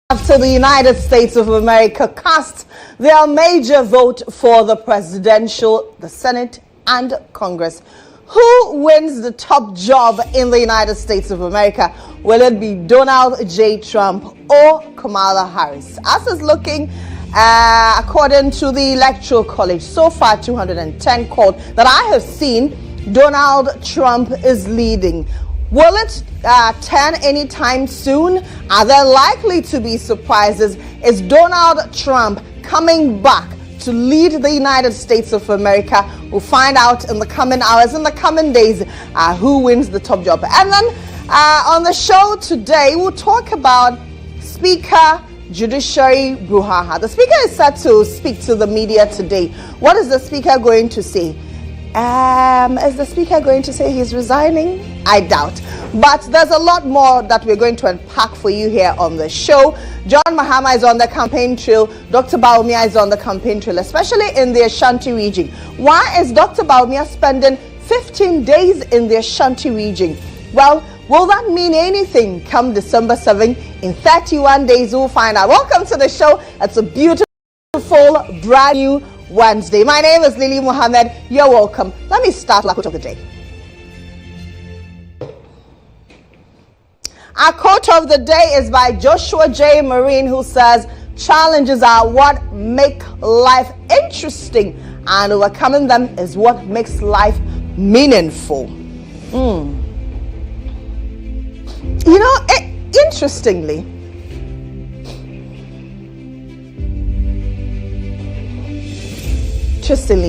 After the United States of America cast their major vote for the presidential, the Senate, and Congress, who wins the top job in the United States of America? Will it be Donald J. Trump or Kamala Harris? As is looking, according to the Electoral College, so far 210 called that I have seen, Donald Trump is leading. Will it turn anytime soon? Are there likely to be surprises? Is Donald Trump coming back to lead the United States of America? We'll find out in the coming hours, in the coming days, who wins the top job. And then on the show today, we'll talk about Speaker Judiciary Bruhaha. The Speaker is set to speak to the media today. What is the Speaker going to say? Is the Speaker going to say he's resigning? I doubt. But there's a lot more that we're going to unpack for you here on the show. GHOne Mohammed is on the campaign trail. Dr. Bawumia is on the campaign trail, especially in the Ashanti region. Why is Dr. Bawumia spending 15 days in the Ashanti region? Well, will that mean anything come December 7th? In 31 days, we'll find out. Welcome to the show. It's a beautiful, brand new Wednesday. My name is Lily Mohammed. You're welcome. Let me start with our quote of the day. Our quote of the day is by Joshua J. Marine, who says, challenges are what make life interesting, and overcoming them is what makes life meaningful. You know, interestingly,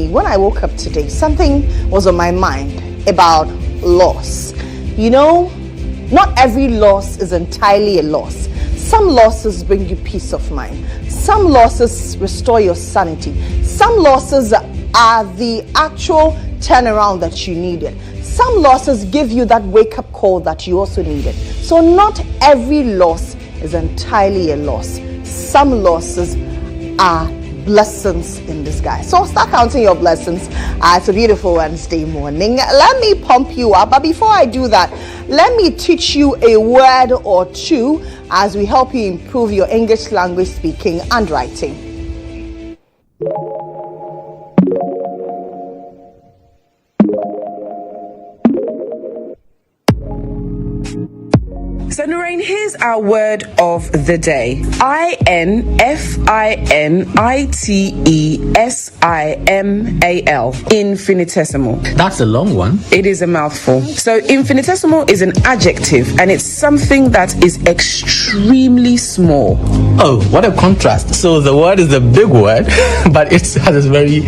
when I woke up today, something was on my mind about loss. You know, not every loss is entirely a loss. Some losses bring you peace of mind. Some losses restore your sanity. Some losses are the actual turnaround that you needed. Some losses give you that wake-up call that you also needed. So not every loss is entirely a loss. Some losses are blessings in disguise. So start counting your blessings. It's a beautiful Wednesday morning. Let me pump you up. But before I do that, let me teach you a word or two as we help you improve your English language speaking and writing. So, Noreen, here's our word of the day. Infinitesimal. Infinitesimal. That's a long one. It is a mouthful. So, infinitesimal is an adjective, and it's something that is extremely small. Oh, what a contrast. So, the word is a big word, but it has a very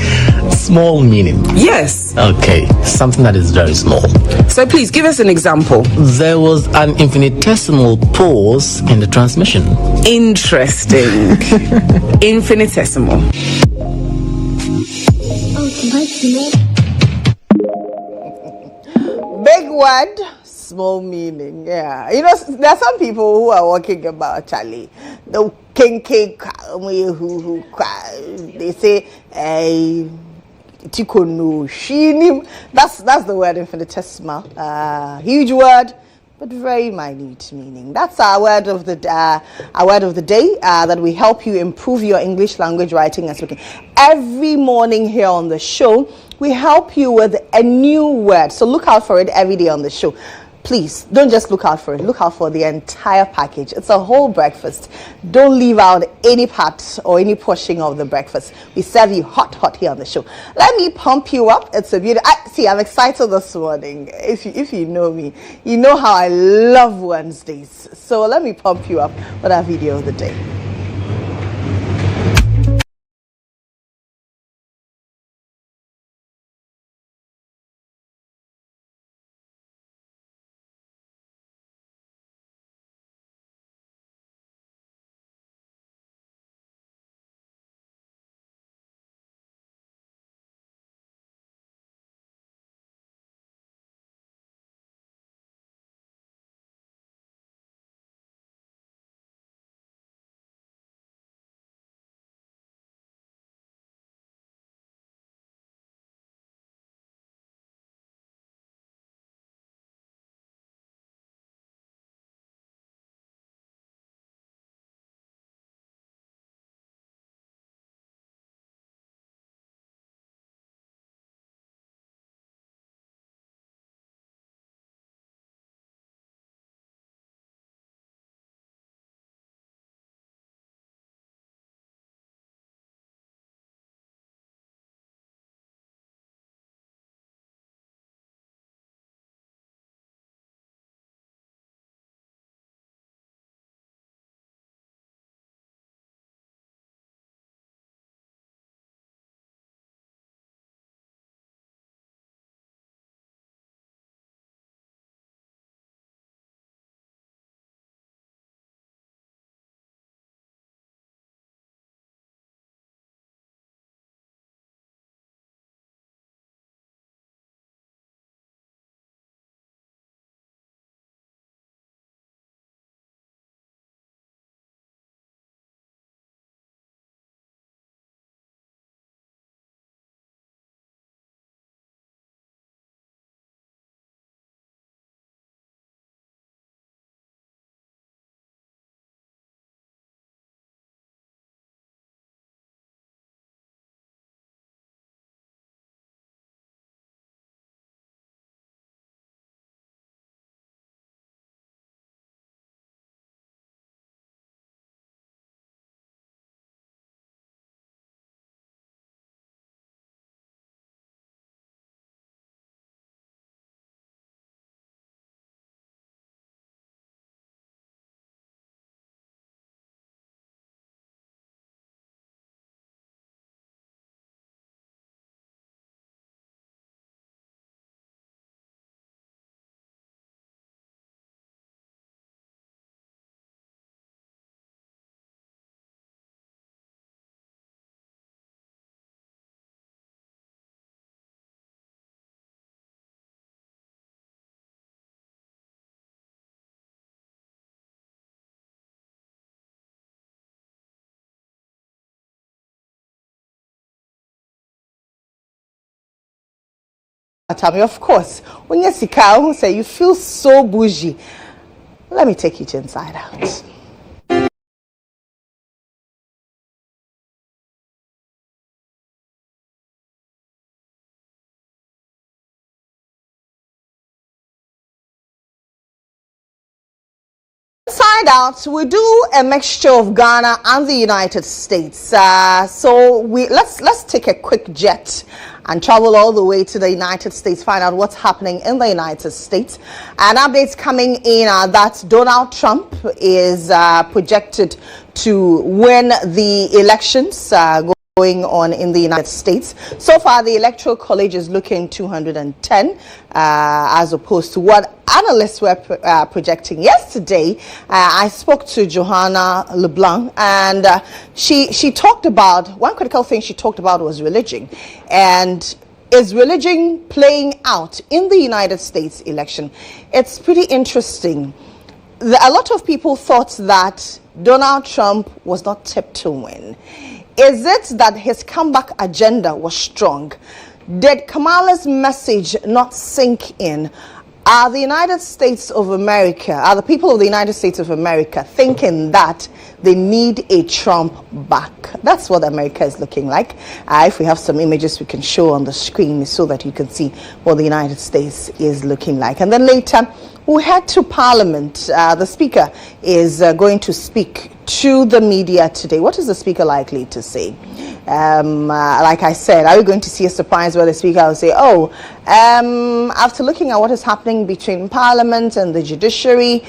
small meaning. Yes. Okay, something that is very small. So, please give us an example. There was an infinitesimal pause in the transmission. Interesting. Infinitesimal. Big word, small meaning. Yeah. You know, there are some people who are talking about Charlie. The kinky, who they say, that's the word infinitesimal. Huge word, but very minute meaning. That's our word of the day that will help you improve your English language writing and speaking. Every morning here on the show, we help you with a new word. So look out for it every day on the show. Please, don't just look out for it. Look out for the entire package. It's a whole breakfast. Don't leave out any part or any portion of the breakfast. We serve you hot here on the show. Let me pump you up. It's a beautiful... I'm excited this morning. If you know me, you know how I love Wednesdays. So let me pump you up with our video of the day. Tammy, of course, when you see cow, say you feel so bougie. Let me take you to Inside Out. Inside Out, we do a mixture of Ghana and the United States. So let's take a quick jet and travel all the way to the United States, find out what's happening in the United States. And updates coming in that Donald Trump is projected to win the elections going on in the United States. So far, the Electoral College is looking 210 as opposed to what analysts were projecting. Yesterday, I spoke to GHOne LeBlanc, and she talked about, one critical thing she talked about was religion. And is religion playing out in the United States election? It's pretty interesting. A lot of people thought that Donald Trump was not tipped to win. Is it that his comeback agenda was strong? Did Kamala's message not sink in? Are the United States of America, are the people of the United States of America thinking that they need a Trump back? That's what America is looking like. If we have some images we can show on the screen so that you can see what the United States is looking like. And then later, we head to Parliament. The Speaker is going to speak to the media today. What is the Speaker likely to say? Like I said, are we going to see a surprise where the Speaker will say, after looking at what is happening between Parliament and the judiciary,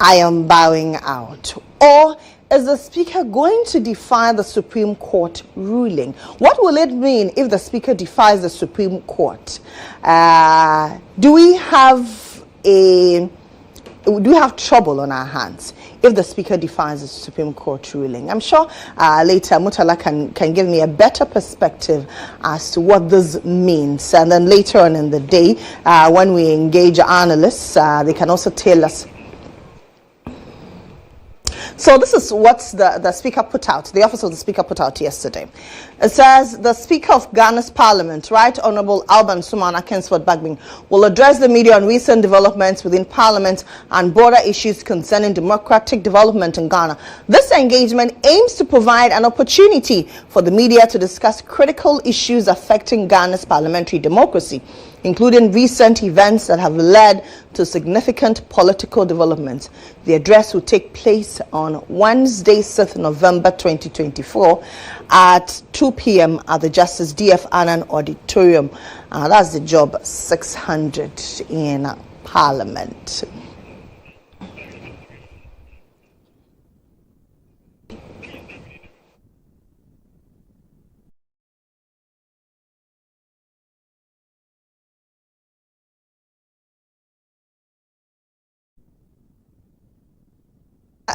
I am bowing out? Or is the Speaker going to defy the Supreme Court ruling? What will it mean if the Speaker defies the Supreme Court? Do we have trouble on our hands if the Speaker defies the Supreme Court ruling? I'm sure later Mutala can give me a better perspective as to what this means. And then later on in the day, when we engage analysts, they can also tell us. So this is what the Speaker put out, the Office of the Speaker put out yesterday. It says, the Speaker of Ghana's Parliament, Right Honourable Alban Sumana Kingsford Bagbing, will address the media on recent developments within Parliament and broader issues concerning democratic development in Ghana. This engagement aims to provide an opportunity for the media to discuss critical issues affecting Ghana's parliamentary democracy, including recent events that have led to significant political developments. The address will take place on Wednesday, 6th November 2024 at 2 p.m. at the Justice D.F. Annan Auditorium. That's the job 600 in Parliament.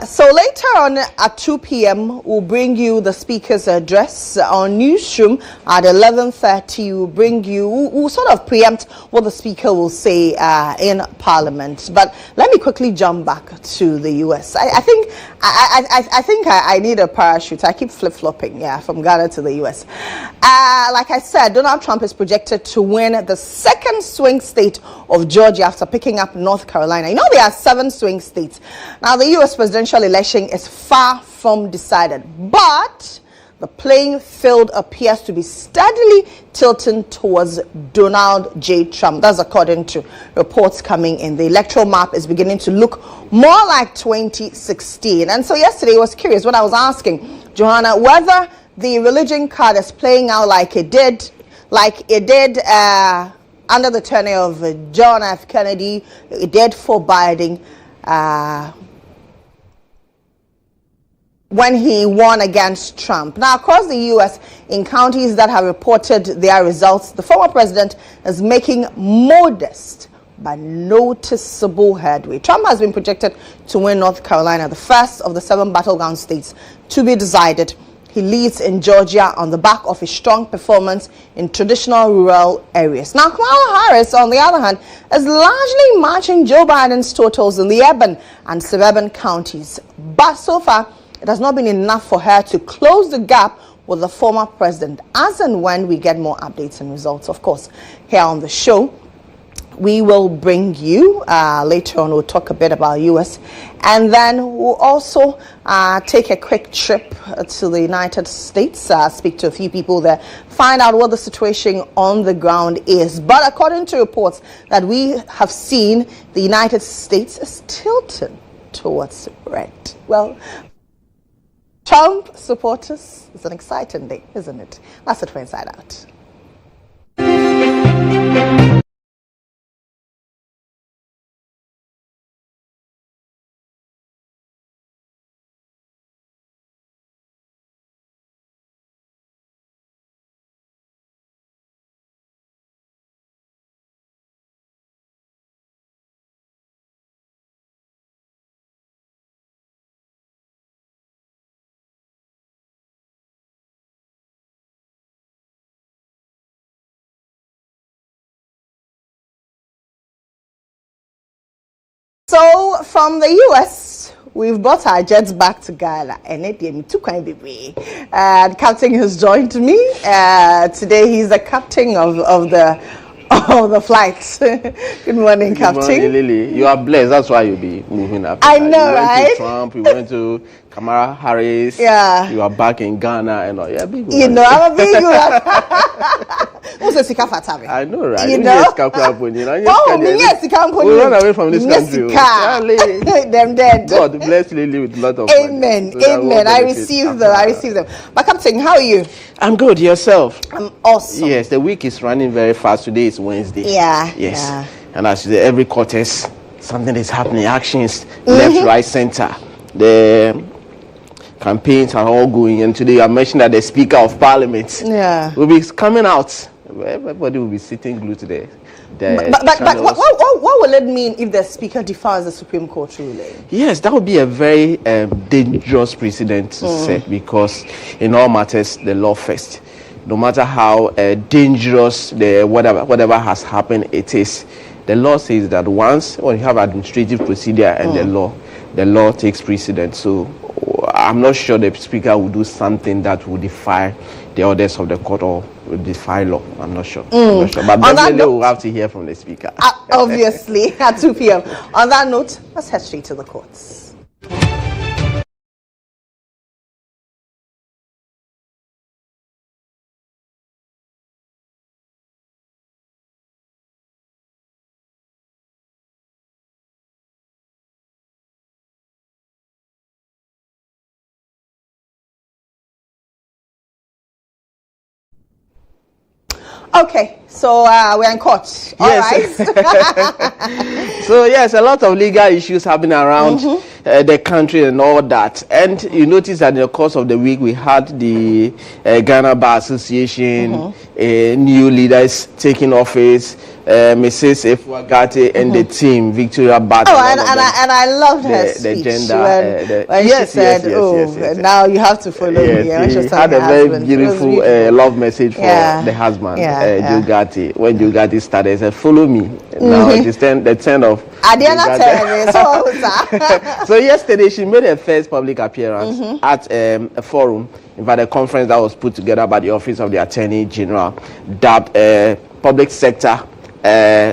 So later on at 2 p.m. we'll bring you the Speaker's address on Newsroom. At 11:30 we'll bring you, we'll sort of preempt what the Speaker will say in Parliament. But let me quickly jump back to the US. I think I need a parachute. I keep flip-flopping, from Ghana to the US. Like I said, Donald Trump is projected to win the second swing state of Georgia after picking up North Carolina. You know, there are 7 swing states. Now, the US presidential election is far from decided, but the playing field appears to be steadily tilting towards Donald J. Trump. That's according to reports coming in. The electoral map is beginning to look more like 2016. And so yesterday it was curious when I was asking GHOne whether the religion card is playing out like it did under the tenure of John F. Kennedy. It did for Biden when he won against Trump. Now, across the U.S., in counties that have reported their results, the former president is making modest but noticeable headway. Trump has been projected to win North Carolina, the first of the 7 battleground states to be decided. He leads in Georgia on the back of a strong performance in traditional rural areas. Now, Kamala Harris, on the other hand, is largely matching Joe Biden's totals in the urban and suburban counties. But so far, it has not been enough for her to close the gap with the former president. As and when we get more updates and results, of course, here on the show, we will bring you. Later on, we'll talk a bit about US, and then we'll also take a quick trip to the United States, speak to a few people there, find out what the situation on the ground is. But according to reports that we have seen, the United States is tilted towards red. Well, Trump supporters, it's an exciting day, isn't it? That's it for Inside Out. So, from the US, we've brought our jets back to Ghana, and Captain has joined me. Today, he's the captain of the flight. Good morning, Captain. Good morning, Lily. You are blessed. That's why you'll be moving up. I know, you right? Went to Trump. You went to Kamala Harris. Yeah. You are back in Ghana, and all. Yeah, big one. You know, I'm a big one. Who's a sika fatami? I know, right? You know? Oh, yes, we run away from this country. Them dead. God bless Lily with a lot of Amen. money. So amen. I receive them. But Captain, how are you? I'm good. Yourself? I'm awesome. Yes, the week is running very fast. Today is Wednesday. Yeah. Yes. Yeah. And as you say, every quarter, something is happening. Actions, left, right, center. The campaigns are all going. And today I mentioned that the Speaker of Parliament will be coming out. Everybody will be sitting glued to the but what will it mean if the Speaker defies the Supreme Court ruling? Yes, that would be a very dangerous precedent to set, because in all matters, the law first. No matter how dangerous whatever has happened it is, the law says that once when you have administrative procedure and the law takes precedence. So I'm not sure the Speaker will do something that will defy the orders of the court or will defy law. I'm not sure. But definitely we'll have to hear from the Speaker. Obviously, at 2 p.m. On that note, let's head straight to the courts. Okay, so we're in court. All right. So yes, a lot of legal issues happening around the country and all that. And you notice that in the course of the week, we had the Ghana Bar Association, new leaders taking office. Mrs. Efuagate and the team, Victoria Bat. Oh, and I loved her speech. The gender. When she said, yes. Now you have to follow me. She had a very beautiful love message for the husband, Joe Gatti. When Joe Gatti started, he said, follow me. Now it is the turn of So yesterday, she made her first public appearance at a forum, in fact, a conference that was put together by the Office of the Attorney General, dubbed Public Sector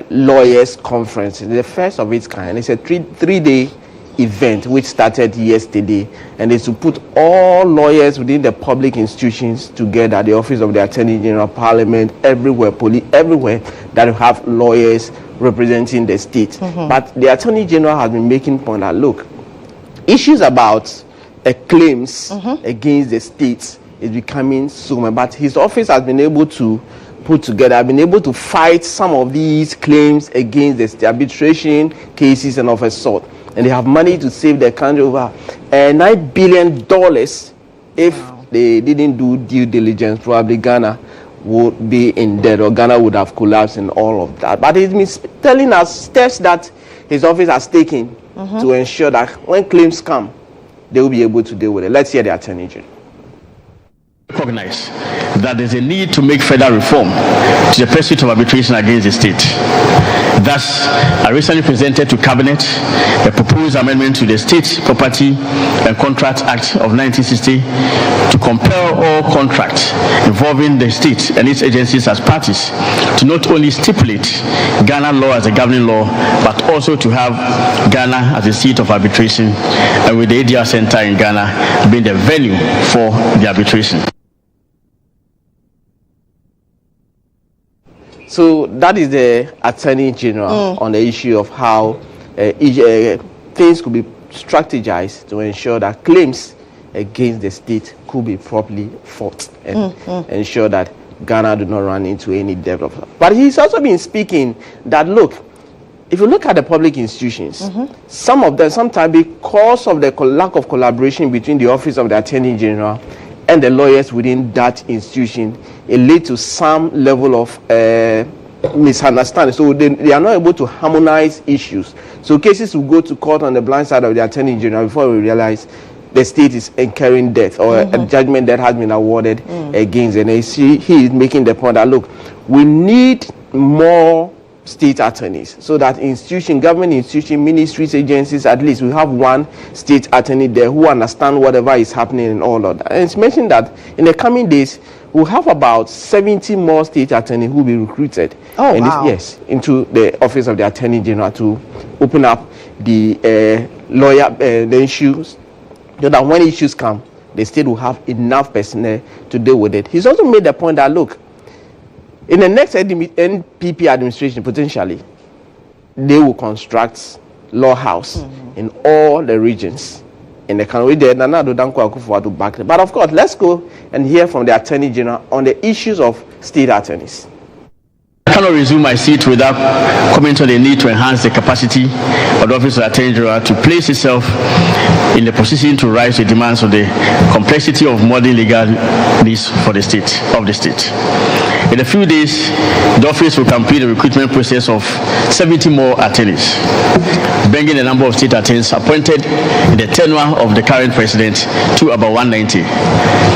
Lawyers Conference. It's the first of its kind. It's a three-day event which started yesterday, and it's to put all lawyers within the public institutions together, the Office of the Attorney General, Parliament, everywhere, everywhere that you have lawyers representing the state. But the Attorney General has been making point that, look, issues about claims against the state is becoming so much, but his office has been able to put together, I've been able to fight some of these claims against the arbitration cases and of a sort, and they have managed to save the country over $9 billion. If they didn't do due diligence, probably Ghana would be in debt, or Ghana would have collapsed and all of that. But he's been telling us steps that his office has taken to ensure that when claims come, they will be able to deal with it. Let's hear the Attorney General. Recognize that there's a need to make further reform to the pursuit of arbitration against the state. Thus, I recently presented to Cabinet a proposed amendment to the State Property and Contract Act of 1960 to compel all contracts involving the state and its agencies as parties to not only stipulate Ghana law as a governing law, but also to have Ghana as a seat of arbitration, and with the ADR Center in Ghana being the venue for the arbitration. So that is the Attorney General on the issue of how things could be strategized to ensure that claims against the state could be properly fought and ensure that Ghana do not run into any development. But he's also been speaking that, look, if you look at the public institutions, some of them, sometimes because of the lack of collaboration between the Office of the Attorney General and the lawyers within that institution, it leads to some level of misunderstanding. So they are not able to harmonize issues. So cases will go to court on the blind side of the Attorney General before we realize the state is incurring death or a judgment that has been awarded against. And he is making the point that, look, we need more state attorneys so that government institution, ministries, agencies, at least we have one state attorney there who understand whatever is happening and all of that. And it's mentioned that in the coming days we'll have about 70 more state attorneys who will be recruited into the Office of the Attorney General to open up the the issues, so that when issues come, the state will have enough personnel to deal with it. He's also made the point that, look, in the next NPP administration, potentially, they will construct law house in all the regions in the country. But of course, let's go and hear from the Attorney General on the issues of state attorneys. I cannot resume my seat without commenting on the need to enhance the capacity of the Office of the Attorney General to place itself in the position to rise to the demands of the complexity of modern legal needs for the state. In a few days, the office will complete the recruitment process of 70 more attorneys, bringing the number of state attorneys appointed in the tenure of the current president to about 190.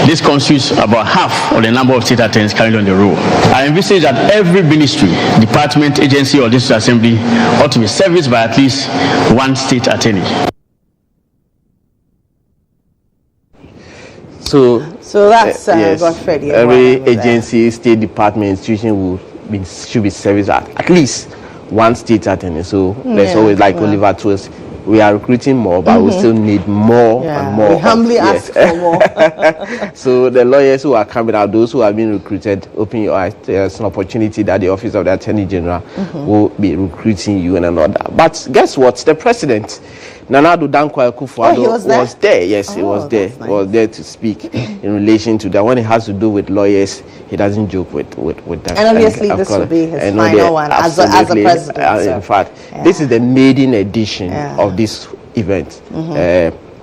This constitutes about half of the number of state attorneys currently on the roll. I envisage that every ministry, department, agency, or district assembly ought to be serviced by at least one state attorney. So that's Godfrey. Every agency, state department, institution should be serviced at least one state attorney. So there's always, like Oliver told us, we are recruiting more, but we still need more and more. We humbly ask for more. So the lawyers who are coming out, those who have been recruited, open your eyes. There's an opportunity that the Office of the Attorney General will be recruiting you and another. But guess what? The president, Nana Addo Dankwa Akufo-Addo, was there. Yes, he was there. Nice. He was there to speak in relation to that. When it has to do with lawyers, he doesn't joke with them. And obviously, this will be his final one as a president. In fact, this is the maiden edition of this event.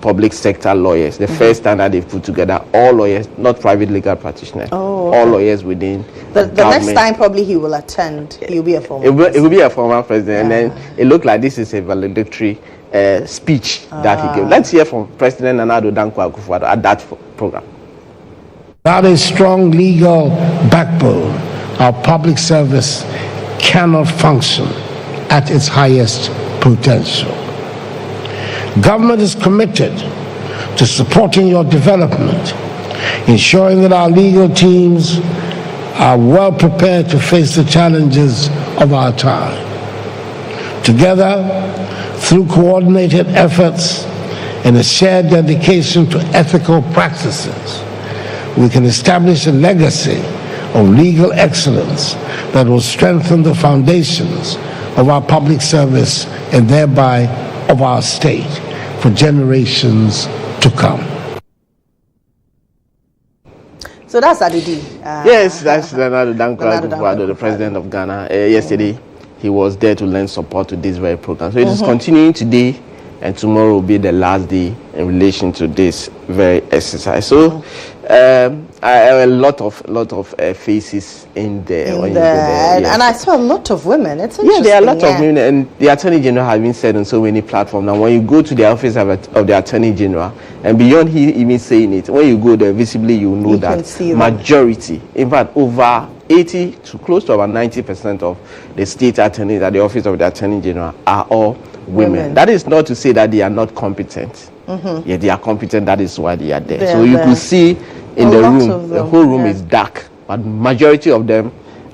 Public sector lawyers, the first time that they've put together all lawyers, not private legal practitioners, all lawyers within the next time probably he will attend. He'll be a former it will be a former president, and then it looked like this is a valedictory speech that he gave. Let's hear from President Nana Addo Dankwa Akufo-Addo at that program. Without a strong legal backbone, our public service cannot function at its highest potential. Government is committed to supporting your development, ensuring that our legal teams are well prepared to face the challenges of our time. Together, through coordinated efforts and a shared dedication to ethical practices, we can establish a legacy of legal excellence that will strengthen the foundations of our public service and thereby of our state for generations to come. So that's Adidi. Yes, that's Nana Addo Dankwa Akufo-Addo, the president of Ghana. Yesterday, he was there to lend support to this very program. So it is continuing today, and tomorrow will be the last day in relation to this very exercise. So a lot of faces in there. When you go there. And I saw a lot of women. It's interesting. There are a lot of women, and the Attorney General has been said on so many platforms. Now, when you go to the office of the Attorney General, and beyond he even saying it, when you go there, visibly you know that majority, in fact, over 80 to close to about 90% of the state attorneys at the office of the Attorney General are all women. That is not to say that they are not competent. Yeah, they are competent. That is why they are there. So you could see in the room, the whole room is dark, but majority of them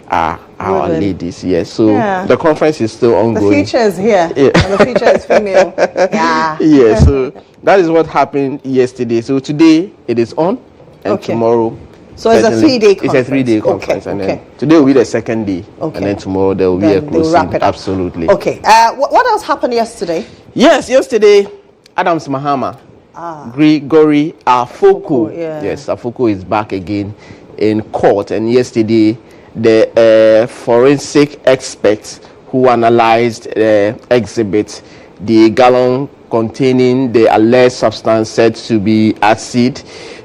are our ladies. Yes. So the conference is still ongoing. The future is here. And the future is female. Yeah. So that is what happened yesterday. So today it is on, and tomorrow. So it's a 3-day conference. It's a 3-day conference, and then today will be the second day, and then tomorrow there will be a closing. Wrap it up. Absolutely. Okay. What else happened yesterday? Yes, yesterday, Adams Mahama, Gregory Afoko. Yes, Afoko is back again in court, and yesterday the forensic experts who analyzed the exhibit, the gallon containing the alleged substance said to be acid,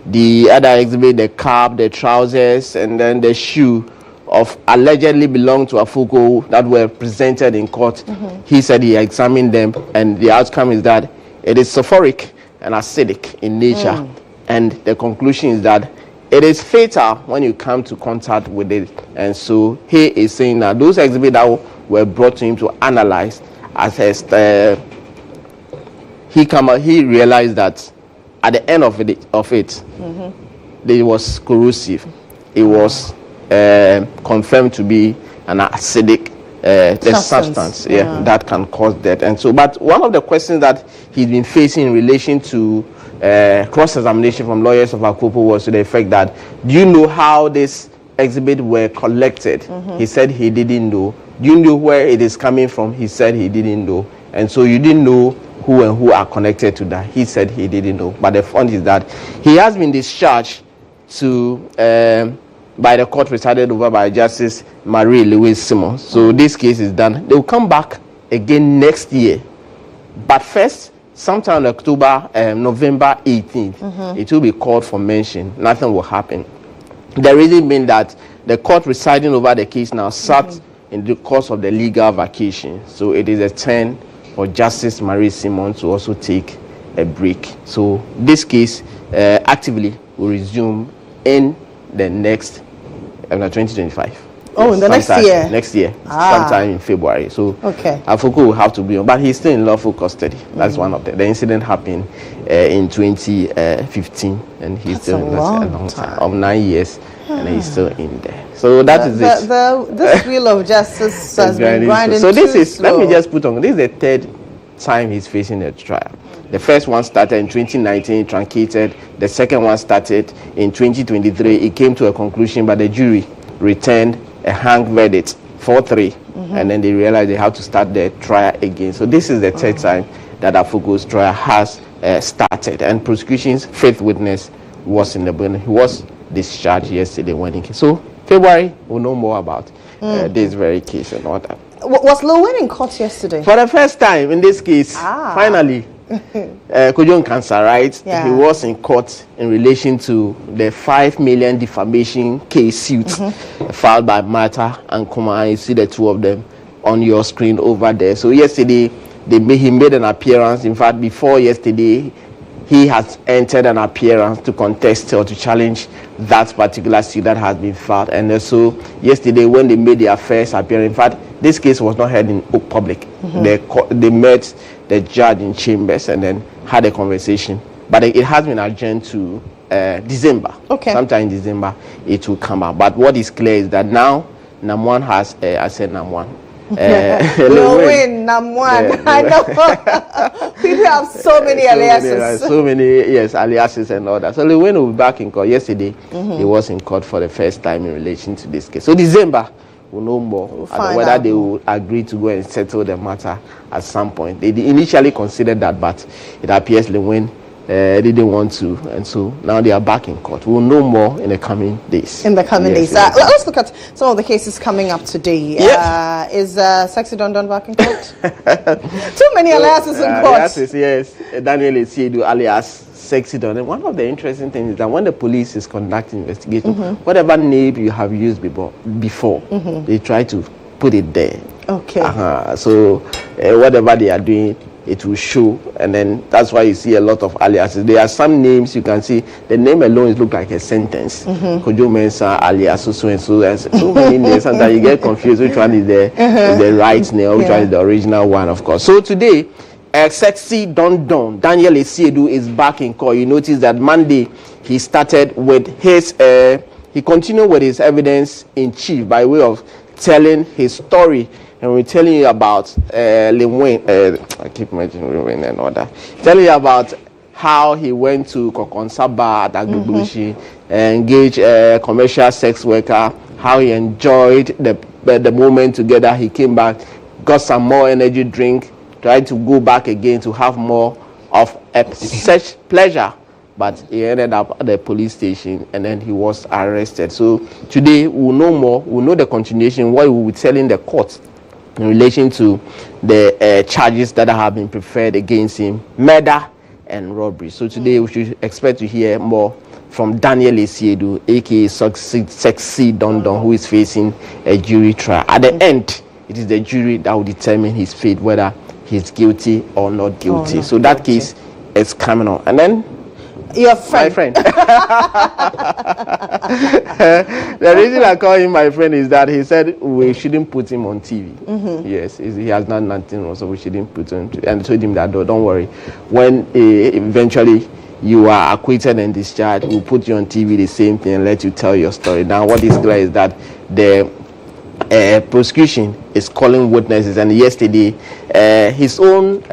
the other exhibit, the cap, the trousers, and then the shoe of allegedly belonged to Afoko that were presented in court. He said he examined them, and the outcome is that it is sulfuric and acidic in nature, and the conclusion is that it is fatal when you come to contact with it. And so he is saying that those exhibits that were brought to him to analyze, as he realized that at the end of it, it was corrosive. It was confirmed to be an acidic substance that can cause death. And so, but one of the questions that he's been facing in relation to cross-examination from lawyers of Akpopo was to the effect that, do you know how this exhibit were collected? He said he didn't know. Do you know where it is coming from? He said he didn't know. And so you didn't know who and who are connected to that. He said he didn't know. But the point is that he has been discharged by the court presided over by Justice Marie Louise Simmons. So this case is done. They will come back again next year. But first, sometime in November 18th, it will be called for mention. Nothing will happen. The reason being that the court presiding over the case now sat in the course of the legal vacation. So it is a turn for Justice Marie Simmons to also take a break. So this case actively will resume in the next 2025. Oh, in the next year? Next year, sometime in February. So Afoko will have to be on, but he's still in lawful custody. That's one of them. The incident happened in 2015, and he's still in a long time of 9 years, and he's still in there. So that is it. This wheel of justice has been grinding. So this is, let me just put on, this is the third time he's facing a trial. The first one started in 2019, truncated. The second one started in 2023. It came to a conclusion, but the jury returned a hung verdict 4-3, and then they realized they have to start the trial again. So this is the third time that Afoko's trial has started, and prosecution's fifth witness was in the building. He was discharged yesterday when he came. So February, we'll know more about this very case and all that. Was Lewin in court yesterday? For the first time in this case, finally, GHOne cancer, right? He was in court in relation to the 5 million defamation case suit filed by Martha and Kuma. You see the two of them on your screen over there. So yesterday, he made an appearance. In fact, before yesterday, he has entered an appearance to contest or to challenge that particular suit that has been filed. And so yesterday, when they made their first appearance, in fact, this case was not heard in public. They met the judge in chambers and then had a conversation. But it has been adjourned to December. Sometime in December, it will come out. But what is clear is that now, Namwan has, I said Namwan. Lewin, Namwan. I know. People have so many aliases. So many, aliases and all that. So Lewin will be back in court. Yesterday, he was in court for the first time in relation to this case. So December, we'll know more whether they will agree to go and settle the matter at some point. They initially considered that, but it appears Lewin didn't want to, and so now they are back in court. We'll know more in the coming days. In the coming days. Let's look at some of the cases coming up today. Yeah. Is Sexy Don back in court? Too many aliases in court. Aliases, yes. Daniel Esiedu alias Sexy Don. And one of the interesting things is that when the police is conducting investigation, whatever name you have used before, they try to put it there. Okay. So whatever they are doing, it will show, and then that's why you see a lot of aliases. There are some names you can see the name alone look like a sentence. Kojo Mensa alias so and so. There's so many names. Sometimes you get confused which one is the right name, which one is the original one, of course. So today, Sexy Don Daniel Esiedu is back in court. You notice that Monday he started with his he continued with his evidence in chief by way of telling his story. And we're telling you about I keep mentioning Lewin and other. Telling you about how he went to Kokonsaba at Agbobushi, engaged a commercial sex worker, how he enjoyed the moment together. He came back, got some more energy drink, tried to go back again to have more of such pleasure. But he ended up at the police station and then he was arrested. So today we'll know more. We'll know the continuation, what we will be telling the court in relation to the charges that have been preferred against him, murder and robbery. So today we should expect to hear more from Daniel Esiedu, aka Sexy Don, who is facing a jury trial. At the end, it is the jury that will determine his fate, whether he's guilty or not guilty. So that case is coming on. And then your friend. My friend. The reason I call him my friend is that he said we shouldn't put him on TV. Yes, he has done nothing wrong, so we shouldn't put him. And I told him that don't worry. When eventually you are acquitted and discharged, we'll put you on TV, the same thing, and let you tell your story. Now, what is clear is that the prosecution is calling witnesses, and yesterday his own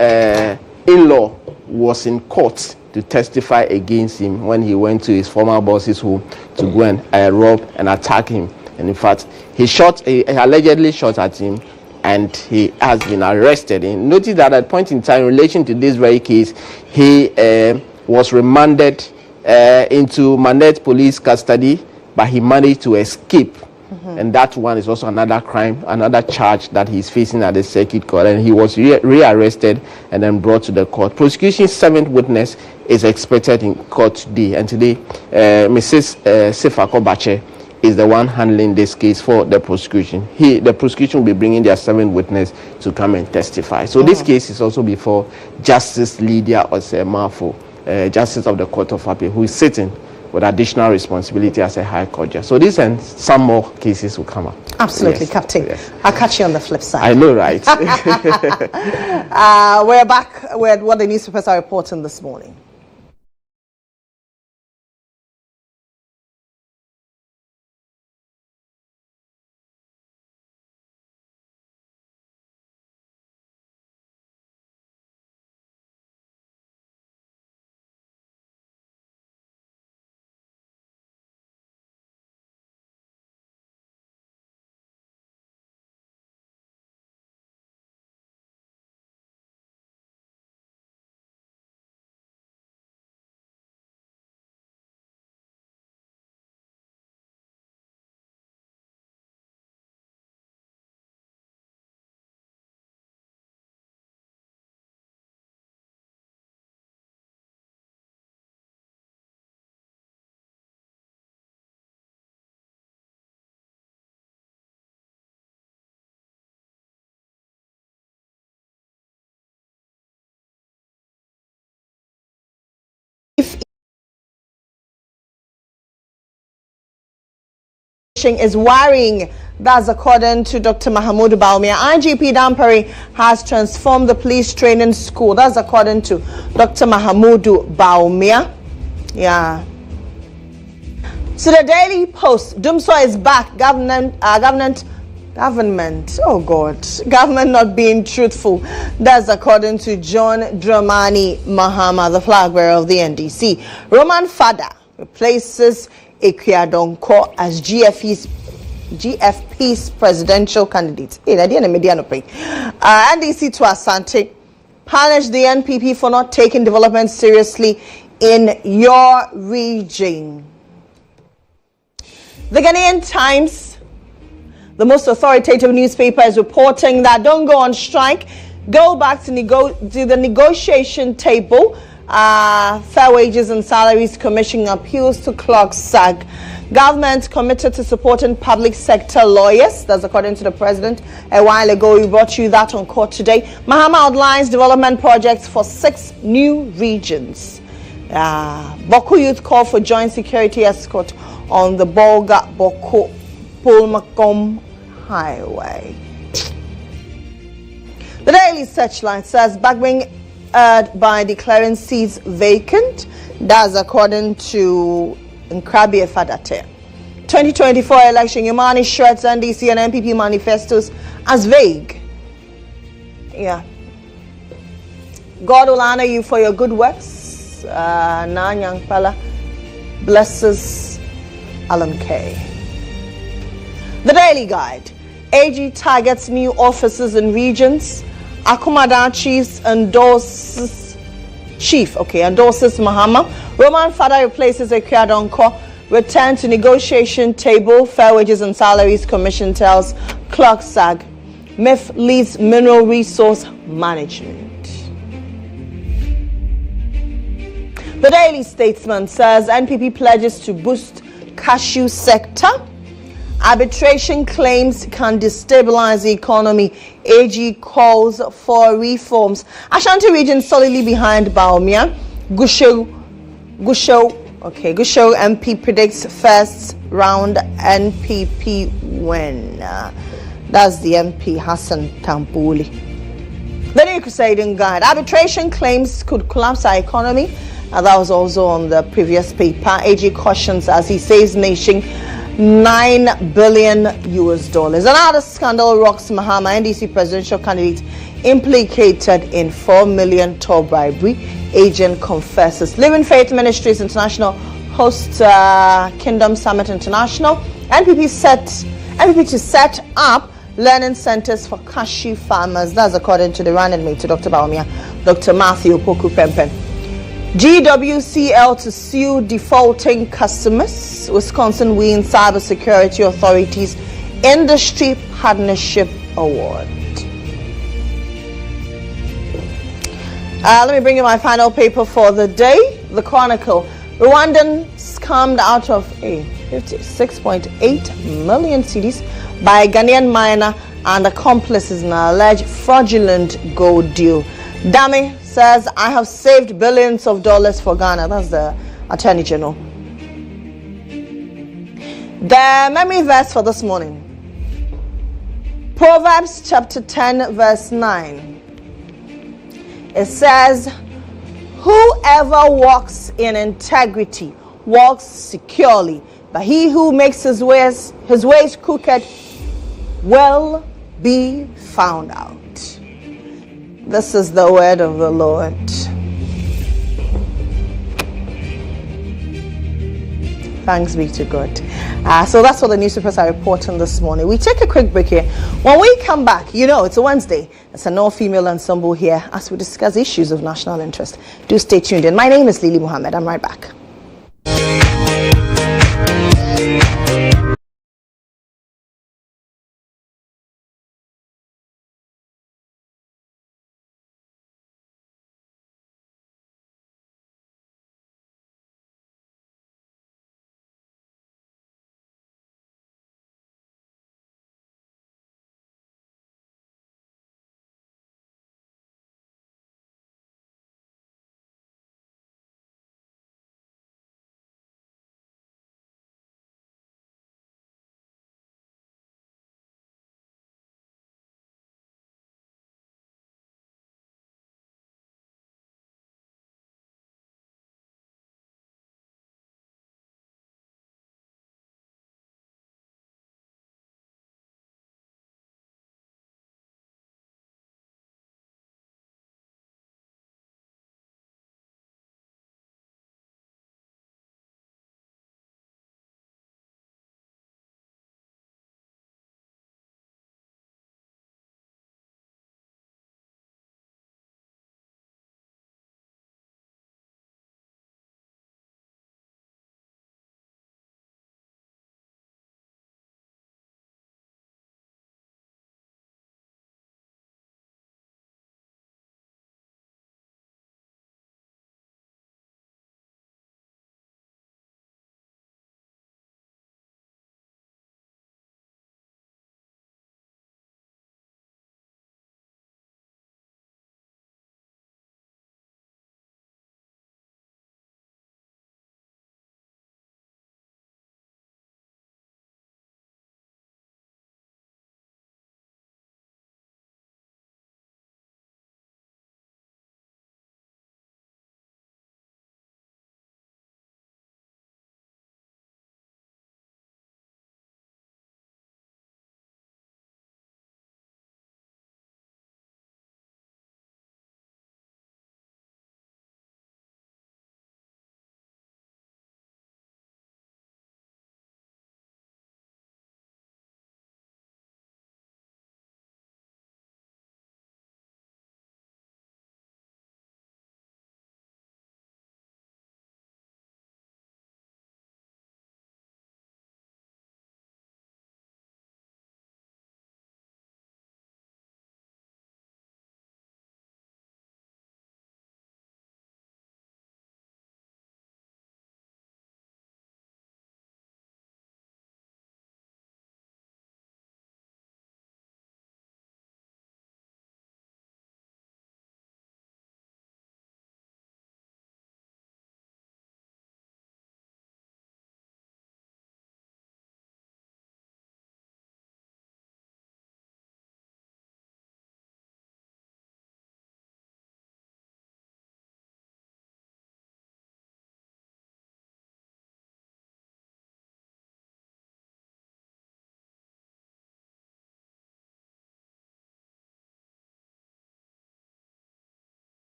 in-law was in court to testify against him when he went to his former boss's home to go and rob and attack him. And in fact, he allegedly shot at him, and he has been arrested. And notice that at a point in time, in relation to this very case, he was remanded into Manette police custody, but he managed to escape. And that one is also another crime, another charge that he's facing at the circuit court. And he was rearrested and then brought to the court. Prosecution's seventh witness is expected in court today. And today, Mrs. Sifako Bache is the one handling this case for the prosecution. The prosecution will be bringing their seventh witness to come and testify. So this case is also before Justice Lydia Osemafo, Justice of the Court of Appeal, who is sitting with additional responsibility as a high court judge. So this and some more cases will come up. Absolutely, Yes. Captain. Yes. I'll catch you on the flip side. I know, right? We're back with what the newspapers are reporting this morning. Is worrying. That's according to Dr. Mahmoud Baumia. IGP Dampari has transformed the police training school. That's according to Dr. Mahmoud Baumia. Yeah. So the Daily Post, Dumswa is back. Government. Oh God, government not being truthful. That's according to John Dramani Mahama, the flag bearer of the NDC. Roman Fada replaces Ekriadonko as GFP's presidential candidate. NDC to Asante punish the NPP for not taking development seriously in your region. The Ghanaian Times, the most authoritative newspaper, is reporting that don't go on strike, go back to the negotiation table. Fair Wages and Salaries Commission appeals to clerks SAG. Government committed to supporting public sector lawyers. That's according to the president. A while ago, we brought you that on court today. Mohammed outlines development projects for 6 new regions. Boko youth call for joint security escort on the Bolga Boko Pulmakom Highway. The Daily Searchlight says Bagbing by declaring seats vacant. That's according to Nkrabi Fadate. 2024 election, Yomani shreds NDC and NPP manifestos as vague. Yeah. God will honor you for your good works. Nanyang Pala blesses Alan K. The Daily Guide. AG targets new offices in regions. Akumadachi's endorses Mahama. Roman father replaces Ekriadonko. Return to negotiation table. Fair Wages and Salaries Commission tells clerk SAG. MIF leads mineral resource management. The Daily Statesman says NPP pledges to boost cashew sector. Arbitration claims can destabilize the economy. AG calls for reforms. Ashanti region solidly behind Baumia. Gusho MP predicts first round NPP win. That's the MP Hassan Tampuli. The New Crusading Guide. Arbitration claims could collapse our economy. That was also on the previous paper. AG cautions as he saves nation $9 billion. Another scandal rocks Mahama. NDC presidential candidate implicated in $4 million toll bribery. Agent confesses. Living Faith Ministries International hosts Kingdom Summit International. NPP to set up learning centers for cashew farmers. That's according to the running mate to Dr. Baumia, Dr. Matthew Poku Pempen. GWCL to sue defaulting customers. Wisconsin wins Cybersecurity Authority's Industry Partnership Award. Let me bring you my final paper for the day. The Chronicle. Rwandan scammed out of 56.8 million cedis by a Ghanaian miner and accomplices in an alleged fraudulent gold deal. Dame says, I have saved billions of dollars for Ghana. That's the Attorney General. The memory verse for this morning. Proverbs chapter 10 verse 9. It says, whoever walks in integrity walks securely, but he who makes his ways crooked will be found out. This is the word of the Lord. Thanks be to God. So that's what the newspapers are reporting this morning. We take a quick break here. When we come back, you know, it's a Wednesday. It's an all-female ensemble here as we discuss issues of national interest. Do stay tuned in. My name is Lily Mohammed. I'm right back.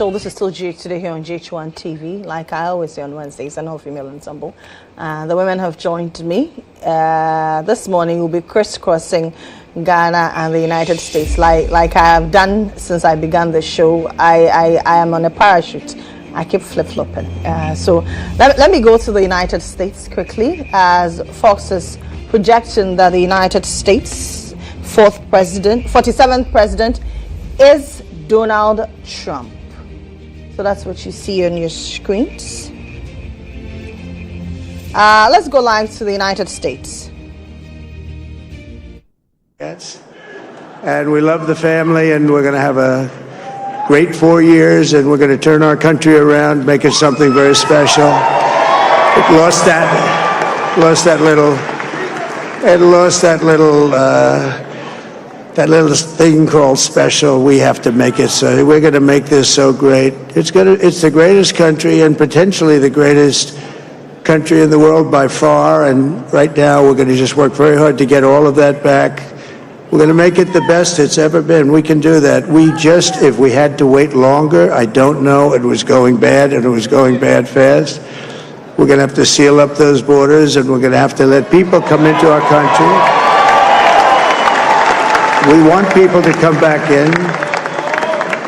show. This is still GH Today here on GHOne TV. Like I always say on Wednesdays, an all-female ensemble. The women have joined me. This morning we'll be crisscrossing Ghana and the United States. Like I have done since I began the show. I am on a parachute. I keep flip-flopping. So let me go to the United States quickly, as Fox is projecting that the United States 47th president is Donald Trump. So that's what you see on your screens. Let's go live to the United States. Yes. And we love the family, and we're going to have a great 4 years, and we're going to turn our country around, make it something very special. It lost that little thing called special. We have to make it so. We're going to make this so great. It's the greatest country, and potentially the greatest country in the world by far. And right now, we're going to just work very hard to get all of that back. We're going to make it the best it's ever been. We can do that. If we had to wait longer, I don't know. It was going bad, and it was going bad fast. We're going to have to seal up those borders, and we're going to have to let people come into our country. We want people to come back in,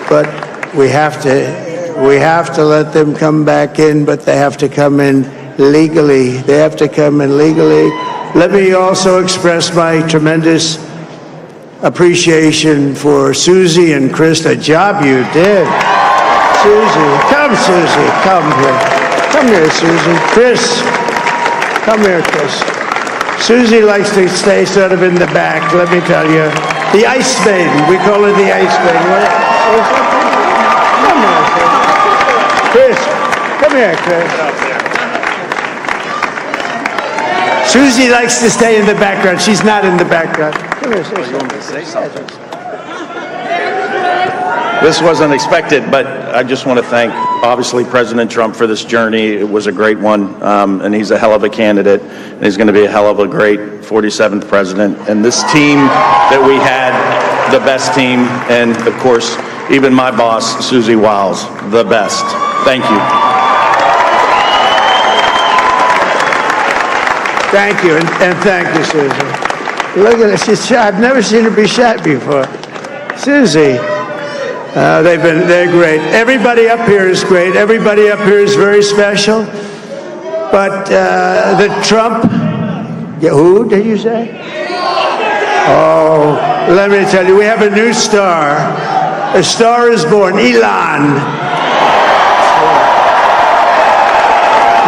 but we have to let them come back in, but they have to come in legally. They have to come in legally. Let me also express my tremendous appreciation for Susie and Chris, the job you did. Susie, come here. Come here, Susie. Chris, come here, Chris. Susie likes to stay sort of in the back, let me tell you. The Ice Maiden, we call her the Ice Maiden. Come here, Chris. Come here, Chris. Susie likes to stay in the background. She's not in the background. Come here, say something. This wasn't expected, but I just want to thank, obviously, President Trump for this journey. It was a great one, and he's a hell of a candidate, and he's going to be a hell of a great 47th president. And this team that we had, the best team, and, of course, even my boss, Susie Wiles, the best. Thank you. Thank you, and thank you, Susie. Look at her, she's shy. I've never seen her be shy before. Susie. They're great. Everybody up here is great. Everybody up here is very special. But the Trump, who did you say? Oh, let me tell you, we have a new star. A star is born, Elon.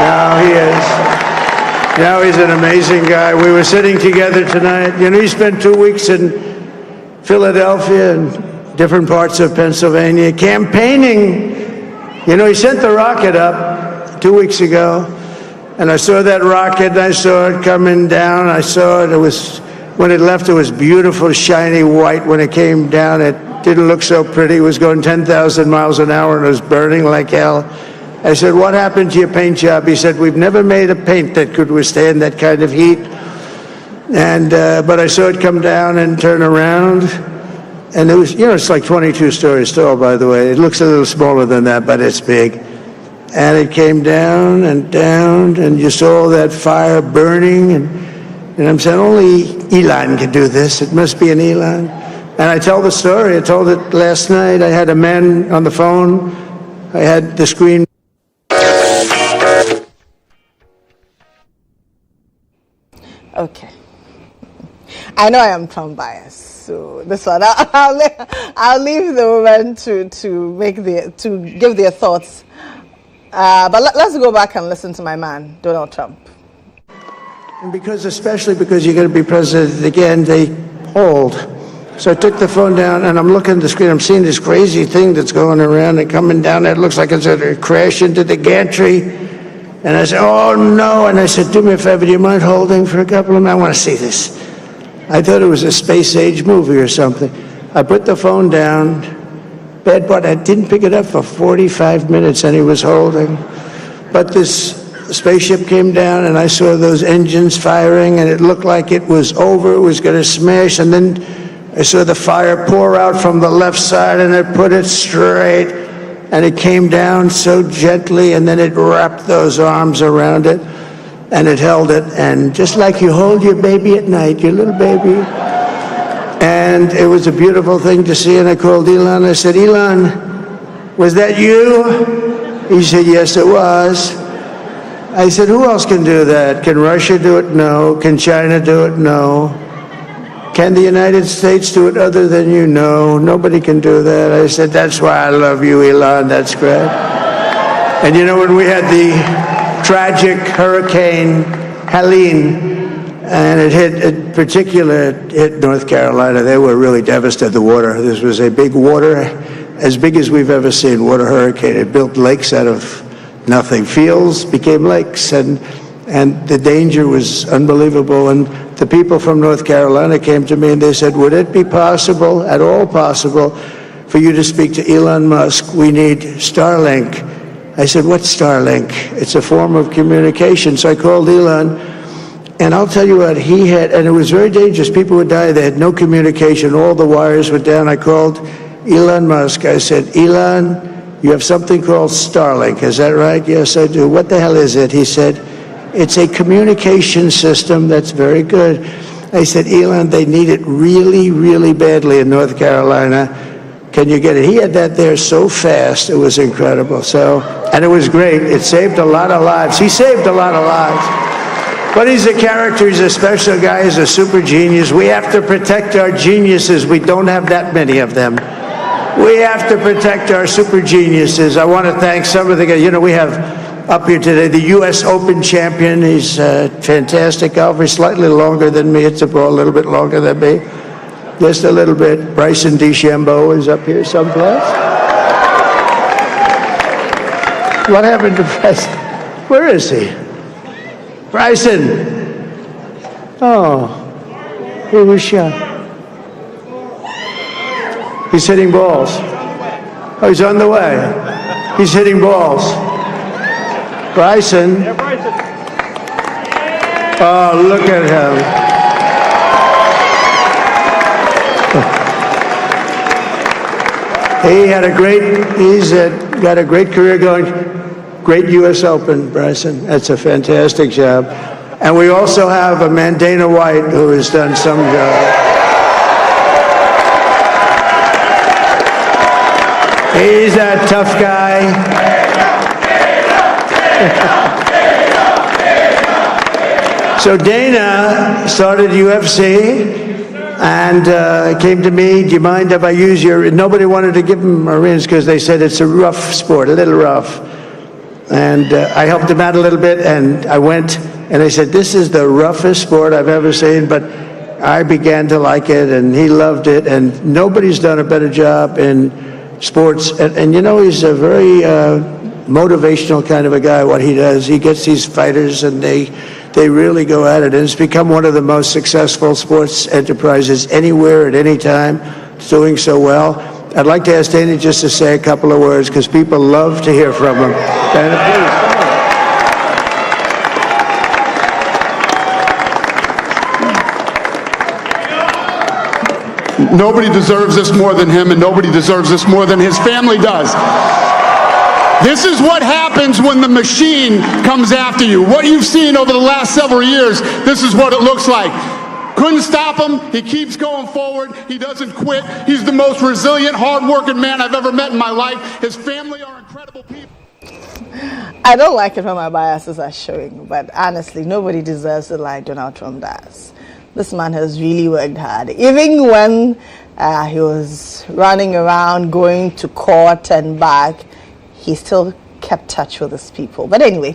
Now he is. Now he's an amazing guy. We were sitting together tonight. You know, he spent 2 weeks in Philadelphia and different parts of Pennsylvania, campaigning. You know, he sent the rocket up 2 weeks ago, and I saw that rocket, and I saw it coming down. I saw it. When it left, it was beautiful, shiny white. When it came down, it didn't look so pretty. It was going 10,000 miles an hour, and it was burning like hell. I said, what happened to your paint job? He said, we've never made a paint that could withstand that kind of heat. And but I saw it come down and turn around. And it was, you know, it's like 22 stories tall, by the way. It looks a little smaller than that, but it's big. And it came down, and you saw that fire burning. And I'm saying, only Elon can do this. It must be an Elon. And I tell the story. I told it last night. I had a man on the phone. I had the screen. Okay. I know I am Trump biased. So this one, I'll leave the women to give their thoughts. But let's go back and listen to my man, Donald Trump. And especially because you're going to be president again, they polled. So I took the phone down, and I'm looking at the screen. I'm seeing this crazy thing that's going around and coming down. It looks like it's going to crash into the gantry. And I said, oh, no. And I said, do me a favor, do you mind holding for a couple of minutes? I want to see this. I thought it was a space-age movie or something. I put the phone down, bad part, I didn't pick it up for 45 minutes, and he was holding. But this spaceship came down, and I saw those engines firing, and it looked like it was over, it was going to smash, and then I saw the fire pour out from the left side, and it put it straight and it came down so gently, and then it wrapped those arms around it, and it held it, and just like you hold your baby at night, your little baby. And it was a beautiful thing to see, and I called Elon. I said, Elon, was that you? He said, yes, it was. I said, who else can do that? Can Russia do it? No. Can China do it? No. Can the United States do it other than you? No. Nobody can do that. I said, that's why I love you, Elon. That's great. And you know, when we had the tragic Hurricane Helene, and it hit North Carolina, they were really devastated, the water. This was a big water, as big as we've ever seen, water hurricane. It built lakes out of nothing. Fields became lakes, and the danger was unbelievable. And the people from North Carolina came to me and they said, would it be possible, at all possible, for you to speak to Elon Musk? We need Starlink. I said, what's Starlink? It's a form of communication. So I called Elon, and I'll tell you what, he had, and it was very dangerous. People would die. They had no communication. All the wires were down. I called Elon Musk. I said, Elon, you have something called Starlink. Is that right? Yes, I do. What the hell is it? He said, it's a communication system that's very good. I said, Elon, they need it really, really badly in North Carolina. Can you get it? He had that there so fast. It was incredible. So, and it was great. It saved a lot of lives. He saved a lot of lives. But he's a character. He's a special guy. He's a super genius. We have to protect our geniuses. We don't have that many of them. We have to protect our super geniuses. I want to thank some of the guys. You know, we have up here today the U.S. Open champion. He's a fantastic golfer. He's slightly longer than me. Hits the ball a little bit longer than me. Just a little bit. Bryson DeChambeau is up here someplace. What happened to Bryson? Where is he? Bryson. Oh, he was shot. He's hitting balls. Oh, he's on the way. He's hitting balls. Bryson. Oh, look at him. He's got a great career going. Great U.S. Open, Bryson. That's a fantastic job. And we also have a Mandana White who has done some job. He's a tough guy. So Dana started UFC and came to me, do you mind if I use your, nobody wanted to give him Marines because they said it's a rough sport, a little rough. And I helped him out a little bit, and I went and I said, this is the roughest sport I've ever seen, but I began to like it and he loved it, and nobody's done a better job in sports. And you know, he's a very motivational kind of a guy, what he does. He gets these fighters and they really go at it, and it's become one of the most successful sports enterprises anywhere at any time. It's doing so well. I'd like to ask Dana just to say a couple of words because people love to hear from him. Dana, please. Nobody deserves this more than him, and nobody deserves this more than his family does. This is what happens when the machine comes after you. What you've seen over the last several years, this is what it looks like. Couldn't stop him. He keeps going forward. He doesn't quit. He's the most resilient, hard-working man I've ever met in my life. His family are incredible people. I don't like it when my biases are showing, but honestly, nobody deserves it like Donald Trump does. This man has really worked hard. Even when he was running around, going to court and back, he still kept touch with his people. But anyway,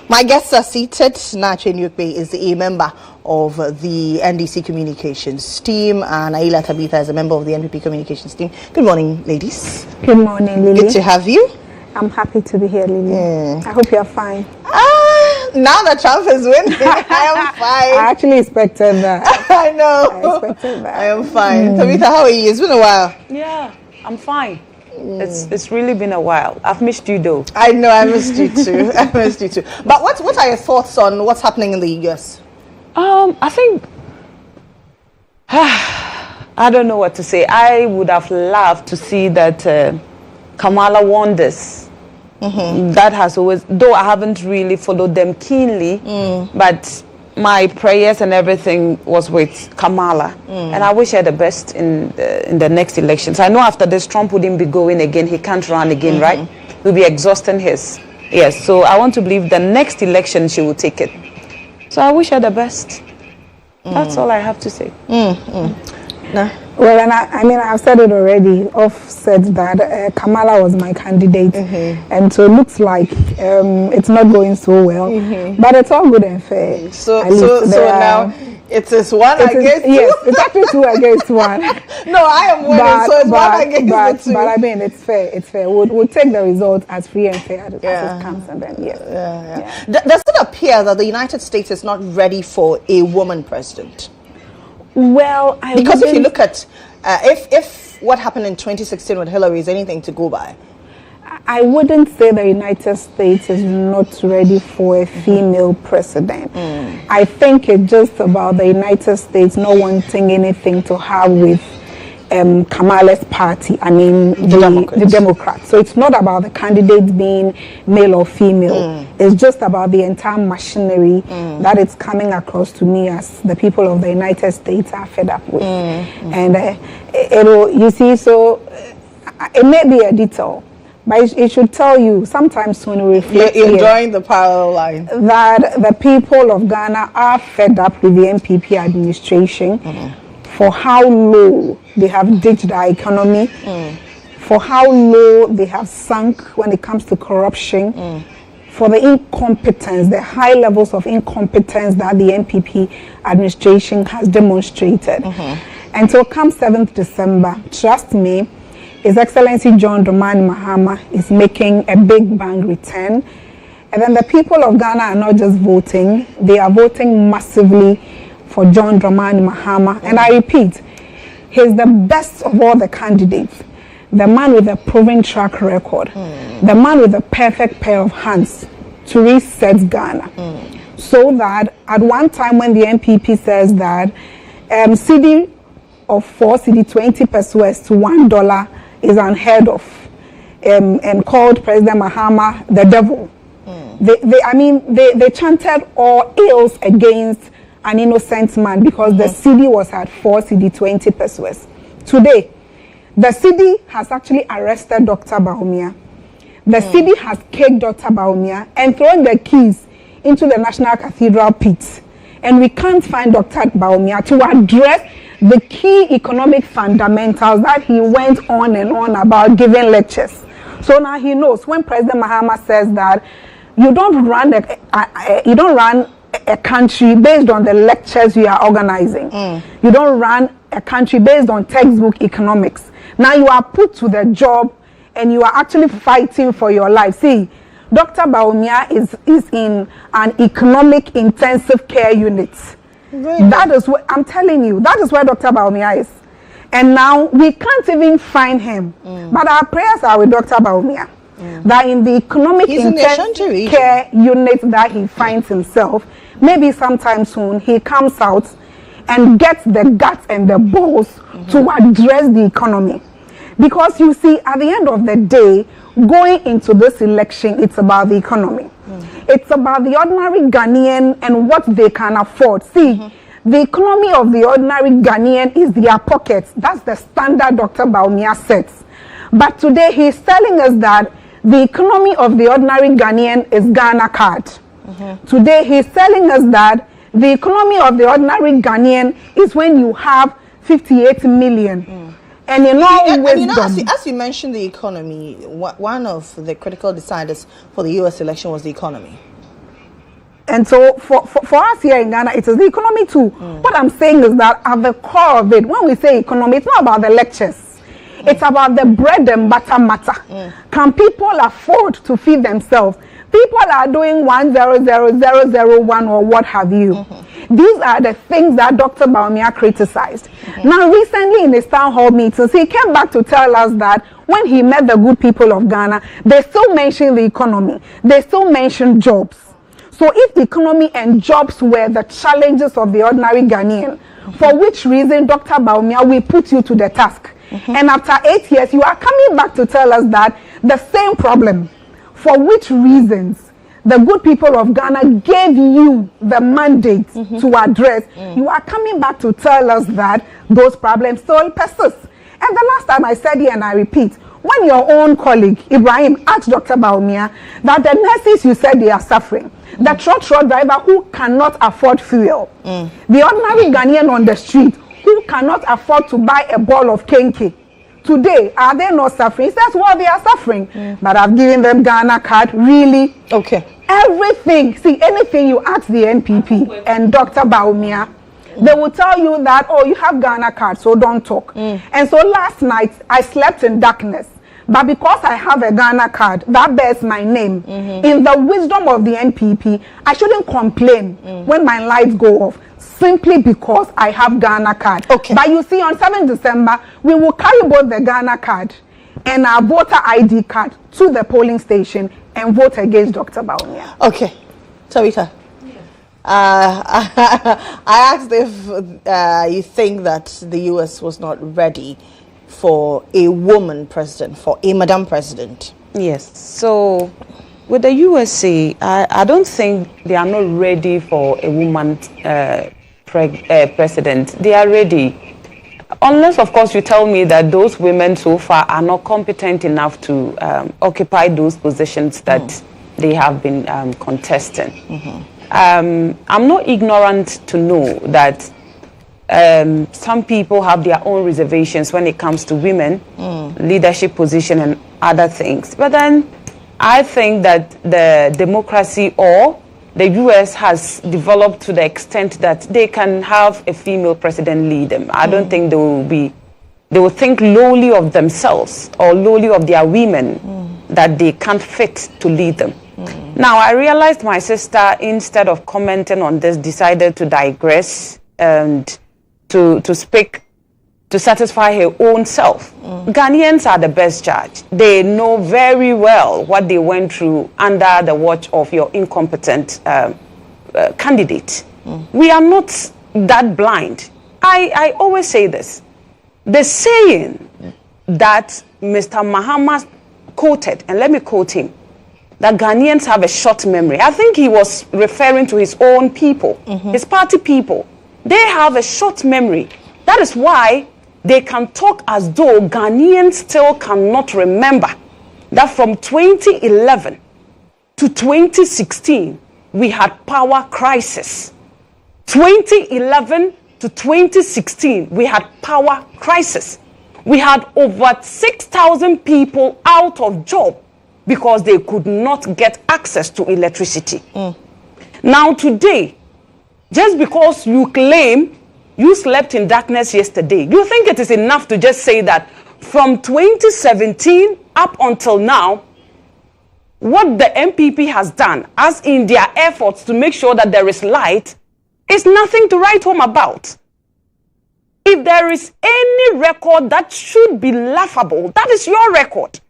my guests are seated. GHOne is a member of the NDC communications team, and Aila Tabitha is a member of the NPP communications team. Good morning, ladies. Good morning, Lily. Good to have you. I'm happy to be here, Lily. I hope you're fine. Now that Trump is winning, I am fine. I actually expected that. I know. I expected that. I am fine. Tabitha, how are you? It's been a while. Yeah, I'm fine. It's really been a while. I've missed you though. I know, I missed you too. I missed you too. But what are your thoughts on what's happening in the US? I think I don't know what to say. I would have loved to see that Kamala won this. That has always, though I haven't really followed them keenly, but my prayers and everything was with Kamala, and I wish her the best in the next elections. I know after this, Trump wouldn't be going again. He can't run again, right? He'll be exhausting his. Yes, so I want to believe the next election she will take it. So I wish her the best. That's all I have to say. Nah. Well, and I mean, I've said it already. Off said that Kamala was my candidate, and so it looks like it's not going so well. But it's all good and fair. So now it is one against two. Yes, it's actually 2 against 1. No, I am winning, so it's 1 against the 2. But I mean, it's fair. It's fair. We'll take the result as free and fair as it comes, and then Does it appear that the United States is not ready for a woman president? Well, because if you look at if what happened in 2016 with Hillary is anything to go by, I wouldn't say the United States is not ready for a female president. I think it's just about the United States not wanting anything to have with Kamala's party, I mean the Democrats. So it's not about the candidates being male or female. It's just about the entire machinery that is coming across to me as the people of the United States are fed up with. And you see, so it may be a detail, but it should tell you sometimes when we reflect you're enjoying the parallel line, that the people of Ghana are fed up with the NPP administration. For how low they have ditched our economy, for how low they have sunk when it comes to corruption, for the incompetence, the high levels of incompetence that the NPP administration has demonstrated. And so come 7th December, trust me, His Excellency GHOne Mahama is making a big bang return. And then the people of Ghana are not just voting, they are voting massively for GHOne Mahama. And I repeat, he's the best of all the candidates. The man with a proven track record. The man with a perfect pair of hands to reset Ghana. So that at one time when the NPP says that CD of 4, CD 20 pesos to $1 is unheard of, and called President Mahama the devil. They chanted all ills against an innocent man because the CD was at 4 CD 20 pesos. Today, the CD has actually arrested Dr. Bawumia. The CD has kicked Dr. Bawumia and thrown the keys into the National Cathedral pit. And we can't find Dr. Bawumia to address the key economic fundamentals that he went on and on about giving lectures. So now he knows when President Mahama says that you don't run a country based on the lectures you are organizing. You don't run a country based on textbook economics. Now you are put to the job and you are actually fighting for your life. See, Dr. Bawumia is in an economic intensive care unit. Really? That is what I'm telling you. That is where Dr. Bawumia is. And now we can't even find him. But our prayers are with Dr. Bawumia. That in the economic intensive care unit that he finds himself, maybe sometime soon he comes out and gets the guts and the balls to address the economy. Because you see, at the end of the day, going into this election, it's about the economy. It's about the ordinary Ghanaian and what they can afford. See, the economy of the ordinary Ghanaian is their pockets. That's the standard Dr. Bawumia sets. But today he's telling us that the economy of the ordinary Ghanaian is Ghana card. Today he's telling us that the economy of the ordinary Ghanaian is when you have 58 million. And in all wisdom, as you mentioned the economy, one of the critical deciders for the US election was the economy. And so for us here in Ghana, it is the economy too. What I'm saying is that at the core of it, when we say economy, it's not about the lectures. It's about the bread and butter matter. Can people afford to feed themselves? People are doing 1,000,001 or what have you. These are the things that Dr. Bawumia criticized. Now, recently in his town hall meetings, he came back to tell us that when he met the good people of Ghana, they still mentioned the economy. They still mentioned jobs. So if economy and jobs were the challenges of the ordinary Ghanaian, for which reason, Dr. Bawumia, we put you to the task. And after 8 years, you are coming back to tell us that the same problem, for which reasons the good people of Ghana gave you the mandate to address, you are coming back to tell us that those problems still persist. And the last time I said here, and I repeat, when your own colleague, Ibrahim, asked Dr. Baumia that the nurses you said they are suffering, the truck driver who cannot afford fuel, the ordinary Ghanaian on the street who cannot afford to buy a ball of kenke, today, are they not suffering? He says, well, they are suffering. But I've given them Ghana card, really? Okay. Everything, see, anything you ask the NPP and Dr. Baumia, they will tell you that, oh, you have Ghana card, so don't talk. And so last night, I slept in darkness. But because I have a Ghana card that bears my name, in the wisdom of the NPP, I shouldn't complain when my lights go off, simply because I have Ghana card. Okay. But you see, on 7th December, we will carry both the Ghana card and our voter ID card to the polling station and vote against Dr. Baumia. Okay. Tawita. I asked if you think that the U.S. was not ready for a woman president, for a madam president. Yes. So with the USA, I don't think they are not ready for a woman president. They are ready. Unless, of course, you tell me that those women so far are not competent enough to occupy those positions that they have been contesting. I'm not ignorant to know that some people have their own reservations when it comes to women, leadership position and other things. But then I think that the democracy or the US has developed to the extent that they can have a female president lead them. I don't think they will think lowly of themselves or lowly of their women that they can't fit to lead them. Now, I realized my sister, instead of commenting on this, decided to digress and to speak to satisfy her own self. Ghanaians are the best judge. They know very well what they went through under the watch of your incompetent candidate. We are not that blind. I always say this. The saying that Mr. Mohammed quoted, and let me quote him, that Ghanaians have a short memory. I think he was referring to his own people, his party people. They have a short memory. That is why they can talk as though Ghanaians still cannot remember that from 2011 to 2016, we had power crisis. 2011 to 2016, we had power crisis. We had over 6,000 people out of job because they could not get access to electricity. Now today, just because you claim you slept in darkness yesterday, you think it is enough to just say that from 2017 up until now, what the MPP has done, as in their efforts to make sure that there is light, is nothing to write home about. If there is any record that should be laughable, that is your record.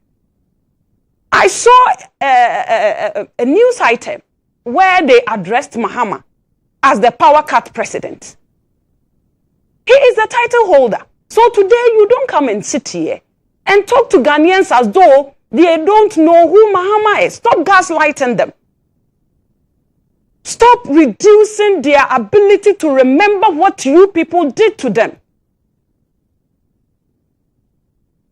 I saw a news item where they addressed Mohammed as the power cut president. He is the title holder. So today you don't come and sit here and talk to Ghanaians as though they don't know who Mohammed is. Stop gaslighting them. Stop reducing their ability to remember what you people did to them.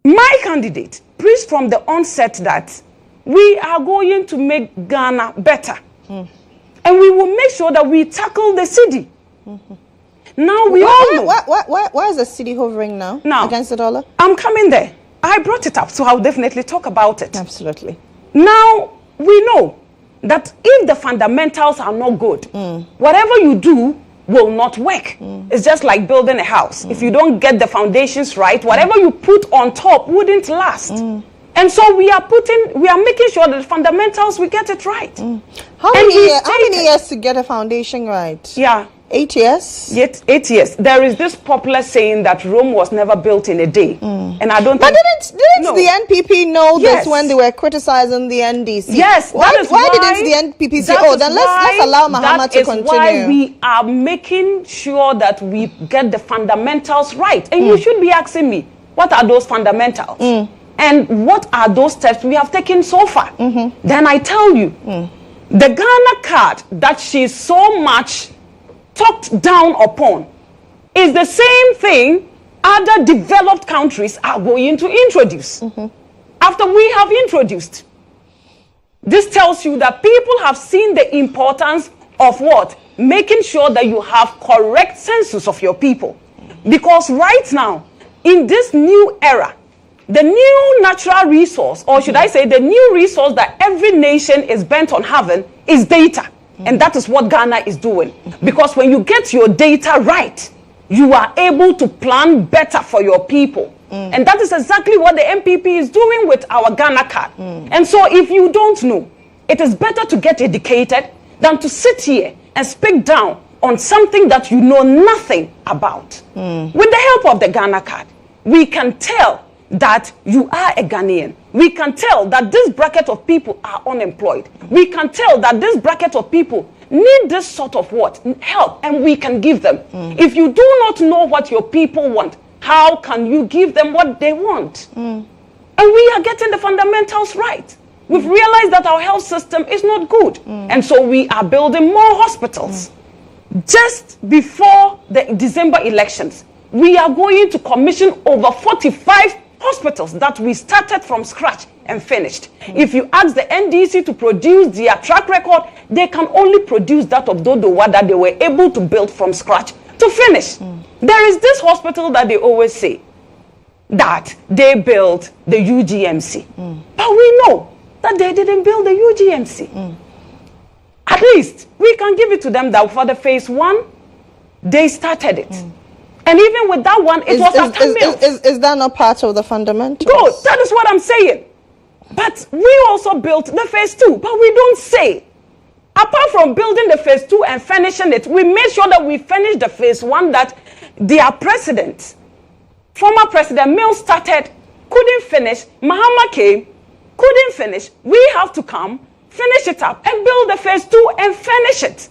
My candidate preached from the onset that we are going to make Ghana better. And we will make sure that we tackle the city. Now we all know. Why is the city hovering now against the dollar? I'm coming there. I brought it up, so I'll definitely talk about it. Absolutely. Now, we know that if the fundamentals are not good, whatever you do will not work. It's just like building a house. If you don't get the foundations right, whatever you put on top wouldn't last. And so we are making sure that the fundamentals, we get it right. How many years to get a foundation right? Yeah. 8 years? Yet 8 years. There is this popular saying that Rome was never built in a day. And I don't think... But didn't the NPP know this when they were criticizing the NDC? Yes. Why didn't the NPP say, then let's allow Mohammed to continue? That is why we are making sure that we get the fundamentals right. And you should be asking me, what are those fundamentals? And what are those steps we have taken so far? Then I tell you, the Ghana card that she's so much talked down upon is the same thing other developed countries are going to introduce. After we have introduced. This tells you that people have seen the importance of what? Making sure that you have correct census of your people. Because right now, in this new era, the new natural resource, or should I say the new resource that every nation is bent on having, is data. And that is what Ghana is doing. Because when you get your data right, you are able to plan better for your people. And that is exactly what the MPP is doing with our Ghana card. And so if you don't know, it is better to get educated than to sit here and speak down on something that you know nothing about. With the help of the Ghana card, we can tell that you are a Ghanaian. We can tell that this bracket of people are unemployed. We can tell that this bracket of people need this sort of what? Help, and we can give them. If you do not know what your people want, how can you give them what they want? And we are getting the fundamentals right. We've realized that our health system is not good. And so we are building more hospitals. Just before the December elections, we are going to commission over 45 hospitals that we started from scratch and finished. If you ask the NDC to produce their track record, they can only produce that of Dodowa that they were able to build from scratch to finish. There is this hospital that they always say that they built the UGMC. But we know that they didn't build the UGMC. At least we can give it to them that for the phase 1, they started it. And even with that one, it was a camel. Is that not part of the fundamentals? Good, that is what I'm saying. But we also built the phase 2, but we don't say. Apart from building the phase 2 and finishing it, we made sure that we finished the phase 1 that their president, former President Mills started, couldn't finish. Mohammed came, couldn't finish. We have to come, finish it up, and build the phase 2 and finish it.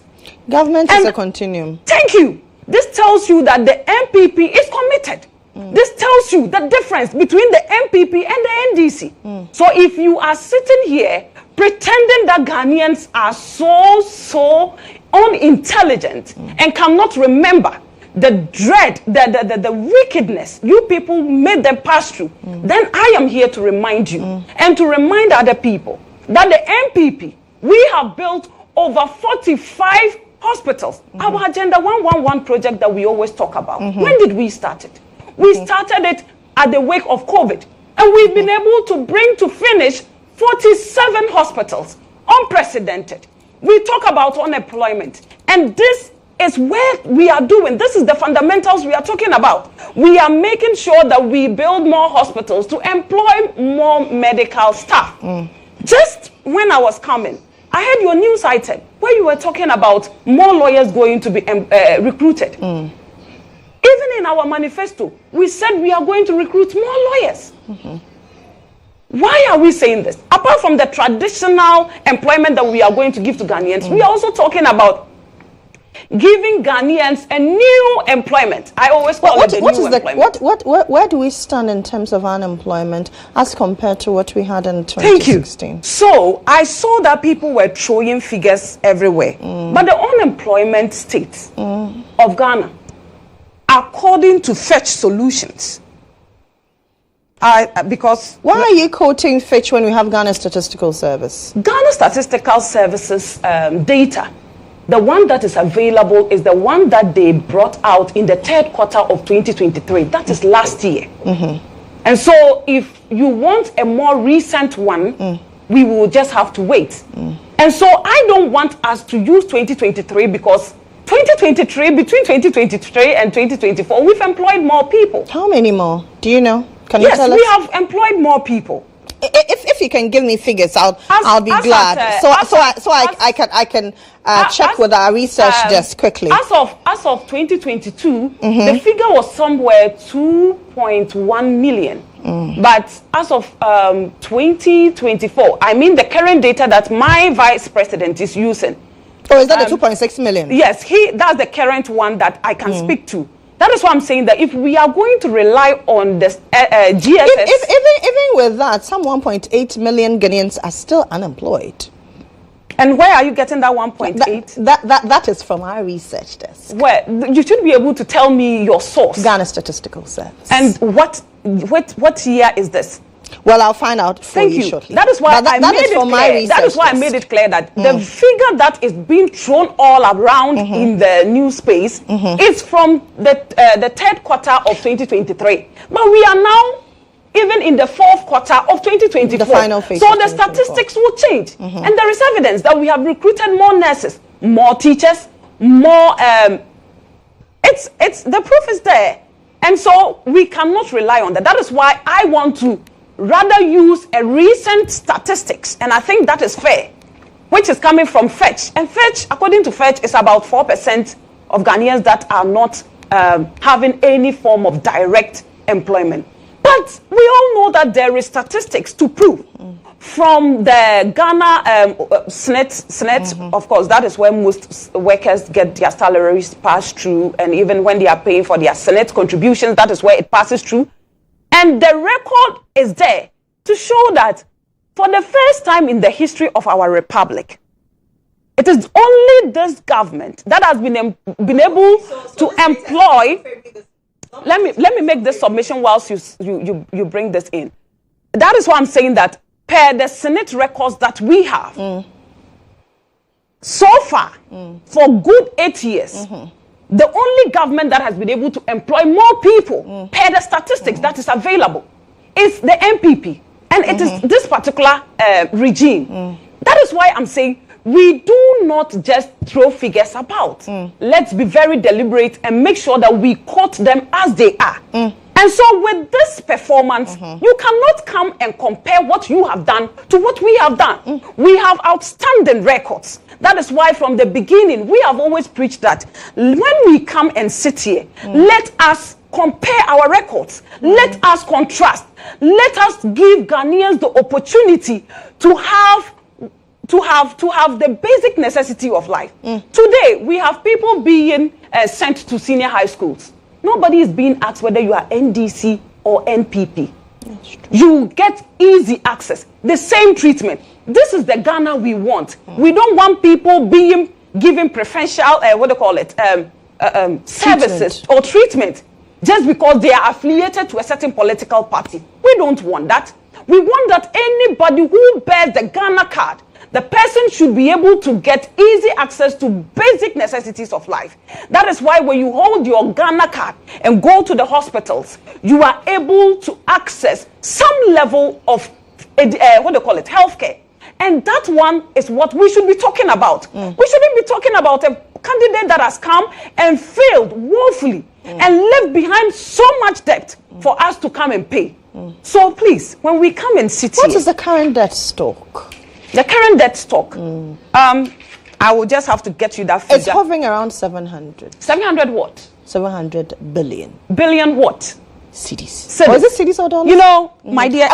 Government is a continuum. Thank you. This tells you that the MPP is committed. This tells you the difference between the MPP and the NDC. So if you are sitting here pretending that Ghanaians are so unintelligent and cannot remember the dread, the wickedness you people made them pass through, then I am here to remind you and to remind other people that the MPP, we have built over 45 hospitals. Our Agenda 111 project that we always talk about. When did we start it? We started it at the wake of COVID. And we've been able to bring to finish 47 hospitals. Unprecedented. We talk about unemployment. And this is where we are doing. This is the fundamentals we are talking about. We are making sure that we build more hospitals to employ more medical staff. Just when I was coming, I heard your news item where you were talking about more lawyers going to be recruited. Even in our manifesto, we said we are going to recruit more lawyers. Why are we saying this? Apart from the traditional employment that we are going to give to Ghanaians, we are also talking about giving Ghanaians a new employment. I always call it the new employment. Where do we stand in terms of unemployment as compared to what we had in 2016? Thank you. So I saw that people were throwing figures everywhere. But the unemployment state of Ghana, according to Fetch Solutions, because why are you quoting Fetch when we have Ghana Statistical Service? Ghana Statistical Services data, the one that is available is the one that they brought out in the 3rd quarter of 2023. That is last year. And so if you want a more recent one, we will just have to wait. And so I don't want us to use 2023 because 2023, between 2023 and 2024, we've employed more people. How many more? Do you know? Can you tell us? Yes, we have employed more people. If you can give me figures, I'll be glad. I can check with our research desk quickly. As of 2022, the figure was somewhere 2.1 million. But as of 2024, I mean the current data that my vice president is using. Oh, is that the 2.6 million? Yes, that's the current one that I can speak to. That is why I'm saying that if we are going to rely on the GSS... Even with that, some 1.8 million Ghanaians are still unemployed. And where are you getting that 1.8? That is from our research desk. Where? You should be able to tell me your source. Ghana Statistical Service. And what year is this? Well, I'll find out for you shortly. That is why I made it clear that the figure that is being thrown all around in the news space is from the third quarter of 2023. But we are now even in the fourth quarter of 2024. The final phase. So the statistics will change. And there is evidence that we have recruited more nurses, more teachers, more... the proof is there. And so we cannot rely on that. That is why I want to rather use a recent statistics, and I think that is fair, which is coming from Fetch. And Fetch, according to Fetch, is about 4% of Ghanaians that are not having any form of direct employment. But we all know that there is statistics to prove. From the Ghana SNET, of course, that is where most workers get their salaries passed through, and even when they are paying for their SNET contributions, that is where it passes through. And the record is there to show that for the first time in the history of our republic, it is only this government that has been able to employ. Let me make this submission whilst you bring this in. That is why I'm saying that per the Senate records that we have, so far, for good 8 years, the only government that has been able to employ more people per the statistics that is available is the MPP. And it is this particular regime. That is why I'm saying we do not just throw figures about. Let's be very deliberate and make sure that we quote them as they are. And so with this performance, you cannot come and compare what you have done to what we have done. We have outstanding records. That is why from the beginning, we have always preached that when we come and sit here, let us compare our records. Let us contrast. Let us give Ghanaians the opportunity to have the basic necessity of life. Today, we have people being sent to senior high schools. Nobody is being asked whether you are NDC or NPP. You get easy access, the same treatment. This is the Ghana we want. We don't want people being given preferential, services or treatment just because they are affiliated to a certain political party. We don't want that. We want that anybody who bears the Ghana card, the person should be able to get easy access to basic necessities of life. That is why when you hold your Ghana card and go to the hospitals, you are able to access some level of healthcare. And that one is what we should be talking about. We shouldn't be talking about a candidate that has come and failed woefully and left behind so much debt for us to come and pay. So please, when we come and sit here... What is the current debt stock? The current debt stock, I will just have to get you that figure. It's hovering around 700. 700 what? 700 billion. Billion what? Cedis. Or is it cedis or dollars? You know, my dear,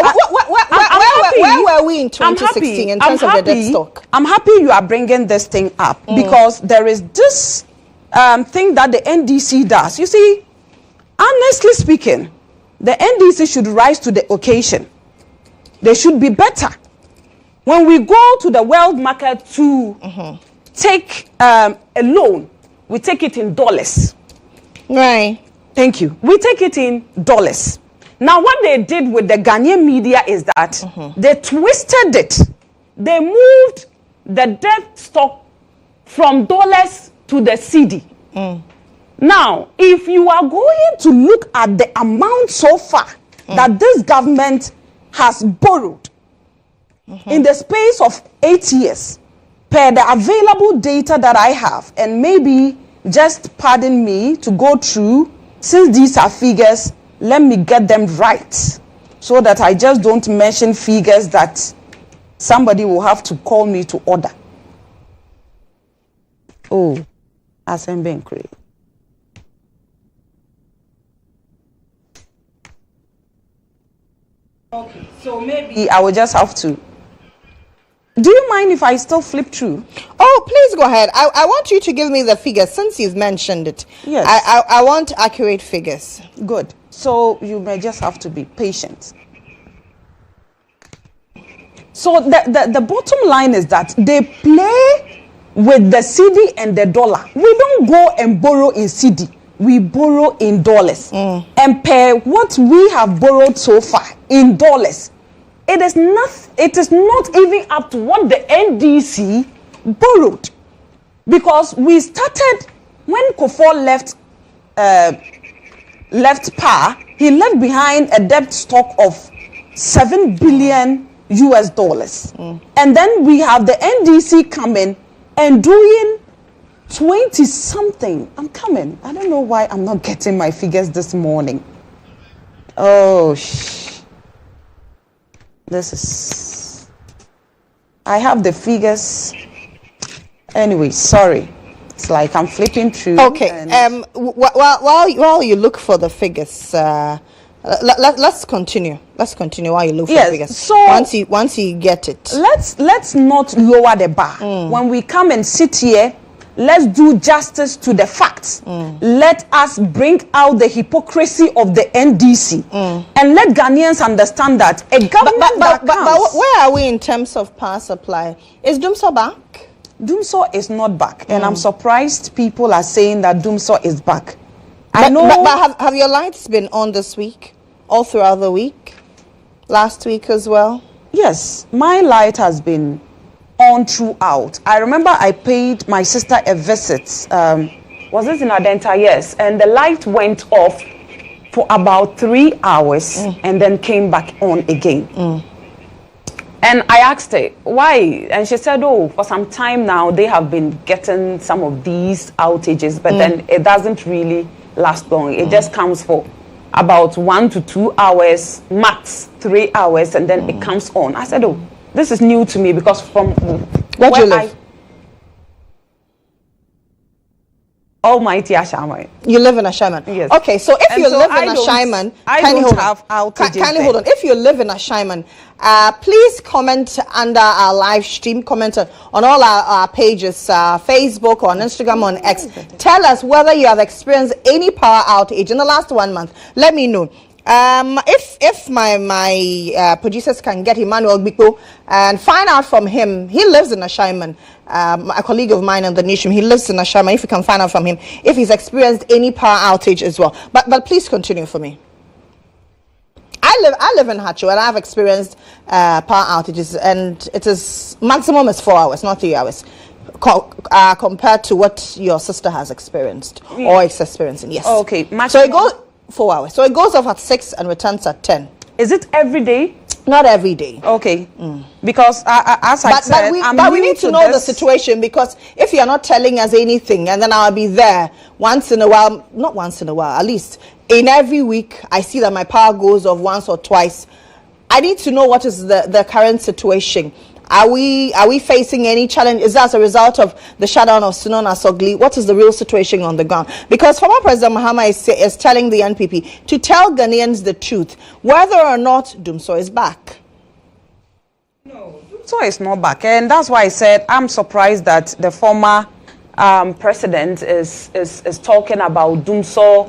where were we in 2016 in terms of the debt stock? I'm happy you are bringing this thing up because there is this thing that the NDC does. You see, honestly speaking, the NDC should rise to the occasion. They should be better. When we go to the world market to take a loan, we take it in dollars. Right. Thank you. We take it in dollars. Now, what they did with the Ghanaian media is that they twisted it. They moved the debt stock from dollars to the cedi. Now, if you are going to look at the amount so far that this government has borrowed, in the space of 8 years, per the available data that I have, and maybe just pardon me to go through, since these are figures, let me get them right, so that I just don't mention figures that somebody will have to call me to order. Oh, Asembenkwe. Okay, so maybe I will just have to Do you mind if I still flip through? Oh, please go ahead. I want you to give me the figures since you've mentioned it. Yes. I want accurate figures. Good. So you may just have to be patient. So the bottom line is that they play with the cedi and the dollar. We don't go and borrow in cedi. We borrow in dollars. And pay what we have borrowed so far in dollars. It is not even up to what the NDC borrowed. Because we started when Kufuor left power, he left behind a debt stock of $7 billion US dollars. And then we have the NDC coming and doing 20 something. I'm coming. I don't know why I'm not getting my figures this morning. Oh, this is, I have the figures. Anyway, sorry. It's like I'm flipping through. Okay. While you look for the figures, let's continue. Let's continue while you look for the figures. So once you get it, let's not lower the bar. When we come and sit here, let's do justice to the facts. Let us bring out the hypocrisy of the NDC and let Ghanaians understand that a government but where are we in terms of power supply? Is Dumso back? Dumso is not back, and I'm surprised people are saying that Dumso is back. But have your lights been on this week, all throughout the week, last week as well? Yes, my light has been on throughout. I remember I paid my sister a visit. Was it in Adenta? Yes, and the light went off for about 3 hours and then came back on again. And I asked her why, and she said, "Oh, for some time now they have been getting some of these outages, but then it doesn't really last long. It just comes for about 1 to 2 hours, max 3 hours, and then it comes on." I said, "Oh, this is new to me because from where do you live? Almighty Ashaiman. You live in Ashaiman? Yes. Okay, so if you live in Ashaiman, kindly hold on. If you live in Ashaiman, please comment under our live stream, comment on all our pages, Facebook, on Instagram, on X. Tell us whether you have experienced any power outage in the last 1 month. Let me know. If my producers can get Emmanuel Biko and find out from him, he lives in Ashaiman, a colleague of mine in the nation, he lives in Ashaiman. If you can find out from him if he's experienced any power outage as well, but please continue for me. I live in Hacho and I've experienced power outages, and it is maximum is 4 hours, not 3 hours. Compared to what your sister has experienced or is experiencing. Yes. Okay. So it goes 4 hours. So it goes off at 6 and returns at 10. Is it every day? Not every day. Okay. Because as I said, but we need to know the situation, because if you're not telling us anything, and then I'll be there once in a while, not once in a while, at least in every week, I see that my power goes off once or twice. I need to know what is the current situation. Are we facing any challenge? Is that as a result of the shutdown of Sunon Asogli? What is the real situation on the ground? Because former President Mohammed is telling the NPP to tell Ghanaians the truth, whether or not Dumso is back. No, Dumso is not back, and that's why I said I'm surprised that the former president is talking about Dumso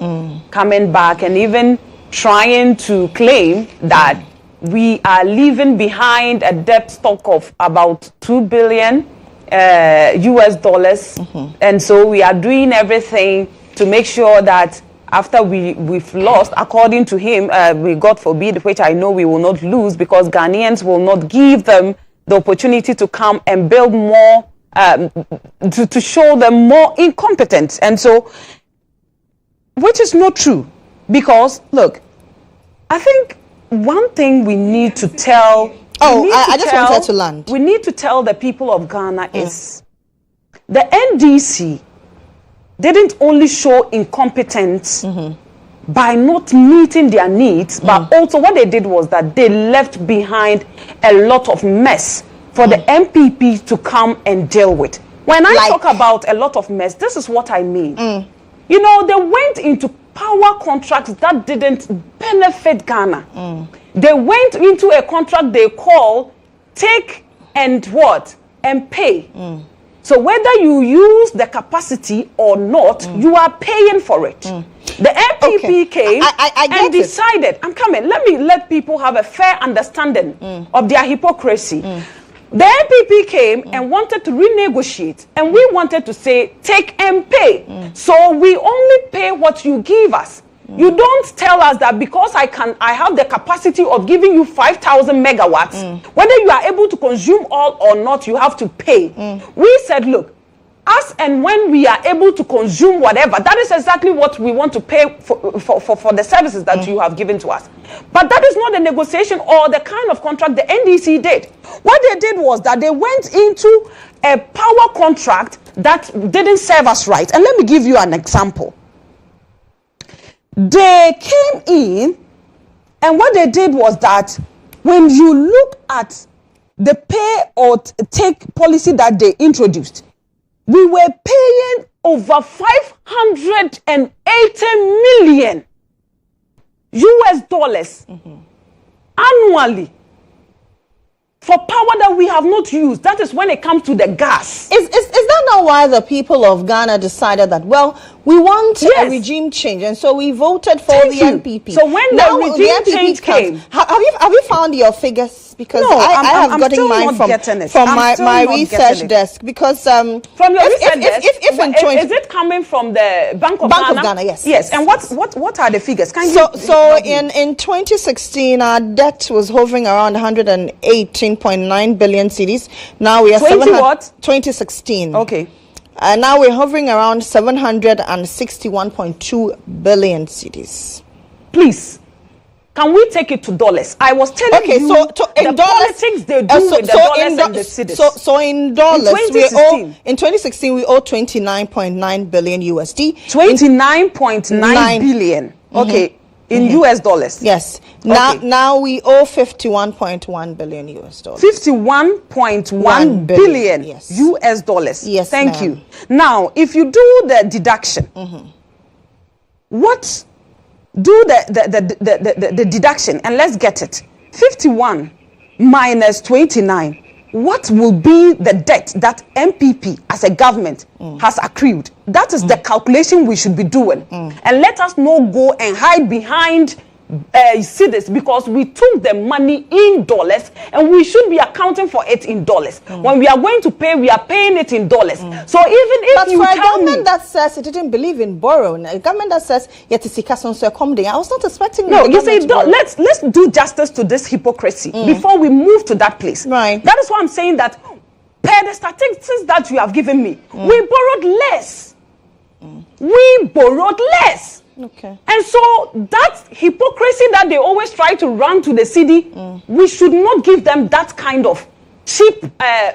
coming back, and even trying to claim that we are leaving behind a debt stock of about $2 billion US dollars, and so we are doing everything to make sure that after we've lost, according to him, we, God forbid, which I know we will not lose, because Ghanaians will not give them the opportunity to come and build more, to show them more incompetent, and so, which is not true, because look, I think one thing we need to tell. I just wanted to land. We need to tell the people of Ghana is the NDC didn't only show incompetence by not meeting their needs, but also what they did was that they left behind a lot of mess for the MPP to come and deal with. When I talk about a lot of mess, this is what I mean. You know, they went into power contracts that didn't benefit Ghana. They went into a contract they call take and what? And pay. So whether you use the capacity or not, you are paying for it. The MPP came and decided, I'm coming, let people have a fair understanding of their hypocrisy. The MPP came and wanted to renegotiate, and we wanted to say, take and pay. So we only pay what you give us. You don't tell us that because I have the capacity of giving you 5,000 megawatts, whether you are able to consume all or not, you have to pay. We said, look, as and when we are able to consume whatever, that is exactly what we want to pay for the services that you have given to us. But that is not the negotiation or the kind of contract the NDC did. What they did was that they went into a power contract that didn't serve us right. And let me give you an example. They came in, and what they did was that when you look at the pay or take policy that they introduced, we were paying over 580 million US dollars annually for power that we have not used. That is when it comes to the gas. Is that not why the people of Ghana decided that, well, we want a regime change, and so we voted for the NPP? So when the regime change came, have you found your figures? Because no, I have gotten mine from my research desk. Because from your research desk, is it coming from the Bank of Ghana? Yes. And what are the figures? So in 2016, our debt was hovering around 118.9 billion cedis. Now we are 2016. Okay. Now we're hovering around 761.2 billion cedis. Please, can we take it to dollars? I was telling you so the politics they do with the dollars and the cedis. So in dollars, in 2016 we owe 29.9 billion USD. 29.9 billion. Okay. In US dollars. Yes. Now we owe 51.1 billion US dollars. 51.1 billion US dollars. Yes. Thank you. Now, if you do the deduction, what do the deduction, and let's get it. 51 minus 29. What will be the debt that MPP as a government has accrued? That is the calculation we should be doing. And let us not go and hide behind cedis, because we took the money in dollars and we should be accounting for it in dollars. When we are going to pay, we are paying it in dollars. So even if you tell me... But for a government that says it didn't believe in borrowing, a government that says yet I was not expecting... No, you say let's do justice to this hypocrisy before we move to that place. Right. That is why I'm saying that per the statistics that you have given me, we borrowed less. We borrowed less. Okay. And so that hypocrisy that they always try to run to the city, we should not give them that kind of cheap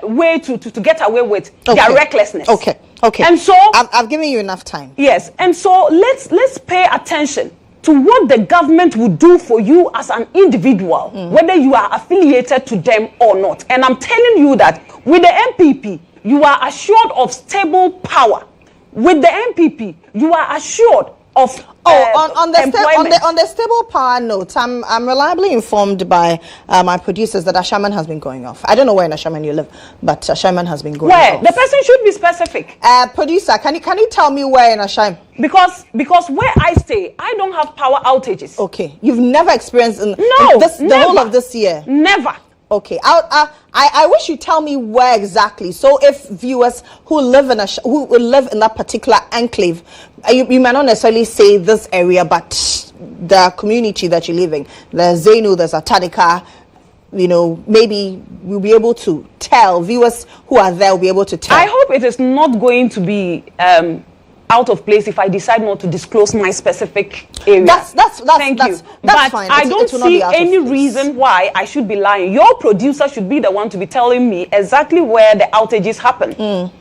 way to get away with their recklessness. Okay. And so I've given you enough time. Yes. And so let's pay attention to what the government will do for you as an individual, whether you are affiliated to them or not. And I'm telling you that with the MPP, you are assured of stable power. With the MPP, you are assured of on the stable power note, I'm reliably informed by my producers that Ashaman has been going off. I don't know where in Ashaman you live, but Ashaman has been going off. The person should be specific. Producer, can you tell me where in Ashaman? Because where I stay, I don't have power outages. Okay, you've never experienced the whole of this year. Never. Okay, I wish you tell me where exactly. So if viewers who live in that particular enclave, you may not necessarily say this area, but the community that you live in, there's Zenu, there's Atadika, maybe we'll be able to tell viewers who are there. Will be able to tell. I hope it is not going to be out of place if I decide not to disclose my specific area. That's Thank you. That's fine. I don't see any reason why I should be lying. Your producer should be the one to be telling me exactly where the outages happen.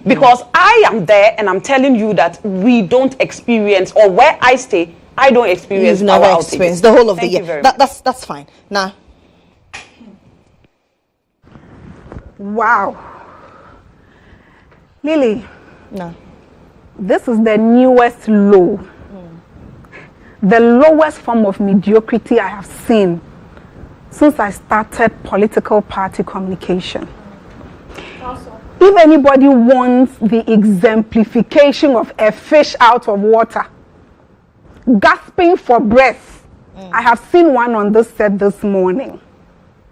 Because I am there and I'm telling you that we don't experience, or where I stay, I don't experience. You've never experienced the whole of the year. That's fine. Now. Wow. Lily. No. This is the newest low. The lowest form of mediocrity I have seen since I started political party communication. If anybody wants the exemplification of a fish out of water, gasping for breath, I have seen one on this set this morning.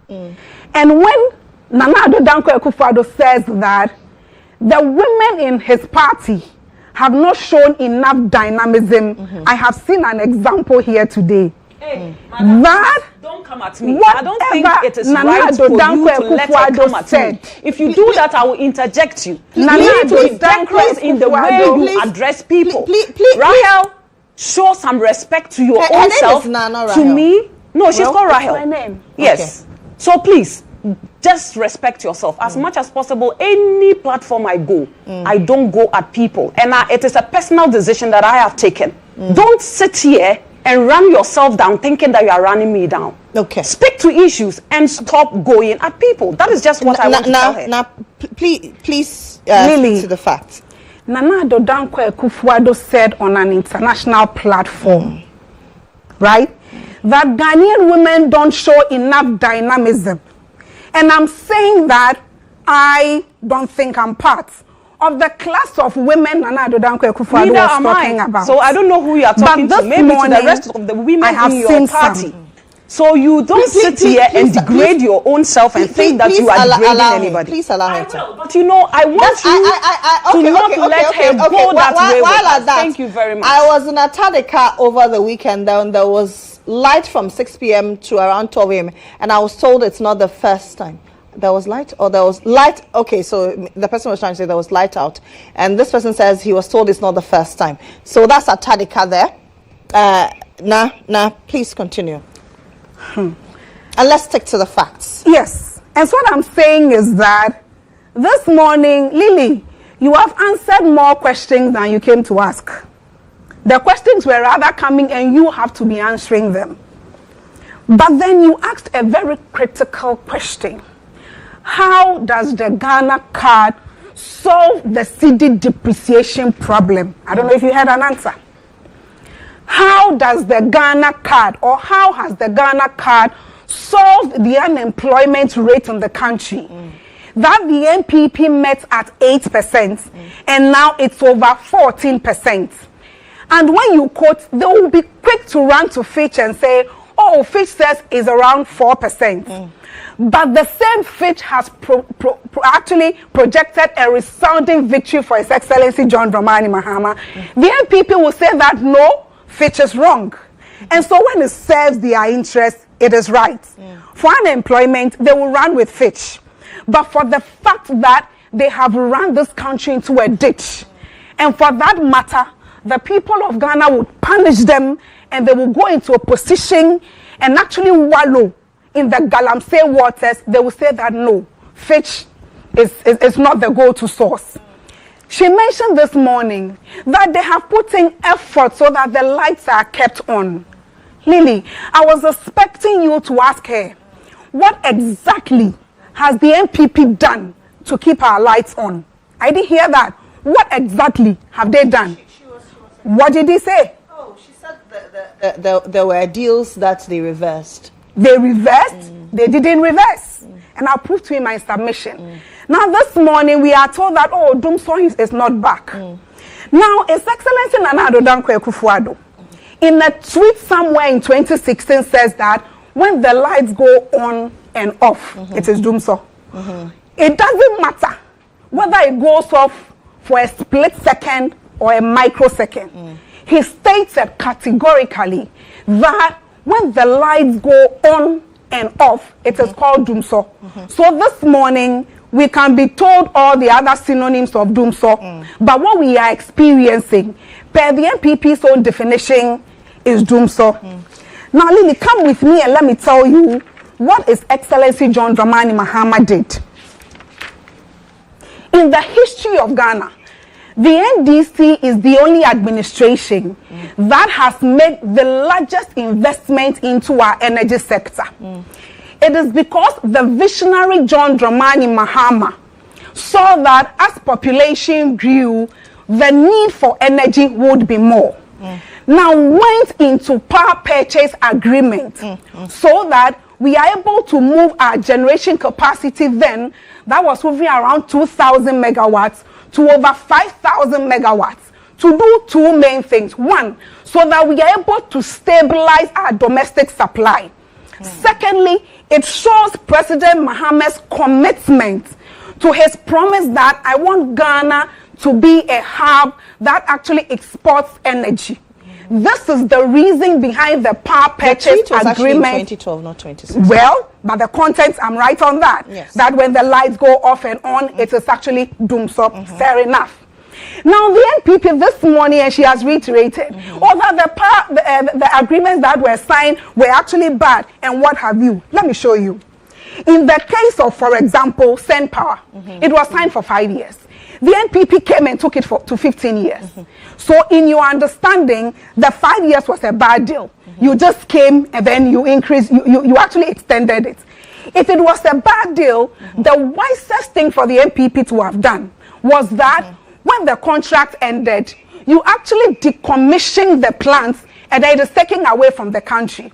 And when Nana Addo Dankwa Akufo-Addo says that the women in his party have not shown enough dynamism, I have seen an example here today. Hey, madam, that don't come at me. I don't think it is Nana right Addo for you Dankwa to let her come at said. me. If you do that, I will interject you. Nana You need to Addo be decorous in the way you address people. Rahel, show some respect to your own self. To me, no, she's called Rahel. My name. Yes. Okay. So please, just respect yourself. As much as possible, any platform I go, I don't go at people. And it is a personal decision that I have taken. Don't sit here and run yourself down thinking that you are running me down. Okay. Speak to issues and stop going at people. That is just what I want to tell her. Now, please Lily, to the facts. Nana Addo Dankwa Akufo-Addo said on an international platform, right, that Ghanaian women don't show enough dynamism. And I'm saying that I don't think I'm part of the class of women Nana Addo Dankwa Akufo-Addo was talking about. So I don't know who you are talking to. Maybe to the rest of the women in your party. So you don't sit here and degrade your own self and think that you are degrading anybody. Please allow her to. But you know, I want you to not let her go that way with us. Thank you very much. I was in Atadika over the weekend, and there was light from 6 p.m. to around 12 a.m. and I was told it's not the first time. There was light, or there was light. Okay, so the person was trying to say there was light out, and this person says he was told it's not the first time. So that's Atadika there. Now, please continue. And let's stick to the facts. Yes. And so what I'm saying is that this morning, Lily, you have answered more questions than you came to ask. The questions were rather coming and you have to be answering them. But then you asked a very critical question. How does the Ghana card solve the cedi depreciation problem? I don't know if you had an answer. How does the Ghana card, or how has the Ghana card solved the unemployment rate in the country? That the NPP met at 8% and now it's over 14%. And when you quote, they will be quick to run to Fitch and say, oh, Fitch says is around 4%. But the same Fitch has actually projected a resounding victory for His Excellency John Dramani Mahama. The NPP will say that no, Fitch is wrong. And so when it serves their interest, it is right. For unemployment, they will run with Fitch. But for the fact that they have run this country into a ditch, and for that matter, the people of Ghana would punish them and they will go into a position and actually wallow in the Galamsey waters, they will say that no, Fitch is not the go-to source. She mentioned this morning that they have put in effort so that the lights are kept on. Lily, I was expecting you to ask her, what exactly has the NPP done to keep our lights on? I didn't hear that. What exactly have they done? What did he say? Oh, she said there were deals that they reversed. They reversed? They didn't reverse. And I'll prove to you my submission. Now this morning we are told that, oh, Dumso is not back. Now His Excellency Nana Addo Dankwa Akufo-Addo, in a tweet somewhere in 2016 says that when the lights go on and off, it is Dumso. It doesn't matter whether it goes off for a split second or a microsecond. He stated categorically that when the lights go on and off, it is called Dumso. So this morning, we can be told all the other synonyms of Dumso, but what we are experiencing, per the NPP's own definition, is Dumso. Now, Lily, come with me and let me tell you what His Excellency John Dramani Mahama did. In the history of Ghana, the NDC is the only administration that has made the largest investment into our energy sector. It is because the visionary John Dramani Mahama saw that as population grew, the need for energy would be more. Now went into power purchase agreement so that we are able to move our generation capacity then, that was moving around 2,000 megawatts to over 5,000 megawatts to do two main things. One, so that we are able to stabilize our domestic supply. Secondly, it shows President Mohammed's commitment to his promise that I want Ghana to be a hub that actually exports energy. This is the reason behind the power purchase agreement. 2012, not 2016. Well, but the content, I'm right on that. Yes. That when the lights go off and on, it is actually doom so. Fair enough. Now the NPP this morning, and she has reiterated, although the agreements that were signed were actually bad, and what have you. Let me show you. In the case of, for example, Send Power, it was signed for 5 years. The NPP came and took it to 15 years. So in your understanding, the 5 years was a bad deal. You just came and then you increased, you actually extended it. If it was a bad deal, the wisest thing for the NPP to have done was that when the contract ended, you actually decommissioned the plants and it is taken away from the country.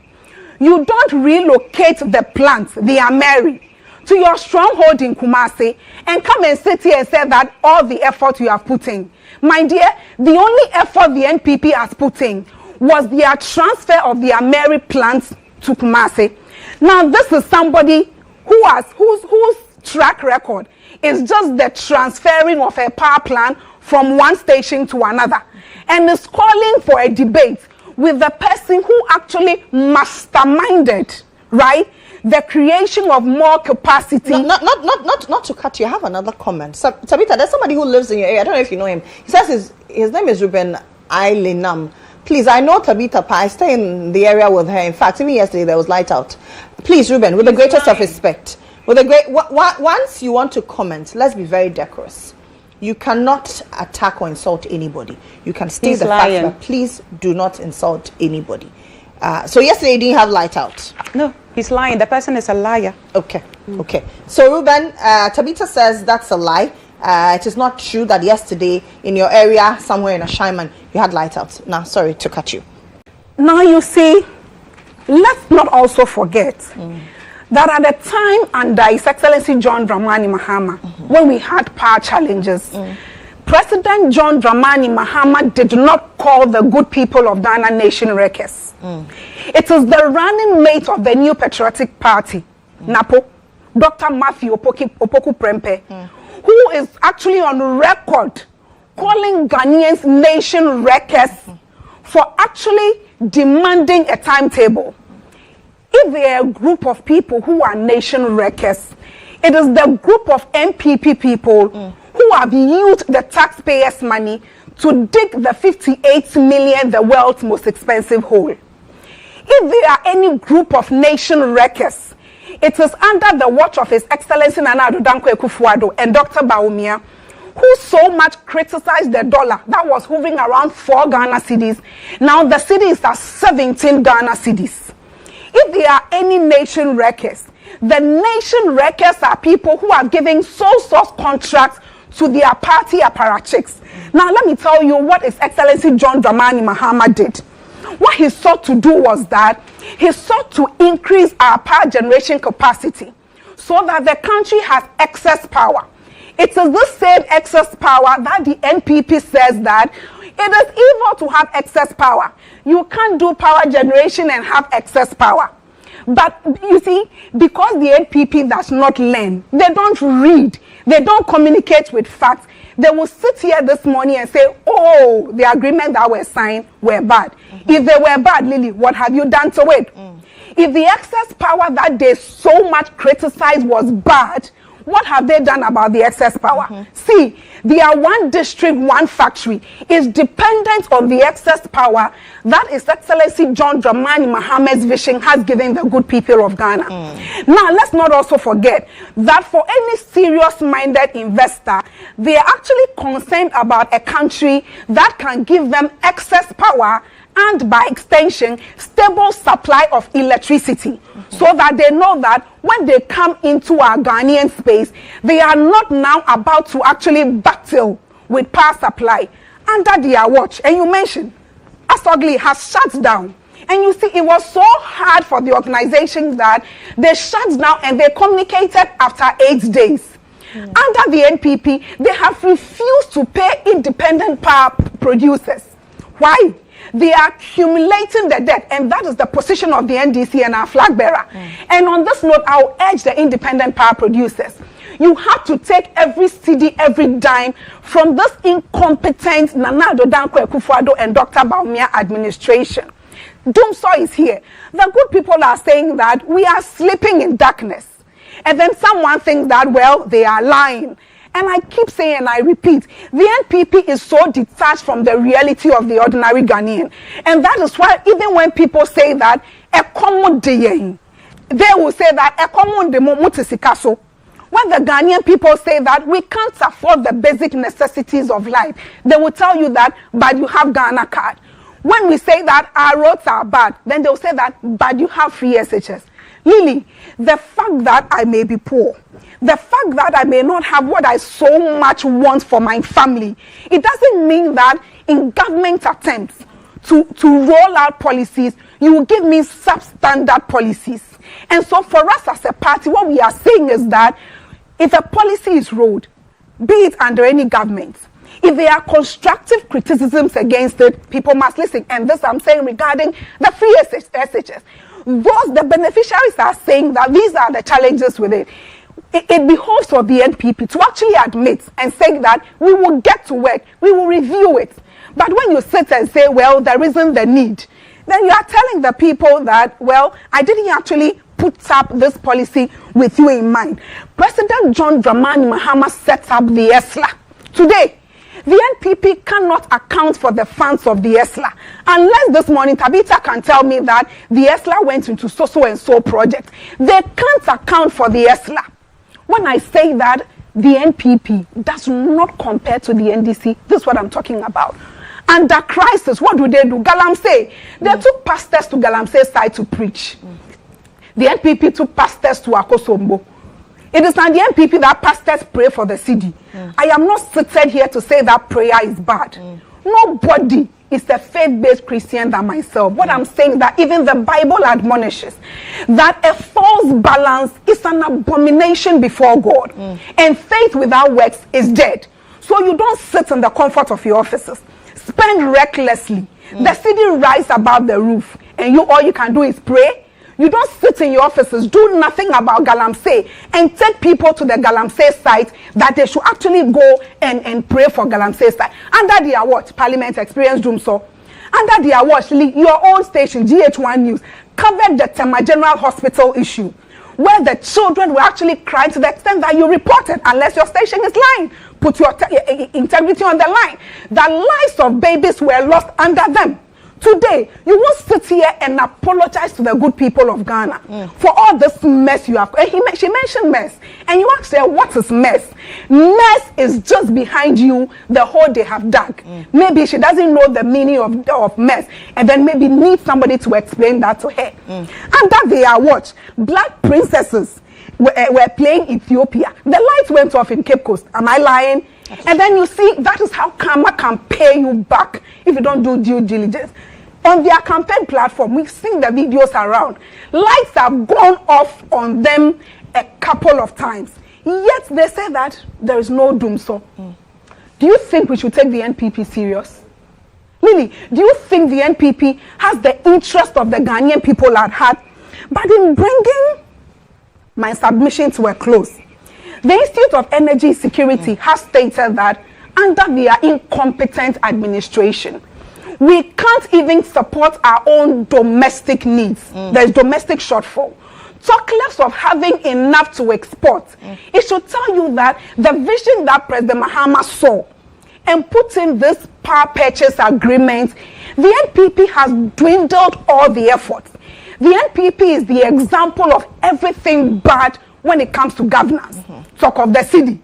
You don't relocate the plants, the Ameri, to your stronghold in Kumasi and come and sit here and say that all the effort you have put in. My dear, the only effort the NPP has put in was their transfer of the Ameri plants to Kumasi. Now, this is somebody whose track record is just the transferring of a power plant from one station to another, and is calling for a debate with the person who actually masterminded, right, the creation of more capacity. Not to cut you. I have another comment. Tabitha, there's somebody who lives in your area. I don't know if you know him. He says his name is Ruben Ailinam. Please, I know Tabitha. I stay in the area with her. In fact, even yesterday there was light out. Please, Ruben, with the greatest of respect, once you want to comment, let's be very decorous. You cannot attack or insult anybody. You can state the fact, but please do not insult anybody. So yesterday you didn't have light out. No, he's lying. The person is a liar. Okay. So Ruben, Tabitha says that's a lie. It is not true that yesterday in your area, somewhere in Ashaiman, you had light out. Now, sorry to cut you. Now you see, let's not also forget that at the time under His Excellency John Dramani Mahama, when we had power challenges, President John Dramani Mahama did not call the good people of Ghana nation wreckers. It is the running mate of the New Patriotic Party, NAPO, Dr. Matthew Opoku Prempe, who is actually on record calling Ghanaians nation wreckers for actually demanding a timetable. If there are a group of people who are nation wreckers, it is the group of NPP people who have used the taxpayers' money to dig the 58 million, the world's most expensive hole. If there are any group of nation wreckers, it is under the watch of His Excellency Nana Addo Dankwa Akufo-Addo and Dr. Bawumia, who so much criticized the dollar that was hovering around 4 Ghana cedis. Now the cedi is at 17 Ghana cedis. If there are any nation wreckers, the nation wreckers are people who are giving sole source contracts to their party apparatchiks. Now let me tell you what His Excellency John Dramani Mahama did. What he sought to do was that he sought to increase our power generation capacity so that the country has excess power. It is this same excess power that the NPP says that it is evil to have excess power. You can't do power generation and have excess power. But you see, because the NPP does not learn, they don't read, they don't communicate with facts, they will sit here this morning and say, oh, the agreement that were signed were bad. If they were bad, Lily, what have you done to it? If the excess power that they so much criticized was bad, what have they done about the excess power? See, their one district, one factory is dependent on the excess power that His Excellency John Dramani Mahama's vision has given the good people of Ghana. Now, let's not also forget that for any serious-minded investor, they are actually concerned about a country that can give them excess power and by extension, stable supply of electricity, so that they know that when they come into our Ghanaian space, they are not now about to actually battle with power supply under their watch. And you mentioned, Asogli has shut down. And you see, it was so hard for the organization that they shut down and they communicated after 8 days. Under the NPP, they have refused to pay independent power producers. Why? They are accumulating the debt, and that is the position of the NDC and our flag bearer. And on this note, I'll urge the independent power producers. You have to take every cedi, every dime from this incompetent Nana Addo Dankwa Akufo-Addo and Dr. Bawumia administration. Doomsday is here. The good people are saying that we are sleeping in darkness. And then someone thinks that, well, they are lying. And I keep saying and I repeat, the NPP is so detached from the reality of the ordinary Ghanaian. And that is why even when people say that, they will say that, when the Ghanaian people say that we can't afford the basic necessities of life, they will tell you that, but you have Ghana card. When we say that our roads are bad, then they'll say that, but you have free SHS. Lily, the fact that I may be poor, the fact that I may not have what I so much want for my family, it doesn't mean that in government attempts to roll out policies, you will give me substandard policies. And so for us as a party, what we are saying is that if a policy is rolled, be it under any government, if there are constructive criticisms against it, people must listen. And this I'm saying regarding the free SHS. The beneficiaries are saying that these are the challenges with it. It behoves for the NPP to actually admit and say that we will get to work, we will review it. But when you sit and say, well, there isn't the need, then you are telling the people that, well, I didn't actually put up this policy with you in mind. President John Dramani Mahama set up the ESLA. Today, the NPP cannot account for the funds of the ESLA unless this morning Tabitha can tell me that the ESLA went into so and so project. They can't account for the ESLA. When I say that the NPP does not compare to the NDC, this is what I'm talking about. Under crisis, what do? Galamsey. They took pastors to Galamsey side to preach. The NPP took pastors to Akosombo. It is not the NPP that pastors pray for the city. I am not sitting here to say that prayer is bad. Nobody is a faith-based Christian than myself. What I'm saying is that even the Bible admonishes that a false balance is an abomination before God. And faith without works is dead. So you don't sit in the comfort of your offices. Spend recklessly. The city rise above the roof. And all you can do is pray. You don't sit in your offices, do nothing about Galamsey, and take people to the Galamsey site that they should actually go and pray for Galamsey site. Under their watch, Parliament Experience Doomso. Under their watch, your own station, GHOne News, covered the Tema General Hospital issue, where the children were actually crying to the extent that you reported, unless your station is lying. Put your integrity on the line. The lives of babies were lost under them. Today, you won't sit here and apologize to the good people of Ghana for all this mess you have. She mentioned mess. And you ask her, what is mess? Mess is just behind you, the hole they have dug. Maybe she doesn't know the meaning of mess. And then maybe needs somebody to explain that to her. Under their watch, black princesses were playing Ethiopia. The lights went off in Cape Coast. Am I lying? And then you see, that is how karma can pay you back if you don't do due diligence. On their campaign platform, we've seen the videos around. Lights have gone off on them a couple of times. Yet they say that there is no doomsday. Do you think we should take the NPP serious? Lily, do you think the NPP has the interest of the Ghanaian people at heart? But in bringing my submission to a close, the Institute of Energy Security has stated that under their incompetent administration, we can't even support our own domestic needs. There's domestic shortfall. Talk less of having enough to export. It should tell you that the vision that President Mahama saw and put in this power purchase agreement, the NPP has dwindled all the efforts. The NPP is the example of everything bad when it comes to governance. Talk of the city,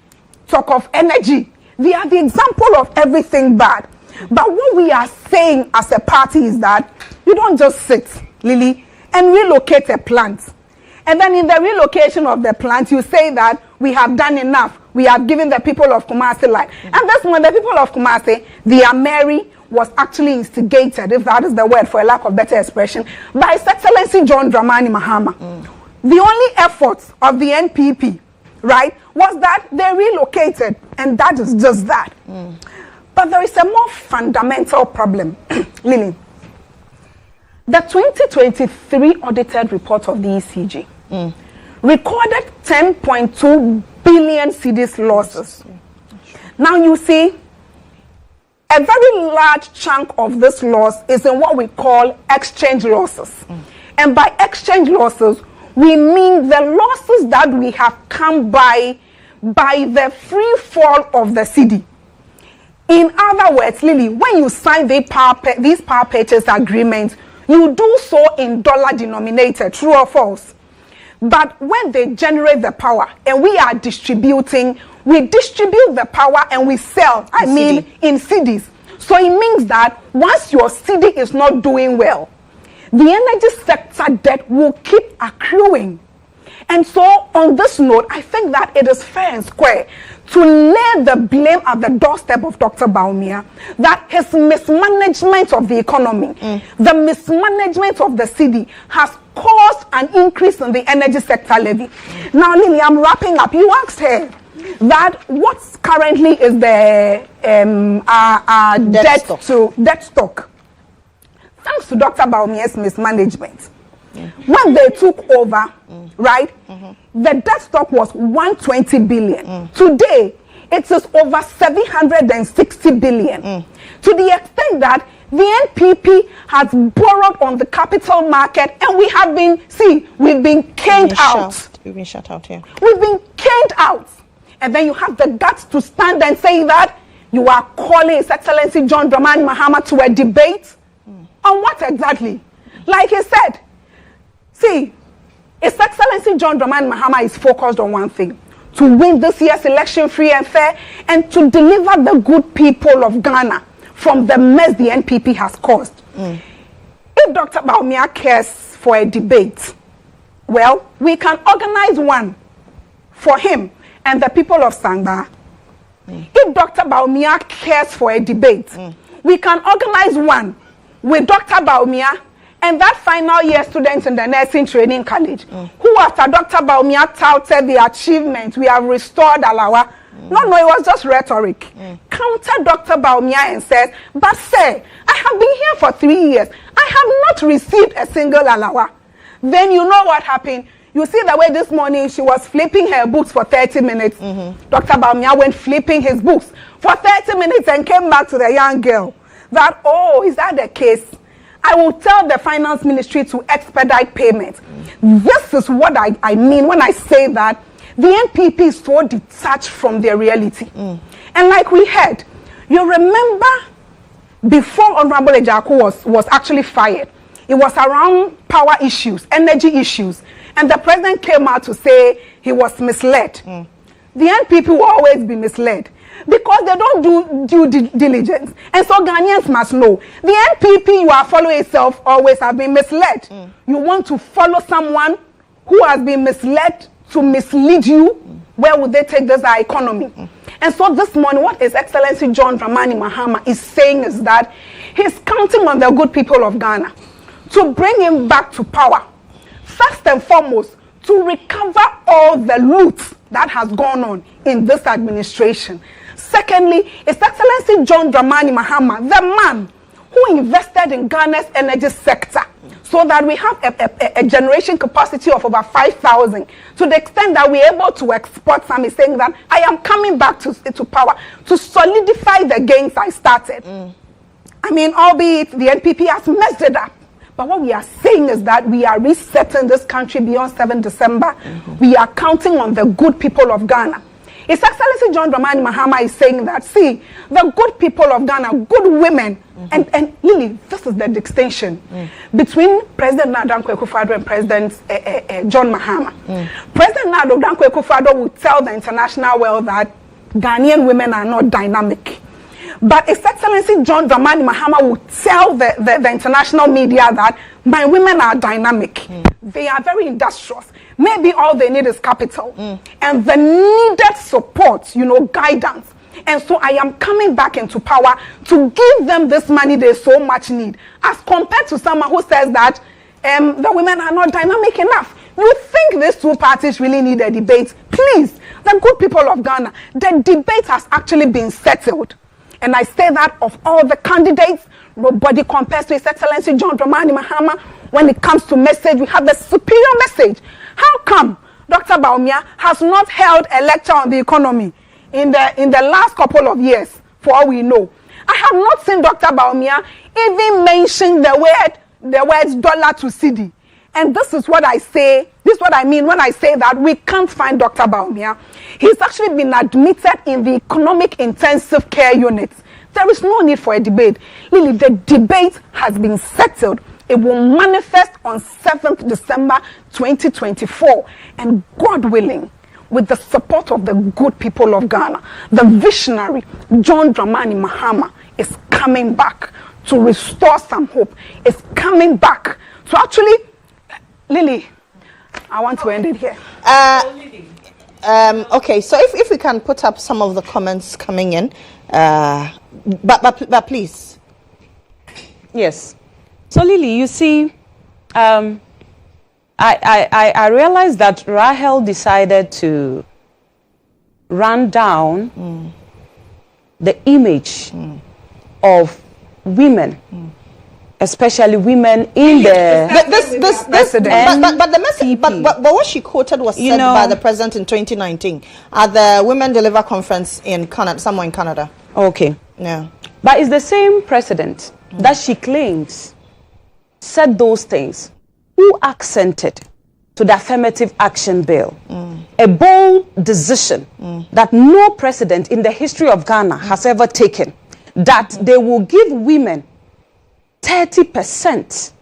talk of energy. They are the example of everything bad. But what we are saying as a party is that you don't just sit, Lily, and relocate a plant. And then in the relocation of the plant, you say that we have done enough. We have given the people of Kumasi life. And that's when the people of Kumasi, they are merry, was actually instigated, if that is the word for a lack of better expression, by His Excellency John Dramani Mahama. The only efforts of the NPP, right, was that they relocated, and that is just that. But there is a more fundamental problem, Lily. The 2023 audited report of the ECG recorded 10.2 billion cedis losses. Now you see, a very large chunk of this loss is in what we call exchange losses. And by exchange losses, we mean the losses that we have come by the free fall of the cedi. In other words, Lily, when you sign these power purchase agreements, you do so in dollar denominated, true or false? But when they generate the power and we are distributing, we distribute the power and we sell, in cedis. So it means that once your cedi is not doing well, the energy sector debt will keep accruing. And so on this note, I think that it is fair and square to lay the blame at the doorstep of Dr. Bawumia that his mismanagement of the economy, the mismanagement of the cedi has caused an increase in the energy sector levy. Now, Lily, I'm wrapping up. You asked her that what currently is the debt stock. Thanks to Dr. Bawumia's mismanagement. When they took over, right, the debt stock was 120 billion. Today, it is over 760 billion. To the extent that the NPP has borrowed on the capital market, and we have been, we've been caned out. We've been shut out here. We've been caned out. And then you have the guts to stand and say that you are calling His Excellency John Dramani Mahama to a debate. On what exactly? Like he said, His Excellency John Dramani Mahama is focused on one thing: to win this year's election free and fair, and to deliver the good people of Ghana from the mess the NPP has caused. If Dr. Bawumia cares for a debate, well, we can organize one for him and the people of Sangba. If Dr. Bawumia cares for a debate, we can organize one with Dr. Bawumia and that final year students in the nursing training college, who after Dr. Bawumia touted the achievement, we have restored Alawa. No, it was just rhetoric. Counter Dr. Bawumia and says, but sir, I have been here for 3 years. I have not received a single Alawa. Then you know what happened. You see the way this morning she was flipping her books for 30 minutes. Dr. Bawumia went flipping his books for 30 minutes and came back to the young girl that, oh, is that the case? I will tell the finance ministry to expedite payments. This is what I mean when I say that the NPP is so detached from their reality. And like we heard, you remember before Honorable Ejaku was actually fired, it was around power issues, energy issues, and the president came out to say he was misled. The NPP will always be misled because they don't do due diligence. And so Ghanaians must know, the NPP you are following itself always have been misled. You want to follow someone who has been misled to mislead you, where would they take this our economy? And so this morning, what His Excellency John Dramani Mahama is saying is that he's counting on the good people of Ghana to bring him back to power. First and foremost, to recover all the loot that has gone on in this administration. Secondly, His Excellency John Dramani Mahama, the man who invested in Ghana's energy sector, so that we have a generation capacity of over 5,000, to the extent that we're able to export some. Is saying that I am coming back to power to solidify the gains I started. I mean, albeit the NPP has messed it up. But what we are saying is that we are resetting this country beyond 7 December. We are counting on the good people of Ghana. His Excellency John Dramani Mahama is saying that, the good people of Ghana, good women, and Lily, this is the distinction between President Nana Akufo-Addo and President John Mahama. President Nana Akufo-Addo will tell the international world that Ghanaian women are not dynamic. But His Excellency John Dramani Mahama will tell the international media that my women are dynamic. They are very industrious. Maybe all they need is capital and the needed support, guidance. And so I am coming back into power to give them this money they so much need. As compared to someone who says that the women are not dynamic enough. You think these two parties really need a debate? Please, the good people of Ghana, the debate has actually been settled. And I say that of all the candidates, nobody compares to His Excellency John Dramani Mahama. When it comes to message, we have the superior message. How come Dr. Bawumia has not held a lecture on the economy in the last couple of years, for all we know? I have not seen Dr. Bawumia even mention the words dollar to cedi. And this is what I say, this is what I mean when I say that we can't find Dr. Bawumia. He's actually been admitted in the economic intensive care unit. There is no need for a debate. Lily, the debate has been settled. It will manifest on 7th December 2024. And God willing, with the support of the good people of Ghana, the visionary John Dramani Mahama is coming back to restore some hope. Is coming back to actually, Lily, I want to end it here. Okay, so if we can put up some of the comments coming in, but please. Yes. So Lily, you see, I realized that Rahel decided to run down the image of women, especially women in the president. But the message, but what she quoted was said by the president in 2019 at the Women Deliver conference in Canada, somewhere in Canada. Okay. Yeah. But it's the same president that she claims said those things, who accented to the affirmative action bill, a bold decision that no president in the history of Ghana has ever taken, that they will give women 30%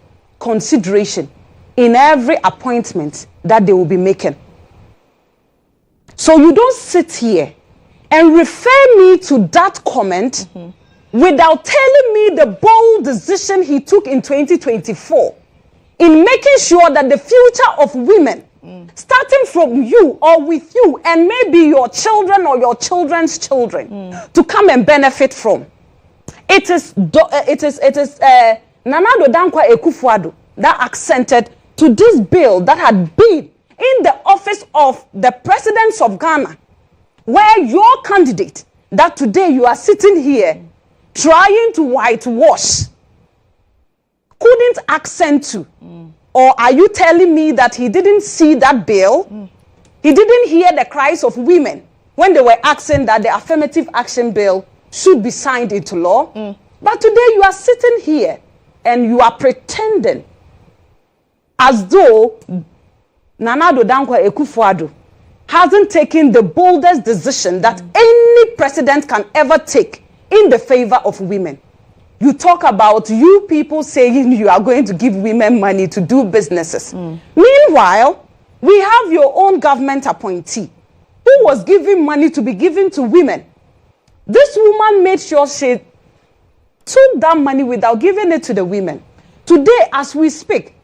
consideration in every appointment that they will be making. So you don't sit here and refer me to that comment without telling me the bold decision he took in 2024 in making sure that the future of women, starting from you or with you and maybe your children or your children's children, to come and benefit from. It is Nana Addo Dankwa Akufo-Addo that accented to this bill that had been in the office of the presidents of Ghana, where your candidate that today you are sitting here trying to whitewash couldn't accent to. Or are you telling me that he didn't see that bill? He didn't hear the cries of women when they were asking that the affirmative action bill should be signed into law? But today you are sitting here and you are pretending as though Nana Addo Dankwa Akufo-Addo hasn't taken the boldest decision that any president can ever take in the favor of women. You talk about you people saying you are going to give women money to do businesses. Meanwhile, we have your own government appointee who was giving money to be given to women. This woman made sure she took that money without giving it to the women. Today, as we speak,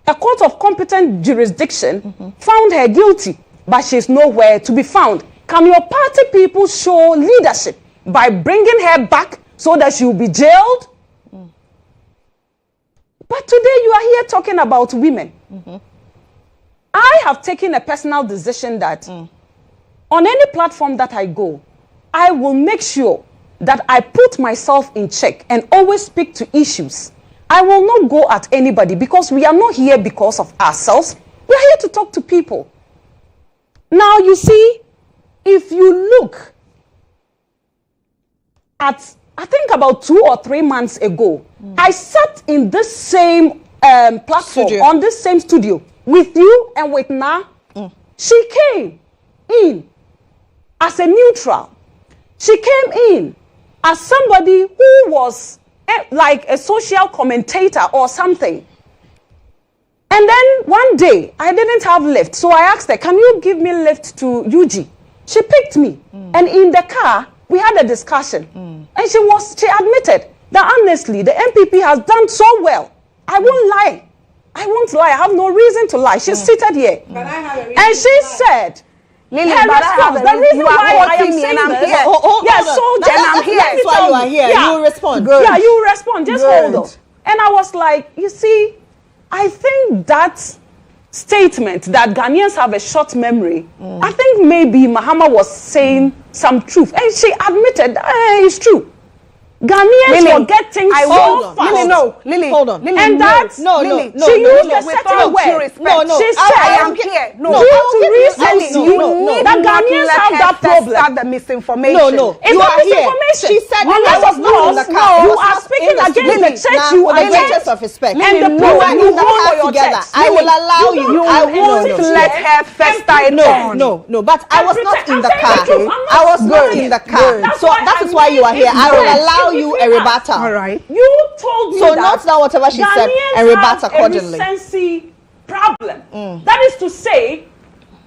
a court of competent jurisdiction found her guilty, but she's nowhere to be found. Can your party people show leadership by bringing her back so that she will be jailed? But today you are here talking about women. I have taken a personal decision that on any platform that I go, I will make sure that I put myself in check and always speak to issues. I will not go at anybody because we are not here because of ourselves. We are here to talk to people. Now, you see, if you look at, I think about 2 or 3 months ago, I sat in this same platform, on this same studio, with you and with Na. She came in as a neutral. She came in as somebody who was like a social commentator or something. And then one day, I didn't have lift, so I asked her, can you give me lift to UG? She picked me, and in the car, we had a discussion. And she admitted that honestly, the MPP has done so well. I won't lie. I have no reason to lie. She's seated here. And she said, Lily, her but I have response. The reason why I am saying I'm this, here. I'm here. That's why you are here. Yeah. You will respond. Good. Yeah, you will respond. Just Good. hold on. And I was like, you see, I think that statement that Ghanaians have a short memory, I think maybe Mohammed was saying some truth. And she admitted it's true. Ghanaians forget things so fast. Lily, hold on. Lily, And that's she used a certain word. She said, I am here. that Ghanaians have that problem. Start the misinformation. It's not misinformation. She said I was not in the car. You are speaking against the church you are greatest of respect. And the power you hold for your together. church. I will allow you. I won't let her fester it on. No, but I was not in the car. I was not in the car. So that is why you are here. I will allow you a rebuttal. All right. You told me so that not now whatever she said and rebut accordingly. Have a recency problem. That is to say,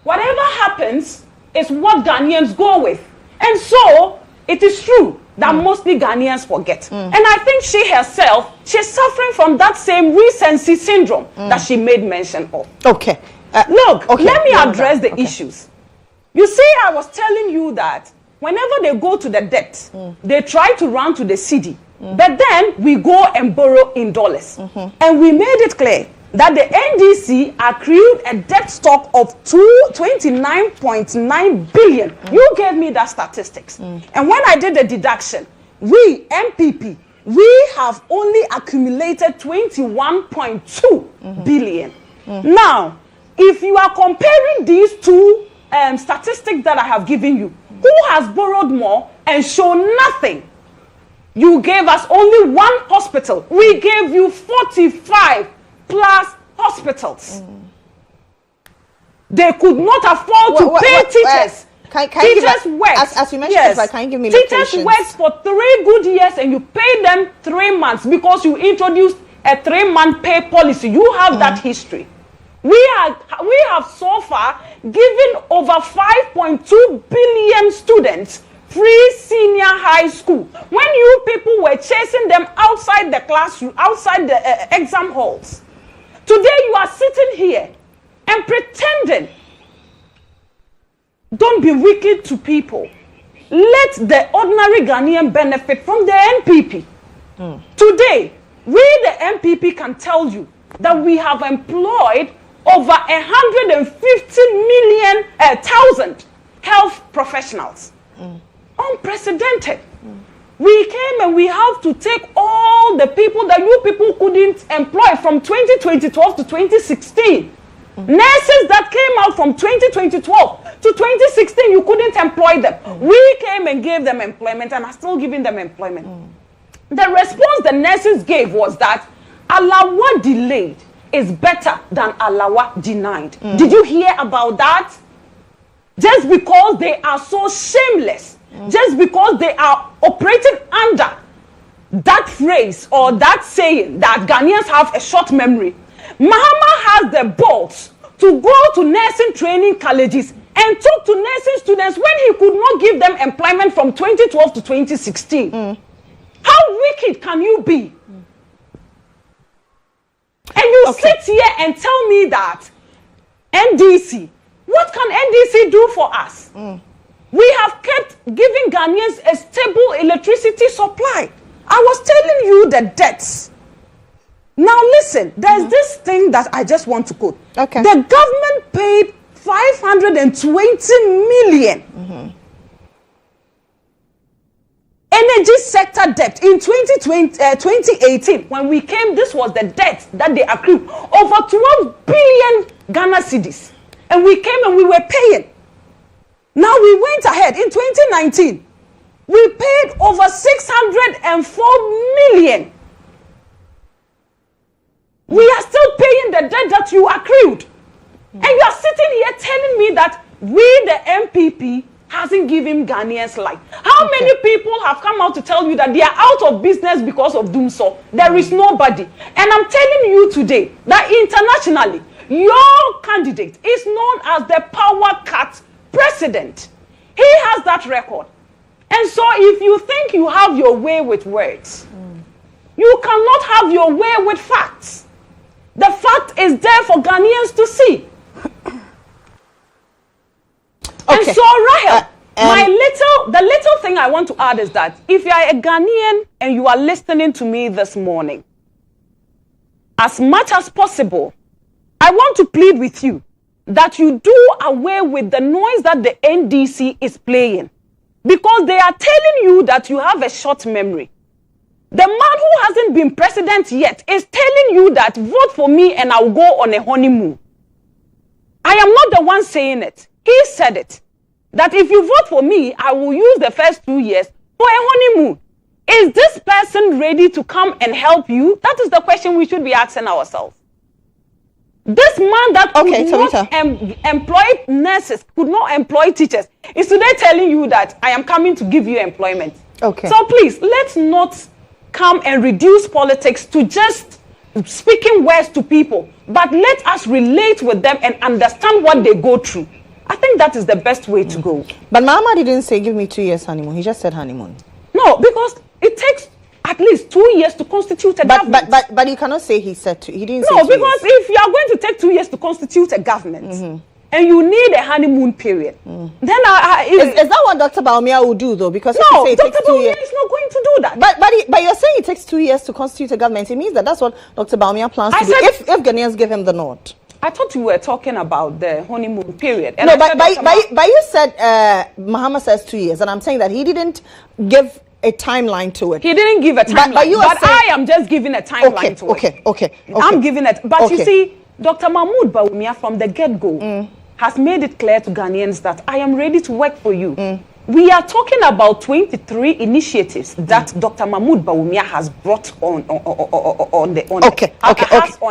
whatever happens is what Ghanaians go with. And so it is true that mostly Ghanaians forget. And I think she herself, she's suffering from that same recency syndrome that she made mention of. Okay. Look, let me address the issues. You see, I was telling you that whenever they go to the debt, they try to run to the city. But then we go and borrow in dollars. And we made it clear that the NDC accrued a debt stock of 29.9 billion. You gave me that statistics. And when I did the deduction, we, MPP, we have only accumulated 21.2 billion. Now, if you are comparing these two statistics that I have given you, who has borrowed more and shown nothing? You gave us only one hospital. We gave you 45 plus hospitals. They could not afford to pay teachers. Teachers worked. As you mentioned, can you give me locations? Teachers worked for 3 good years and you paid them 3 months because you introduced a 3-month pay policy. You have that history. We have so far given over 5.2 billion students free senior high school. When you people were chasing them outside the classroom, outside the exam halls. Today you are sitting here and pretending. Don't be wicked to people. Let the ordinary Ghanaian benefit from the NPP. Today, we the NPP can tell you that we have employed over 150,000 health professionals. Unprecedented. We came and we have to take all the people that you people couldn't employ from 2012 to 2016. Nurses that came out from 2012 to 2016, you couldn't employ them. We came and gave them employment and are still giving them employment. The response the nurses gave was that Alawa delayed is better than Alawa denied. Did you hear about that? Just because they are so shameless, just because they are operating under that phrase or that saying that Ghanaians have a short memory, Mohammed has the balls to go to nursing training colleges and talk to nursing students when he could not give them employment from 2012 to 2016. How wicked can you be? And you sit here and tell me that NDC, what can NDC do for us? We have kept giving Ghanaians a stable electricity supply. I was telling you the debts. Now listen, there's this thing that I just want to quote. The government paid 520 million energy sector debt in 2018. When we came, this was the debt that they accrued. Over 12 billion Ghana cedis. And we came and we were paying. Now we went ahead. In 2019, we paid over 604 million. We are still paying the debt that you accrued. And you are sitting here telling me that we, the MPP, hasn't given Ghanaians life. How many people have come out to tell you that they are out of business because of doom so? There is nobody. And I'm telling you today that internationally, your candidate is known as the power cut president. He has that record. And so if you think you have your way with words, you cannot have your way with facts. The fact is there for Ghanaians to see. And so, Rahel, the little thing I want to add is that if you are a Ghanaian and you are listening to me this morning, as much as possible, I want to plead with you that you do away with the noise that the NDC is playing, because they are telling you that you have a short memory. The man who hasn't been president yet is telling you that vote for me and I'll go on a honeymoon. I am not the one saying it. He said it. That if you vote for me, I will use the first 2 years for a honeymoon. Is this person ready to come and help you? That is the question we should be asking ourselves. This man that could not employ nurses, could not employ teachers, is today telling you that I am coming to give you employment. Okay. So please, let's not come and reduce politics to just speaking words to people, but let us relate with them and understand what they go through. I think that is the best way to go. But Mama didn't say give me 2 years honeymoon. He just said honeymoon. No, because it takes at least 2 years to constitute a government. But you cannot say he said he didn't say 2 years. No, because if you are going to take 2 years to constitute a government, and you need a honeymoon period, then is that what Dr. Bawumia will do though? Because no, Dr. Bawumia is not going to do that. But you're saying it takes 2 years to constitute a government. It means that's what Dr. Bawumia plans to do if Ghanaians give him the nod. I thought you were talking about the honeymoon period. And no, but you said Mohammed says 2 years, and I'm saying that he didn't give a timeline to it. He didn't give a timeline, but I am just giving a timeline to it. Okay. I'm giving it. But you see, Dr. Mahmoud Bawumia from the get-go has made it clear to Ghanaians that I am ready to work for you. We are talking about 23 initiatives that Dr. Mahmoud Bawumia has brought on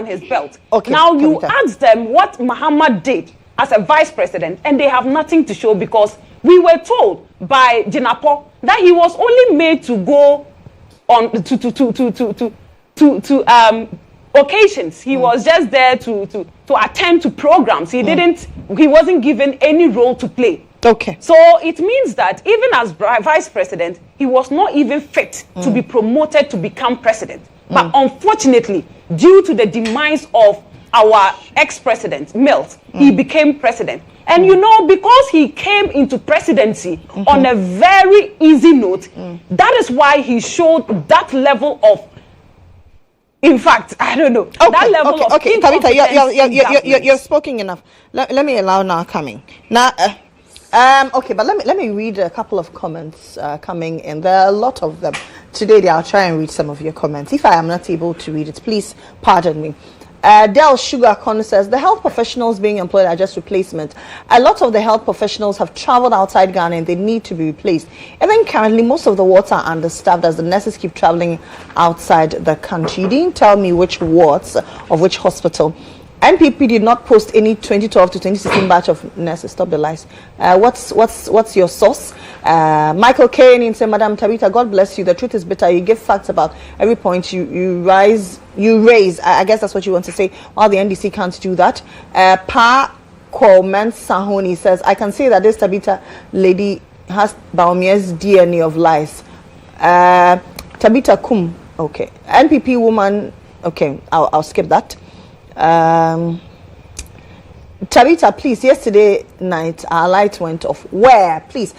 his belt. Now you ask them what Mohammed did as a vice president, and they have nothing to show, because we were told by Jinapo that he was only made to go on to occasions. He was just there to attend to programs. He wasn't given any role to play. Okay. So it means that even as vice president, he was not even fit to be promoted to become president. But unfortunately, due to the demise of our ex-president, Mills, he became president. And you know, because he came into presidency on a very easy note, that is why he showed that level of, in fact, I don't know, that level of Tabitha, you're spoken enough. Let me allow now coming. Now, okay, but let me read a couple of comments coming in. There are a lot of them. Today, I'll try and read some of your comments. If I am not able to read it, please pardon me. Del Sugarcon says, the health professionals being employed are just replacement. A lot of the health professionals have traveled outside Ghana and they need to be replaced. And then currently, most of the wards are understaffed as the nurses keep traveling outside the country. You didn't tell me which wards of which hospital. NPP did not post any 2012 to 2016 batch of nurses. Stop the lies. What's your source? Michael Kane said, Madam Tabitha, God bless you. The truth is bitter. You give facts about every point you raise. I guess that's what you want to say. While the NDC can't do that. Pa Kwmen Sahoni says, I can say that this Tabitha lady has Bawumia's DNA of lies. Tabitha Kum. Okay. NPP woman. Okay. I'll skip that. Tabitha, please, yesterday night our light went off. Where? Please.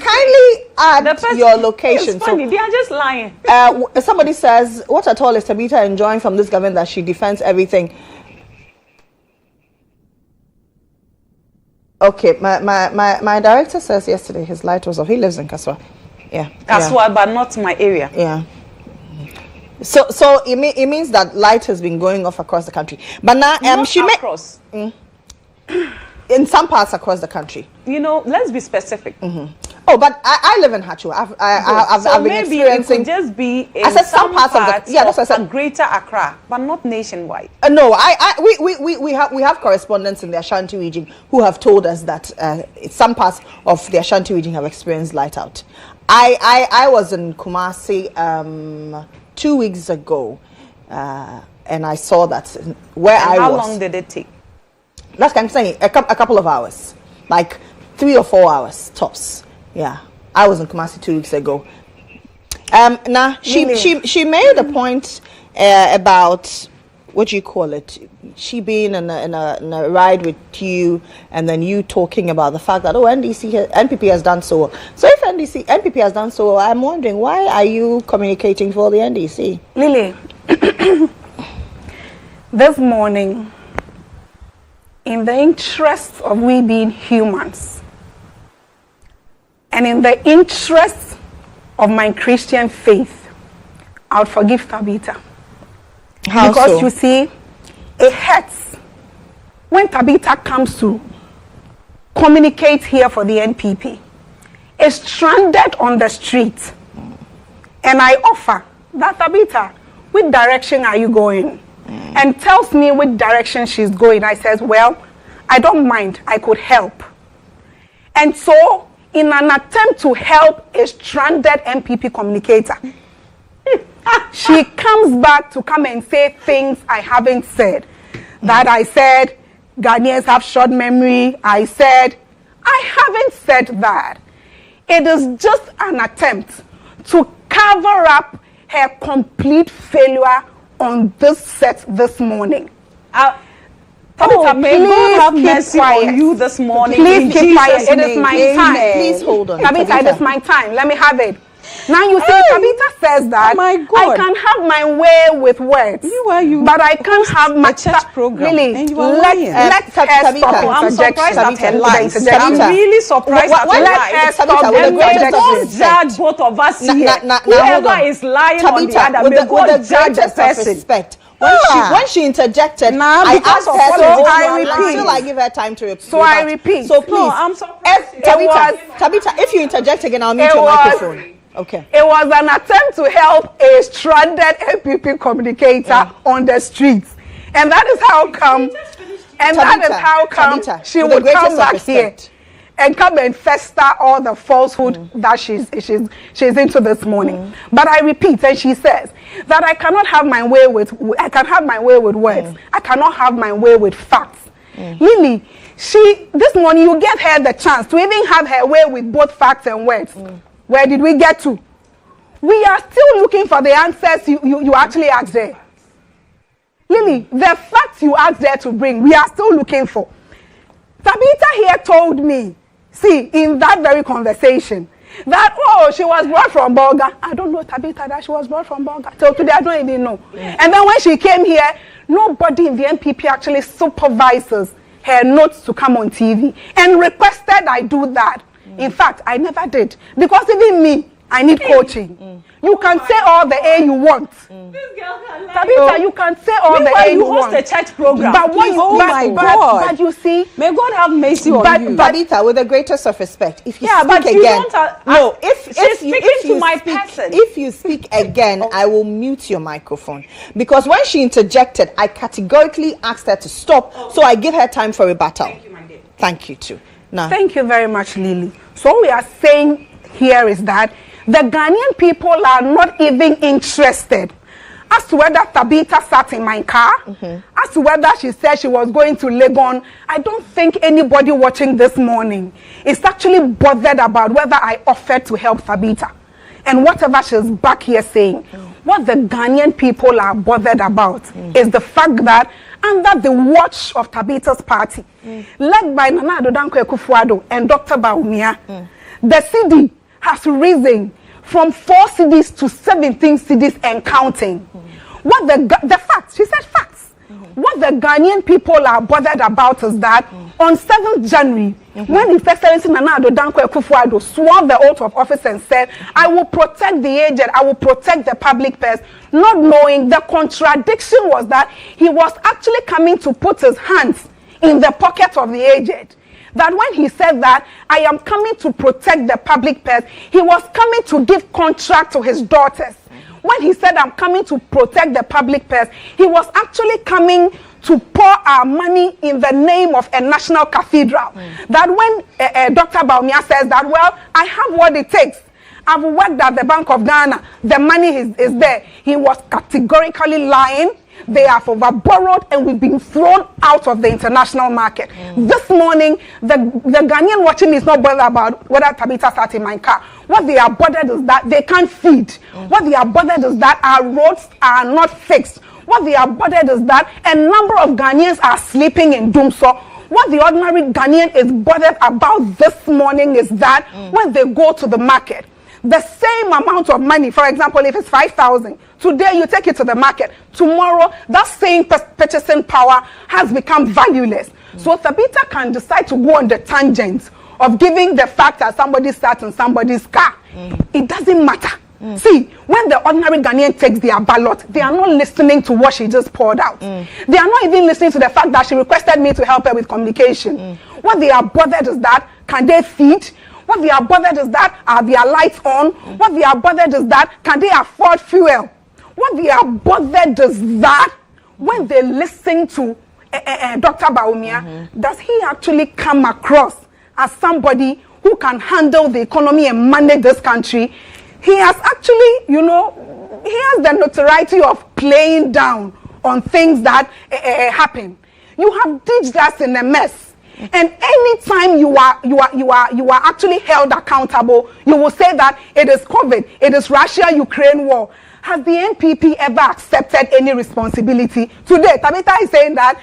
Kindly add your location. It's funny, they are just lying. Somebody says, what at all is Tabitha enjoying from this government that she defends everything? Okay, my director says yesterday his light was off. He lives in Kaswa. Yeah. Kaswa, but not my area. Yeah. So it means that light has been going off across the country. But now she across. In some parts across the country. You know, let's be specific. Oh, but I live in Hachu. I've been experiencing. It could just be in some parts of Greater Accra, but not nationwide. No, we have correspondents in the Ashanti region who have told us that some parts of the Ashanti region have experienced light out. I was in Kumasi 2 weeks ago, and I saw that where I was. How long did it take? That's kind of saying a couple of hours, like 3 or 4 hours tops. Yeah, I was in Kumasi 2 weeks ago. Now she made a point about what do you call it? she being in a ride with you, and then you talking about the fact that NPP has done so well. So if NPP has done so well, I'm wondering, why are you communicating for the NDC? Lily, this morning, in the interest of we being humans, and in the interest of my Christian faith, I would forgive Tabitha. How because so? You see, it hurts when Tabitha comes to communicate here for the NPP. Is stranded on the street, and I offer that, Tabitha, which direction are you going? And tells me which direction she's going. I says, well, I don't mind, I could help. And so, in an attempt to help a stranded MPP communicator, she comes back to come and say things I haven't said. That I said, Ghanaians have short memory. I haven't said that. It is just an attempt to cover up her complete failure on this set this morning. May God have mercy on you this morning. Please keep quiet. It is my time. Please hold on. Tabitha, it is my time. Let me have it. Now you see, Tabitha says that I can have my way with words, but I can't have my church program. Really, let her stop interjecting. I'm surprised at her lies. I'm I'm really surprised at her lies. And may God judge both of us here. Whoever is lying on the other, may God judge the person. When she interjected, I asked her until I give her time to repeat. So I repeat. So please, no, I'm surprised. Tabitha, if you interject again, I'll mute your microphone. Okay. It was an attempt to help a stranded MPP communicator on the streets, and that is how come. And that is how come she would come back here and come and fester all the falsehood that she's into this morning. But I repeat, and she says that I cannot have my way with words. I cannot have my way with facts. Lily, this morning you get her the chance to even have her way with both facts and words. Where did we get to? We are still looking for the answers you actually asked there. Lily, the facts you asked there to bring, we are still looking for. Tabitha here told me, see, in that very conversation, that, she was brought from Bolga. I don't know, Tabitha, that she was brought from Bolga. So today I don't even know. And then when she came here, nobody in the NPP actually supervises her notes to come on TV and requested I do that. In fact, I never did. Because even me, I need coaching. You can say all the A you want. Tabitha, you can say all the A you want. You host a church program. But but you see, may God have mercy on you. Tabitha, with the greatest of respect, if you if you speak again, I will mute your microphone. Because when she interjected, I categorically asked her to stop, so I give her time for rebuttal. Thank you, my dear. Thank you too. Now, thank you very much, Lily. So what we are saying here is that the Ghanaian people are not even interested as to whether Tabitha sat in my car, as to whether she said she was going to Legon. I don't think anybody watching this morning is actually bothered about whether I offered to help Tabitha. And whatever she's back here saying, what the Ghanaian people are bothered about is the fact that under the watch of Tabitha's party, led by Nana Addo Dankwa Akufo-Addo and Dr. Bawumia, the CD has risen from 4 CDs to 17 CDs and counting. What the facts, she said facts. What the Ghanaian people are bothered about is that on 7th January, when His Excellency Nana Addo Dankwa Akufo-Addo swore the oath of office and said, I will protect the aged, I will protect the public purse, not knowing the contradiction was that he was actually coming to put his hands in the pocket of the aged. That when he said that, I am coming to protect the public purse, he was coming to give contract to his daughters. When he said, I'm coming to protect the public purse, he was actually coming to pour our money in the name of a national cathedral. That when Dr. Bawumia says that, well, I have what it takes. I've worked at the Bank of Ghana. The money is there. He was categorically lying. They have overborrowed and we've been thrown out of the international market. This morning, the Ghanaian watching is not bothered about whether Tabitha sat in my car. What they are bothered is that they can't feed. What they are bothered is that our roads are not fixed. What they are bothered is that a number of Ghanaians are sleeping in Dumso. What the ordinary Ghanaian is bothered about this morning is that when they go to the market, the same amount of money, for example, if it's 5,000, today you take it to the market, tomorrow that same purchasing power has become valueless. So Tabitha can decide to go on the tangent of giving the fact that somebody sat in somebody's car. It doesn't matter. See, when the ordinary Ghanaian takes their ballot, they are not listening to what she just poured out. They are not even listening to the fact that she requested me to help her with communication. What they are bothered is that, can they feed? What they are bothered is that, are their lights on? What they are bothered is that, can they afford fuel? What they are bothered is that, when they listen to Dr. Bawumia, does he actually come across as somebody who can handle the economy and manage this country? He has actually, you know, he has the notoriety of playing down on things that happen. You have ditched us in a mess. And anytime you are actually held accountable, you will say that it is COVID, it is Russia-Ukraine war. Has the NPP ever accepted any responsibility? Today, Tabitha is saying that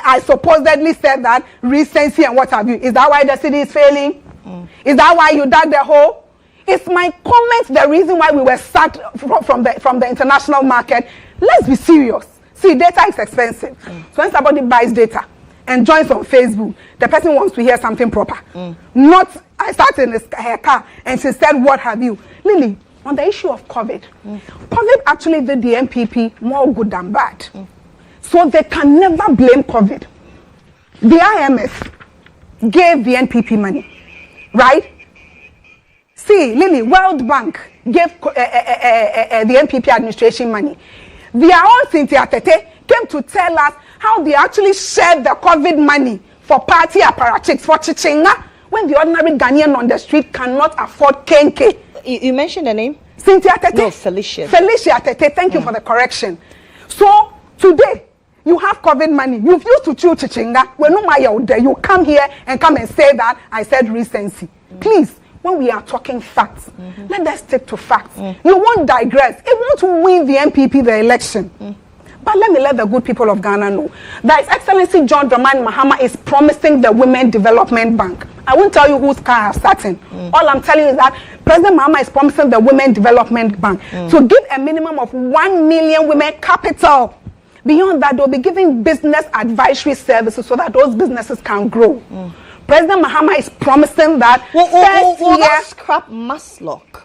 I supposedly said that recency and what have you. Is that why the city is failing? Is that why you dug the hole? Is my comment the reason why we were sacked from the international market? Let's be serious. See, data is expensive. So when somebody buys data and joins on Facebook, the person wants to hear something proper. Not, I sat in her car and she said, what have you? Lily, on the issue of COVID, COVID actually did the NPP more good than bad. So they can never blame COVID. The IMF gave the NPP money, right? See, Lily, World Bank gave the NPP administration money. Their own Cynthia Tete came to tell us how they actually shared the COVID money for party apparatchiks, for Chichinga, when the ordinary Ghanaian on the street cannot afford kenke. You mentioned the name? Cynthia Tete. No, Felicia. Felicia Tete, thank you for the correction. So, today, you have COVID money. You've used to chew Chichinga. When you come here and come and say that I said recency. Please. When we are talking facts, let us stick to facts. You won't digress. It won't win the NPP the election. But let me let the good people of Ghana know that His Excellency John Dramani Mahama is promising the Women Development Bank. I won't tell you whose car I've sat in. All I'm telling you is that President Mahama is promising the Women Development Bank to give a minimum of 1 million women capital. Beyond that, they'll be giving business advisory services so that those businesses can grow. President Mahama is promising that will that scrap Maslock?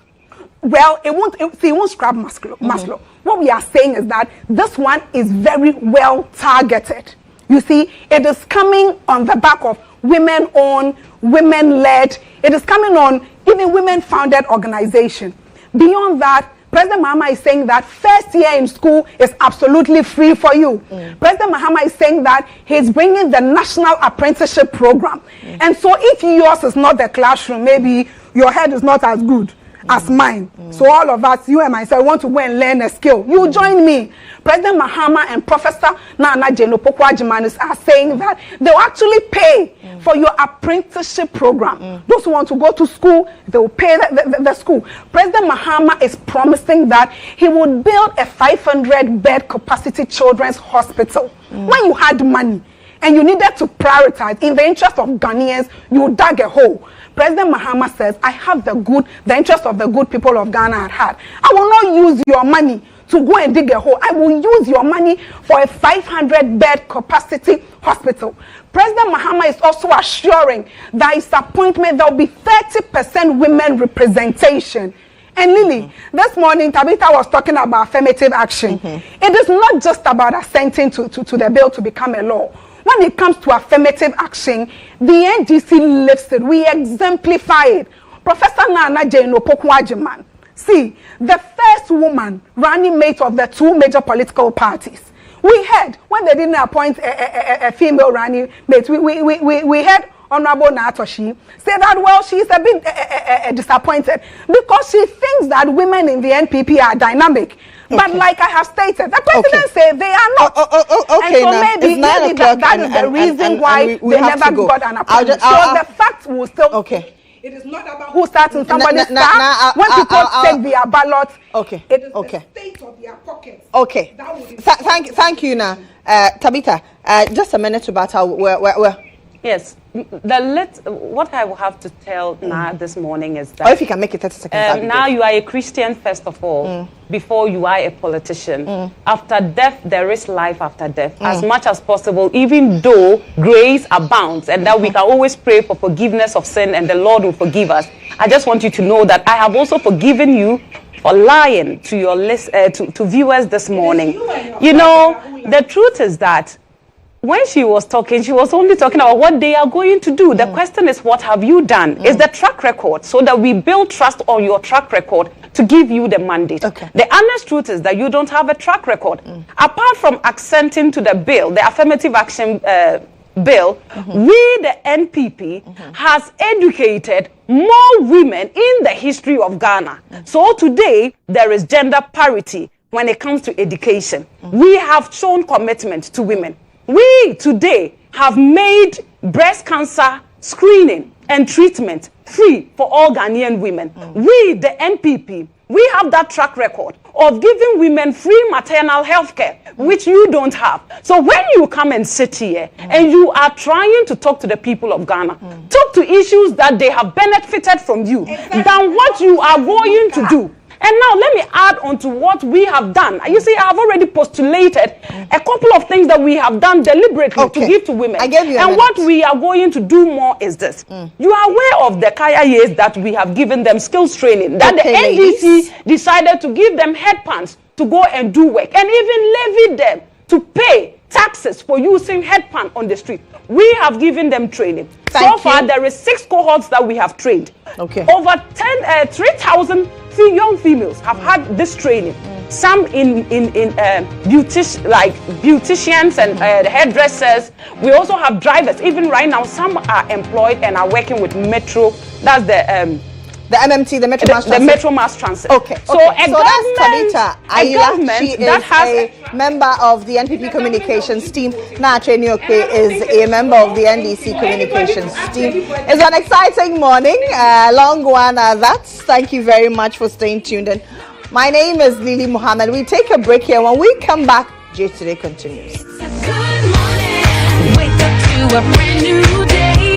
Well, it won't scrap Maslock. What we are saying is that this one is very well targeted. You see, it is coming on the back of women-owned, women-led. It is coming on even women-founded organization. Beyond that, President Mahama is saying that first year in school is absolutely free for you. President Mahama is saying that he's bringing the National Apprenticeship Program. And so if yours is not the classroom, maybe your head is not as good as mine. So all of us, you and myself, want to go and learn a skill. You join me. President Mahama and Professor Nana Jeno-Poku-Agyemang are saying that they'll actually pay for your apprenticeship program. Those who want to go to school, they will pay the school. President Mahama is promising that he would build a 500-bed capacity children's hospital. When you had money and you needed to prioritize in the interest of Ghanaians, you dug a hole. President Mahama says, I have the interest of the good people of Ghana at heart. I will not use your money to go and dig a hole. I will use your money for a 500-bed capacity hospital. President Mahama is also assuring that his appointment, there will be 30% women representation. And Lily, this morning, Tabitha was talking about affirmative action. It is not just about assenting to the bill to become a law. When it comes to affirmative action, the NDC lives it. We exemplify it. Professor Nana Jeno-Poku-Agyemang, see, the first woman running mate of the two major political parties. We heard, when they didn't appoint a female running mate, we heard Honorable Natoshi, say that, well, she's a bit disappointed because she thinks that women in the NPP are dynamic. But like I have stated, the president said they are not. Okay, and so maybe that is the reason why they never got an appointment. So the fact will still... Okay. It is not about who starts in somebody's staff. When people take their ballot, it is the state of their pockets. Okay. Thank you, now. Tabitha, just a minute about how Yes. What I will have to tell Na this morning is that... Or if you can make it 30 seconds. Now you are a Christian, first of all, before you are a politician. After death, there is life after death. As much as possible, even though grace abounds and that we can always pray for forgiveness of sin and the Lord will forgive us. I just want you to know that I have also forgiven you for lying to your to viewers this morning. You know, the truth is that when she was talking, she was only talking about what they are going to do. The question is, what have you done? Is the track record, so that we build trust on your track record to give you the mandate. The honest truth is that you don't have a track record. Apart from accenting to the bill, the affirmative action bill, we, the NPP, has educated more women in the history of Ghana. So today, there is gender parity when it comes to education. We have shown commitment to women. We today have made breast cancer screening and treatment free for all Ghanaian women. We, the NPP, we have that track record of giving women free maternal health care, which you don't have. So when you come and sit here and you are trying to talk to the people of Ghana, talk to issues that they have benefited from you, than what you are going to do. And now let me add on to what we have done. You see, I have already postulated a couple of things that we have done deliberately to give to women. I gave you and what we are going to do more is this. You are aware of the Kaya years that we have given them skills training, that the NDC decided to give them headpans to go and do work, and even levied them to pay taxes for using headpan on the street. We have given them training. So far, there is 6 cohorts that we have trained. Over 3,000 young females have had this training. Some in beauticians and hairdressers. We also have drivers. Even right now, some are employed and are working with Metro. That's the MMT, the Metro Mass Transit. The Metro Mass Transit. Okay. So that's Tabitha Ayila. She is a member of the NPP communications team. Na Chenioke is a member of the NDC communications team. It's an exciting morning. Long one that. Thank you very much for staying tuned in. My name is Lily Mohammed. We take a break here. When we come back, Today continues. Good morning. Wake up to a brand new day.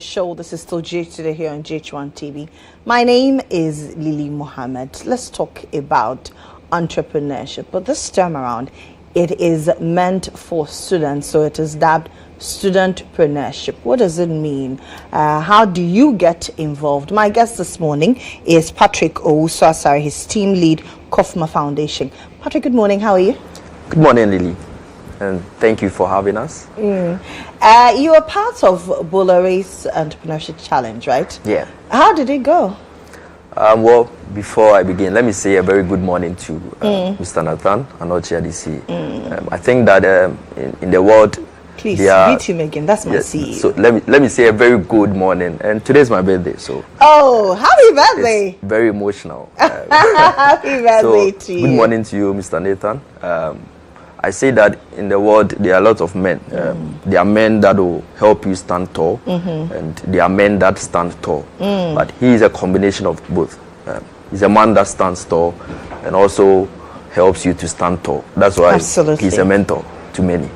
show. This is still GH Today here on GHOne TV. My name is Mohammed. Let's talk about entrepreneurship. But this time around, it is meant for students. So it is dubbed studentpreneurship. What does it mean? How do you get involved? My guest this morning is Patrick Owusu, his team lead, Kofma Foundation. Patrick, good morning. How are you? Good morning, Lily. And thank you for having us. You are part of Bolare's Entrepreneurship Challenge, right? Yeah. How did it go? Well, before I begin, let me say a very good morning to Mr. Nathan Anochia DC. I think that in the world, please meet him again. That's my CEO. So let me say a very good morning. And today's my birthday, so happy birthday! It's very emotional. Happy birthday to you. Good morning to you, Mr. Nathan. I say that in the world there are lots of men. There are men that will help you stand tall, and there are men that stand tall. But he is a combination of both. He's a man that stands tall and also helps you to stand tall. That's why he's a mentor to many.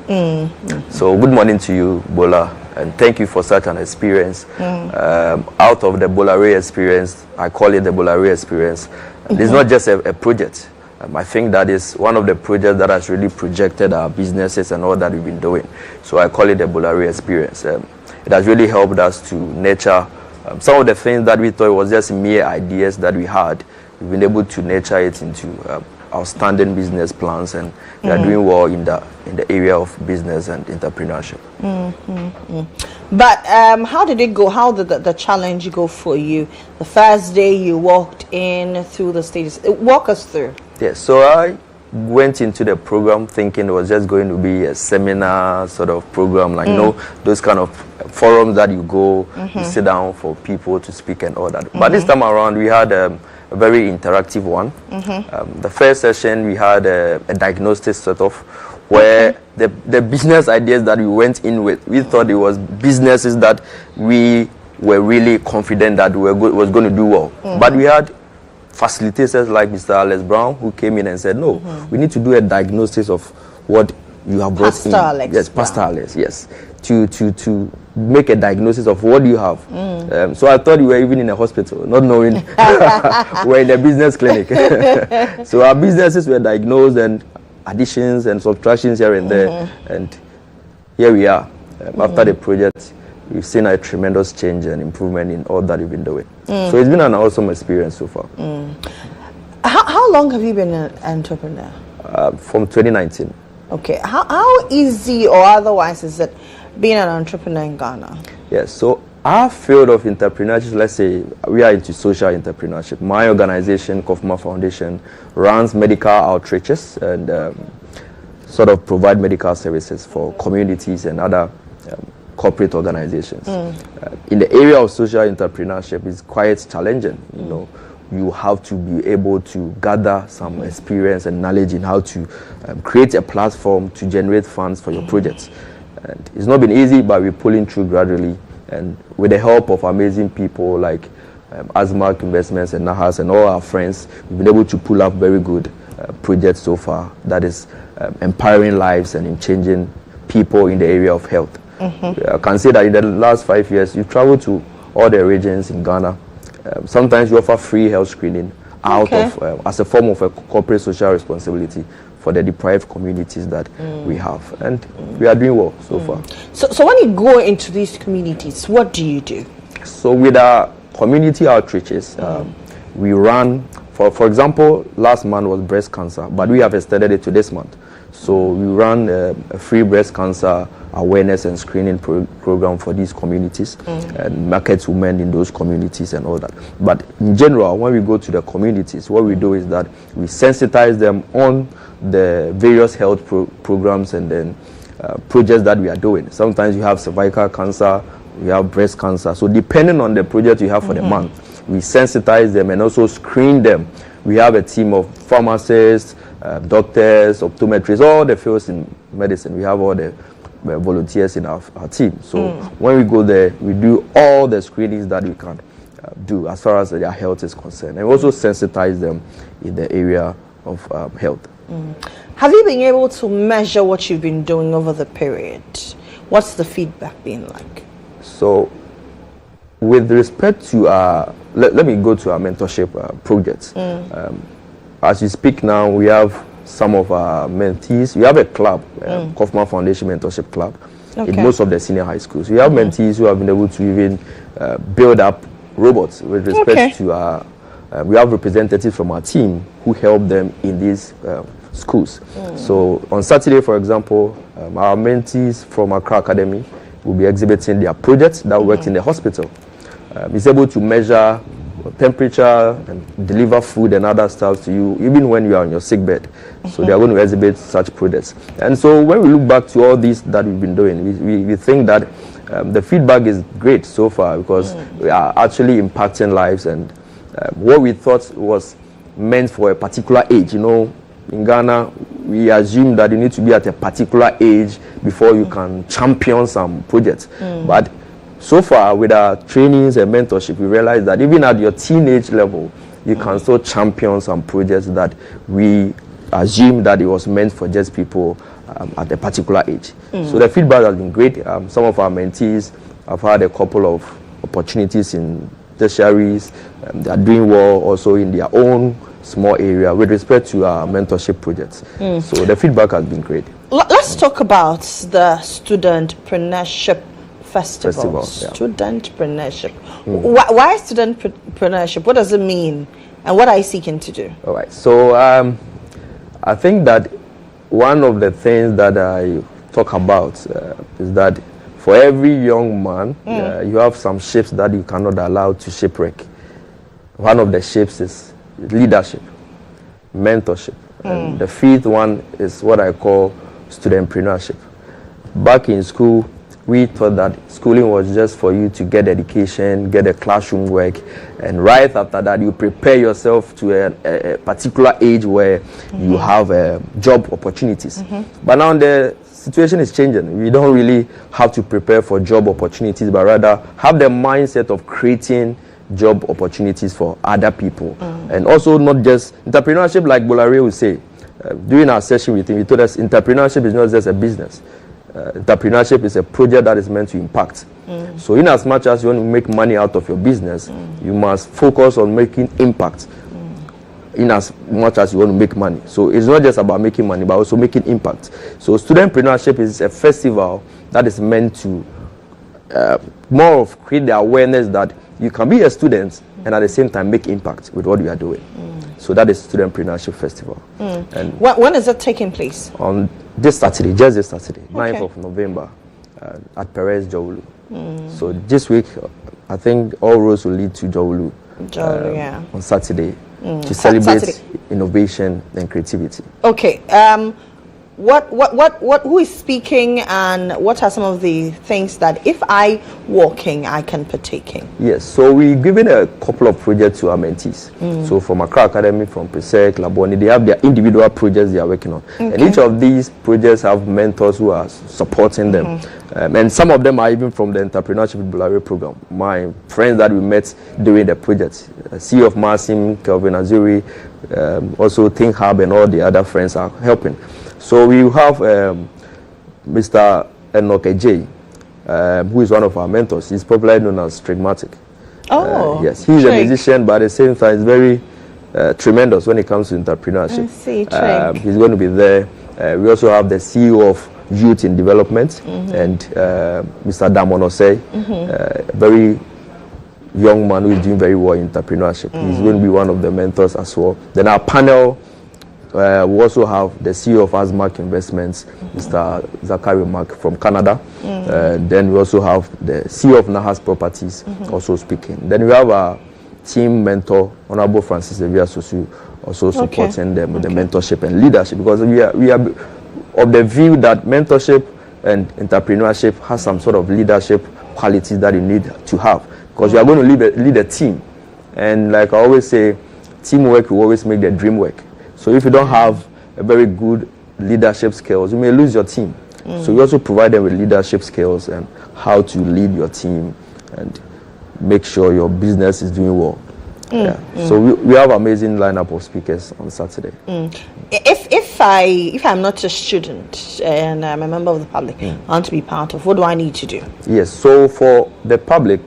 So good morning to you, Bola, and thank you for such an experience. Out of the Bolare experience, I call it the Bolare experience. It's not just a project. I think that is one of the projects that has really projected our businesses and all that we've been doing. So I call it the Bolare experience. It has really helped us to nurture some of the things that we thought was just mere ideas that we had. We've been able to nurture it into outstanding business plans, and we are doing well in the area of business and entrepreneurship. But how did it go? How did the challenge go for you? The first day you walked in through the stages. Walk us through. Yes, so I went into the program thinking it was just going to be a seminar sort of program, like those kind of forums that you go, you sit down for people to speak and all that. But this time around, we had a very interactive one. The first session, we had a diagnostic sort of where the business ideas that we went in with, we thought it was businesses that we were really confident that was going to do well. But we had facilitators like Mr. Alex Brown who came in and said, no, we need to do a diagnosis of what you have brought Pastor in. Alex yes, Brown. Pastor Alex, yes. To make a diagnosis of what you have. So I thought you were even in a hospital, not knowing we're in a business clinic. So our businesses were diagnosed, and additions and subtractions here and there. And here we are. After the project, we've seen a tremendous change and improvement in all that we've been doing. So it's been an awesome experience so far. How long have you been an entrepreneur? From 2019. Okay. How easy or otherwise is it being an entrepreneur in Ghana? Yes, so our field of entrepreneurship, let's say we are into social entrepreneurship. My organization, Kofma Foundation, runs medical outreaches and sort of provide medical services for communities and other corporate organizations. In the area of social entrepreneurship, it's quite challenging. You have to be able to gather some experience and knowledge in how to create a platform to generate funds for your projects. And it's not been easy, but we're pulling through gradually. And with the help of amazing people like Asmark Investments and Nahas and all our friends, we've been able to pull up very good projects so far that is empowering lives and in changing people in the area of health. I can say that in the last 5 years, you travel to all the regions in Ghana. Sometimes you offer free health screening out of as a form of a corporate social responsibility for the deprived communities that we have, and we are doing well so far. So when you go into these communities, what do you do? So with our community outreaches, we run, for example, last month was breast cancer, but we have extended it to this month. So we run a free breast cancer awareness and screening program for these communities and market women in those communities and all that. But in general, when we go to the communities, what we do is that we sensitize them on the various health programs and then projects that we are doing. Sometimes you have cervical cancer, you have breast cancer. So depending on the project you have for the month, we sensitize them and also screen them. We have a team of pharmacists, doctors, optometrists, all the fields in medicine. We have all the volunteers in our team. So when we go there, we do all the screenings that we can do as far as their health is concerned. And we also sensitize them in the area of health. Have you been able to measure what you've been doing over the period? What's the feedback been like? So with respect to let me go to our mentorship projects. As we speak now, we have some of our mentees. We have a club, Kaufman Foundation Mentorship Club, in most of the senior high schools. We have mentees who have been able to even build up robots with respect to we have representatives from our team who help them in these schools. So on Saturday, for example, our mentees from Accra Academy will be exhibiting their projects that worked in the hospital. It's able to measure temperature and deliver food and other stuff to you even when you are on your sick bed. So they are going to exhibit such projects. And so when we look back to all this that we've been doing, we think that the feedback is great so far because we are actually impacting lives, and what we thought was meant for a particular age, in Ghana, we assume that you need to be at a particular age before you can champion some projects. But so far, with our trainings and mentorship, we realize that even at your teenage level, you can still champion some projects that we assume that it was meant for just people at a particular age. So the feedback has been great. Some of our mentees have had a couple of opportunities in tertiaries. They are doing well also in their own small area with respect to our mentorship projects. So the feedback has been great. Let's talk about the studentpreneurship festival. Studentpreneurship. Why studentpreneurship? What does it mean, and what are you seeking to do? All right. So I think that one of the things that I talk about is that for every young man, you have some shapes that you cannot allow to shipwreck. One of the shapes is leadership, mentorship, and the fifth one is what I call studentpreneurship. Back in school, we thought that schooling was just for you to get education, get a classroom work, and right after that you prepare yourself to a particular age where you have job opportunities. But now the situation is changing. We don't really have to prepare for job opportunities, but rather have the mindset of creating job opportunities for other people. And also not just entrepreneurship, like Bolare would say. During our session with him, he told us entrepreneurship is not just a business. Entrepreneurship is a project that is meant to impact. So in as much as you want to make money out of your business, you must focus on making impact in as much as you want to make money. So it's not just about making money, but also making impact. So studentpreneurship is a festival that is meant to more of create the awareness that you can be a student and at the same time make impact with what you are doing. So that is Studentpreneurship Festival. And when is it taking place? On this Saturday, just this Saturday, 9th of November, at Perez GHOne. So this week, I think all roads will lead to GHOne on Saturday to celebrate innovation and creativity. Okay. Who is speaking, and what are some of the things that if I walk in, I can partake in? Yes, so we've given a couple of projects to our mentees. So from Accra Academy, from Presec, Laboni, they have their individual projects they are working on. And each of these projects have mentors who are supporting them. And some of them are even from the Entrepreneurship Bulare program. My friends that we met during the project, CEO of Marsim, Kelvin Azuri, also Think Hub, and all the other friends are helping. So we have Mr. Enoch Ejay, who is one of our mentors. He's popularly known as Strigmatic. Yes, he's a musician, but at the same time, he's very tremendous when it comes to entrepreneurship. He's going to be there. We also have the CEO of Youth in Development, and Mr. Damon Osei, a very young man who is doing very well in entrepreneurship. He's going to be one of the mentors as well. Then our panel, we also have the CEO of Asmark Investments, Mr. Zachary Mark from Canada. Then we also have the CEO of Nahas Properties also speaking. Then we have our team mentor, Honorable Francis Evia Sosu, also supporting them with the mentorship and leadership, because we are of the view that mentorship and entrepreneurship has some sort of leadership qualities that you need to have, because you are going to lead a team. And like I always say, teamwork will always make the dream work. So if you don't have a very good leadership skills, you may lose your team. So we also provide them with leadership skills and how to lead your team and make sure your business is doing well. So we have amazing lineup of speakers on Saturday. If I'm not a student and I'm a member of the public, I want to be part of, what do I need to do? Yes, so for the public,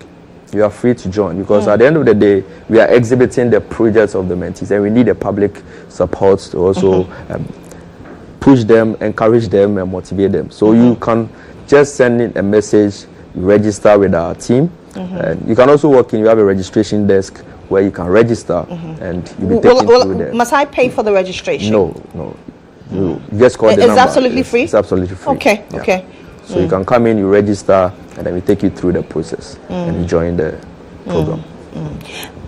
you are free to join, because at the end of the day, we are exhibiting the projects of the mentees, and we need the public support to also push them, encourage them, and motivate them. So you can just send in a message, you register with our team, and you can also walk in. You have a registration desk where you can register, and you'll be taken through there. Must I pay for the registration? No. You just call the number. It's absolutely free? It's absolutely free. Okay, Yeah. okay. So you can come in, you register, and then we take you through the process, and you join the program.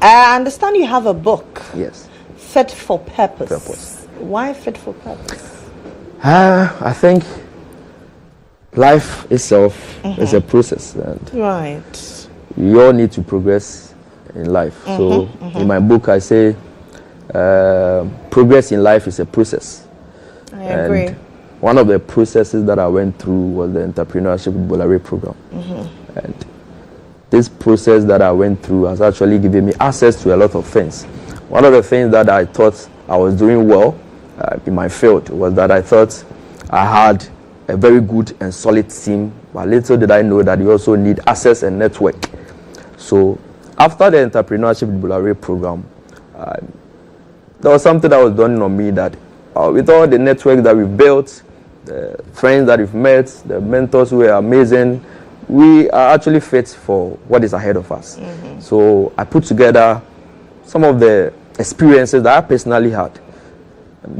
I understand you have a book. Yes. Fit for Purpose. Why Fit for Purpose? I think life itself is a process, and Right. we all need to progress in life. So in my book, I say progress in life is a process. I agree. And one of the processes that I went through was the entrepreneurship Bolare program. And this process that I went through has actually given me access to a lot of things. One of the things that I thought I was doing well in my field was that I thought I had a very good and solid team, but little did I know that you also need access and network. So after the entrepreneurship Bolare program, there was something that was done on me that with all the network that we built, the friends that we've met, the mentors who were amazing, we are actually fit for what is ahead of us. So I put together some of the experiences that I personally had.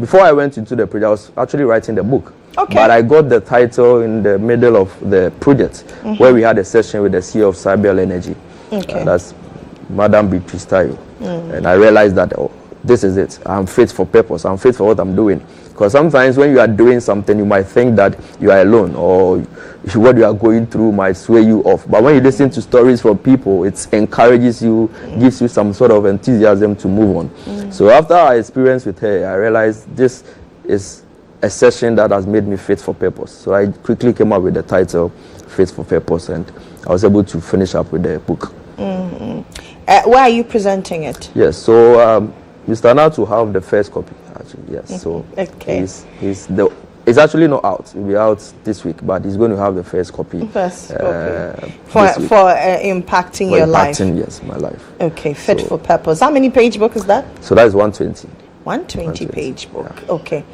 Before I went into the project, I was actually writing the book. Okay. But I got the title in the middle of the project, where we had a session with the CEO of Cyber Energy. Okay. That's Madam Beatrice Tayo. And I realized that, this is it. I'm fit for purpose. I'm fit for what I'm doing. Because sometimes when you are doing something, you might think that you are alone, or what you are going through might sway you off. But when you listen to stories from people, it encourages you, gives you some sort of enthusiasm to move on. So after our experience with her, I realized this is a session that has made me fit for purpose. So I quickly came up with the title, Fit for Purpose, and I was able to finish up with the book. Where are you presenting it? Yes, so we start now to have the first copy, actually, yes. So Okay. it's actually not out. It will be out this week, but he's going to have the first copy. First copy. this week. For impacting your life. Impacting, yes, my life. Okay, Fit for Purpose. How many page book is that? So that is 120. 120 page book. Yeah. Okay.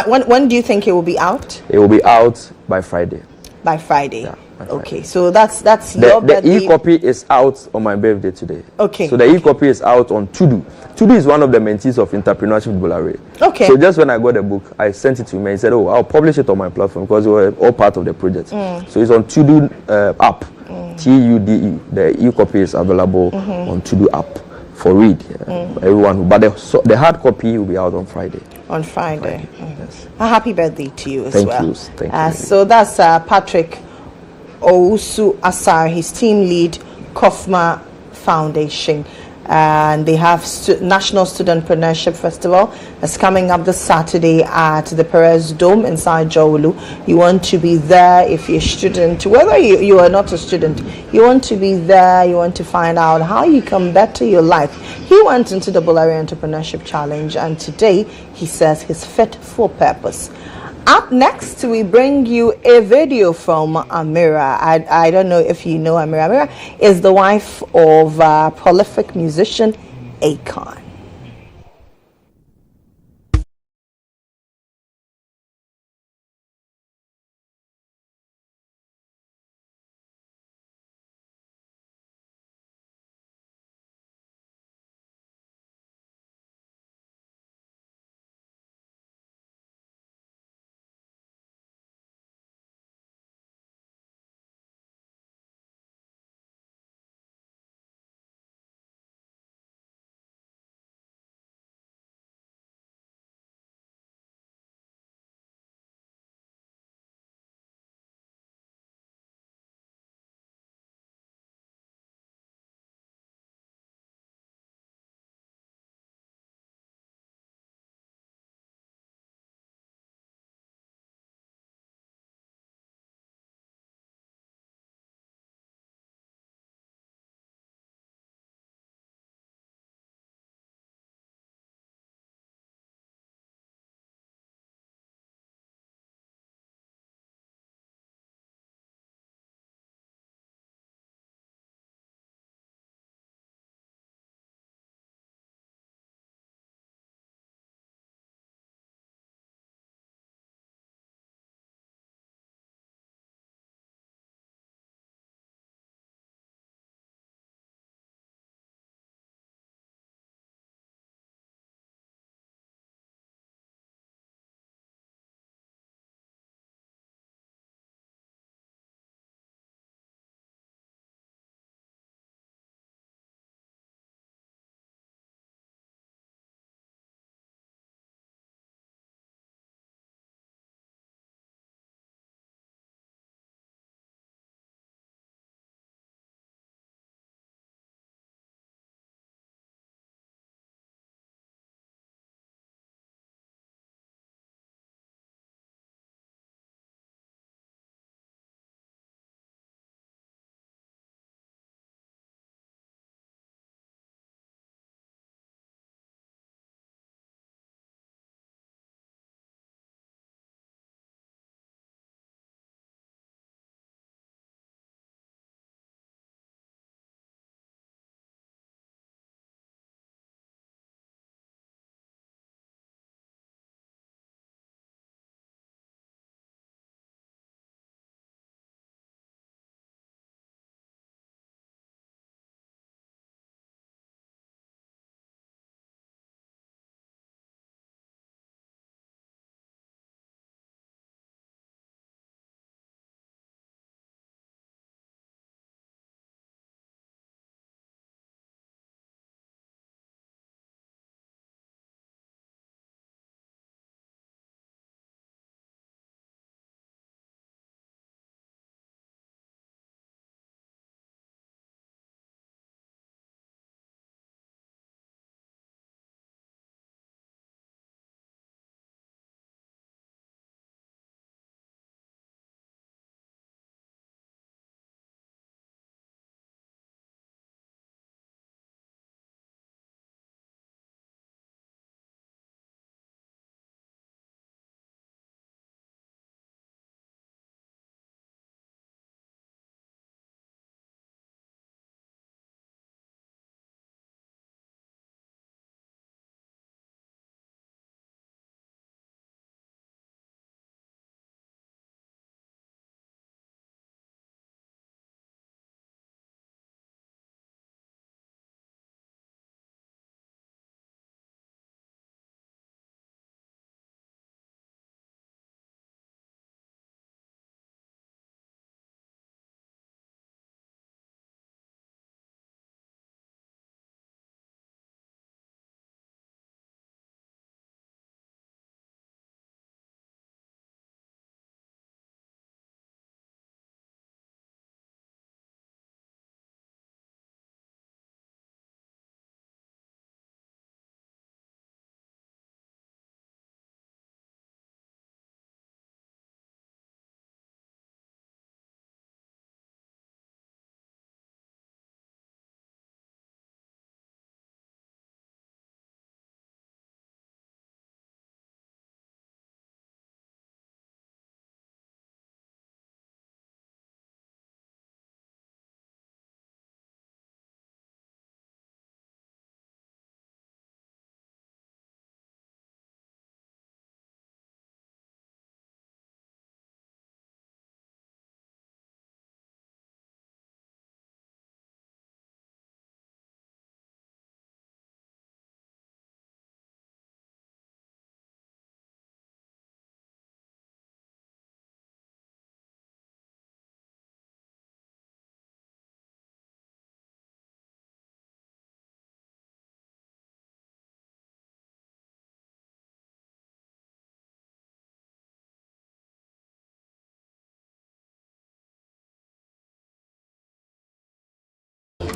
When do you think it will be out? It will be out by Friday. By Friday. Yeah, by Friday. Okay, so that's your The birthday. e-copy is out on my birthday today. Okay. So the e-copy is out on Tudu. Tudu is one of the mentees of entrepreneurship Bolare. Okay. So just when I got the book, I sent it to him and he said, I'll publish it on my platform because we were all part of the project. So it's on Tudu app, TUDE. The e-copy is available on Tudu app for read. Everyone, but the hard copy will be out on Friday. On Friday. Yes. A happy birthday to you as Thank well. you. Thank you. So that's Patrick Owusu Asar, his team lead, Kofma Foundation. And they have National Studentpreneurship Festival that's coming up this Saturday at the Perez Dome inside GHOne. You want to be there if you're a student, whether you are not a student, you want to be there, you want to find out how you can better your life. He went into the Bolare Entrepreneurship Challenge, and today he says he's fit for purpose. Up next, we bring you a video from Amira. I don't know if you know Amira. Amira is the wife of prolific musician GHOne.